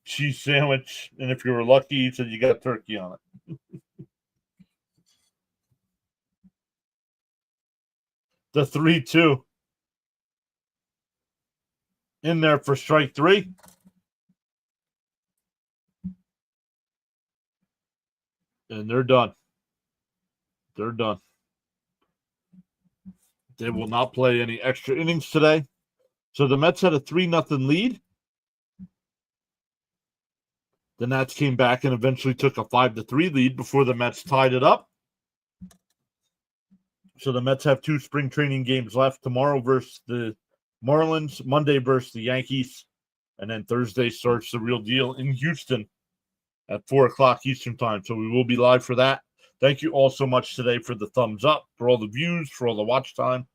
Cheese sandwich, and if you were lucky, you said you got turkey on it. The 3-2. In there for strike 3. And they're done. They're done. They will not play any extra innings today. So the Mets had a 3-0 lead. The Nats came back and eventually took a 5-3 lead before the Mets tied it up. So the Mets have 2 spring training games left. Tomorrow versus the Marlins, Monday versus the Yankees, and then Thursday starts the real deal in Houston at 4 o'clock Eastern time. So we will be live for that. Thank you all so much today for the thumbs up, for all the views, for all the watch time.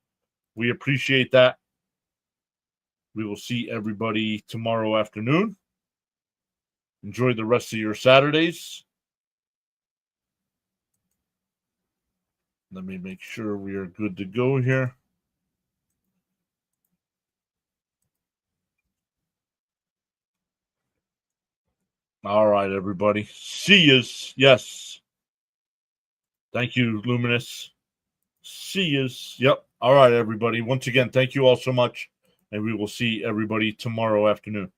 We appreciate that. We will see everybody tomorrow afternoon. Enjoy the rest of your Saturdays. Let me make sure we are good to go here. All right, everybody. See yous. Yes. Thank you, Luminous. See yous. Yep. All right, everybody. Once again, thank you all so much. And we will see everybody tomorrow afternoon.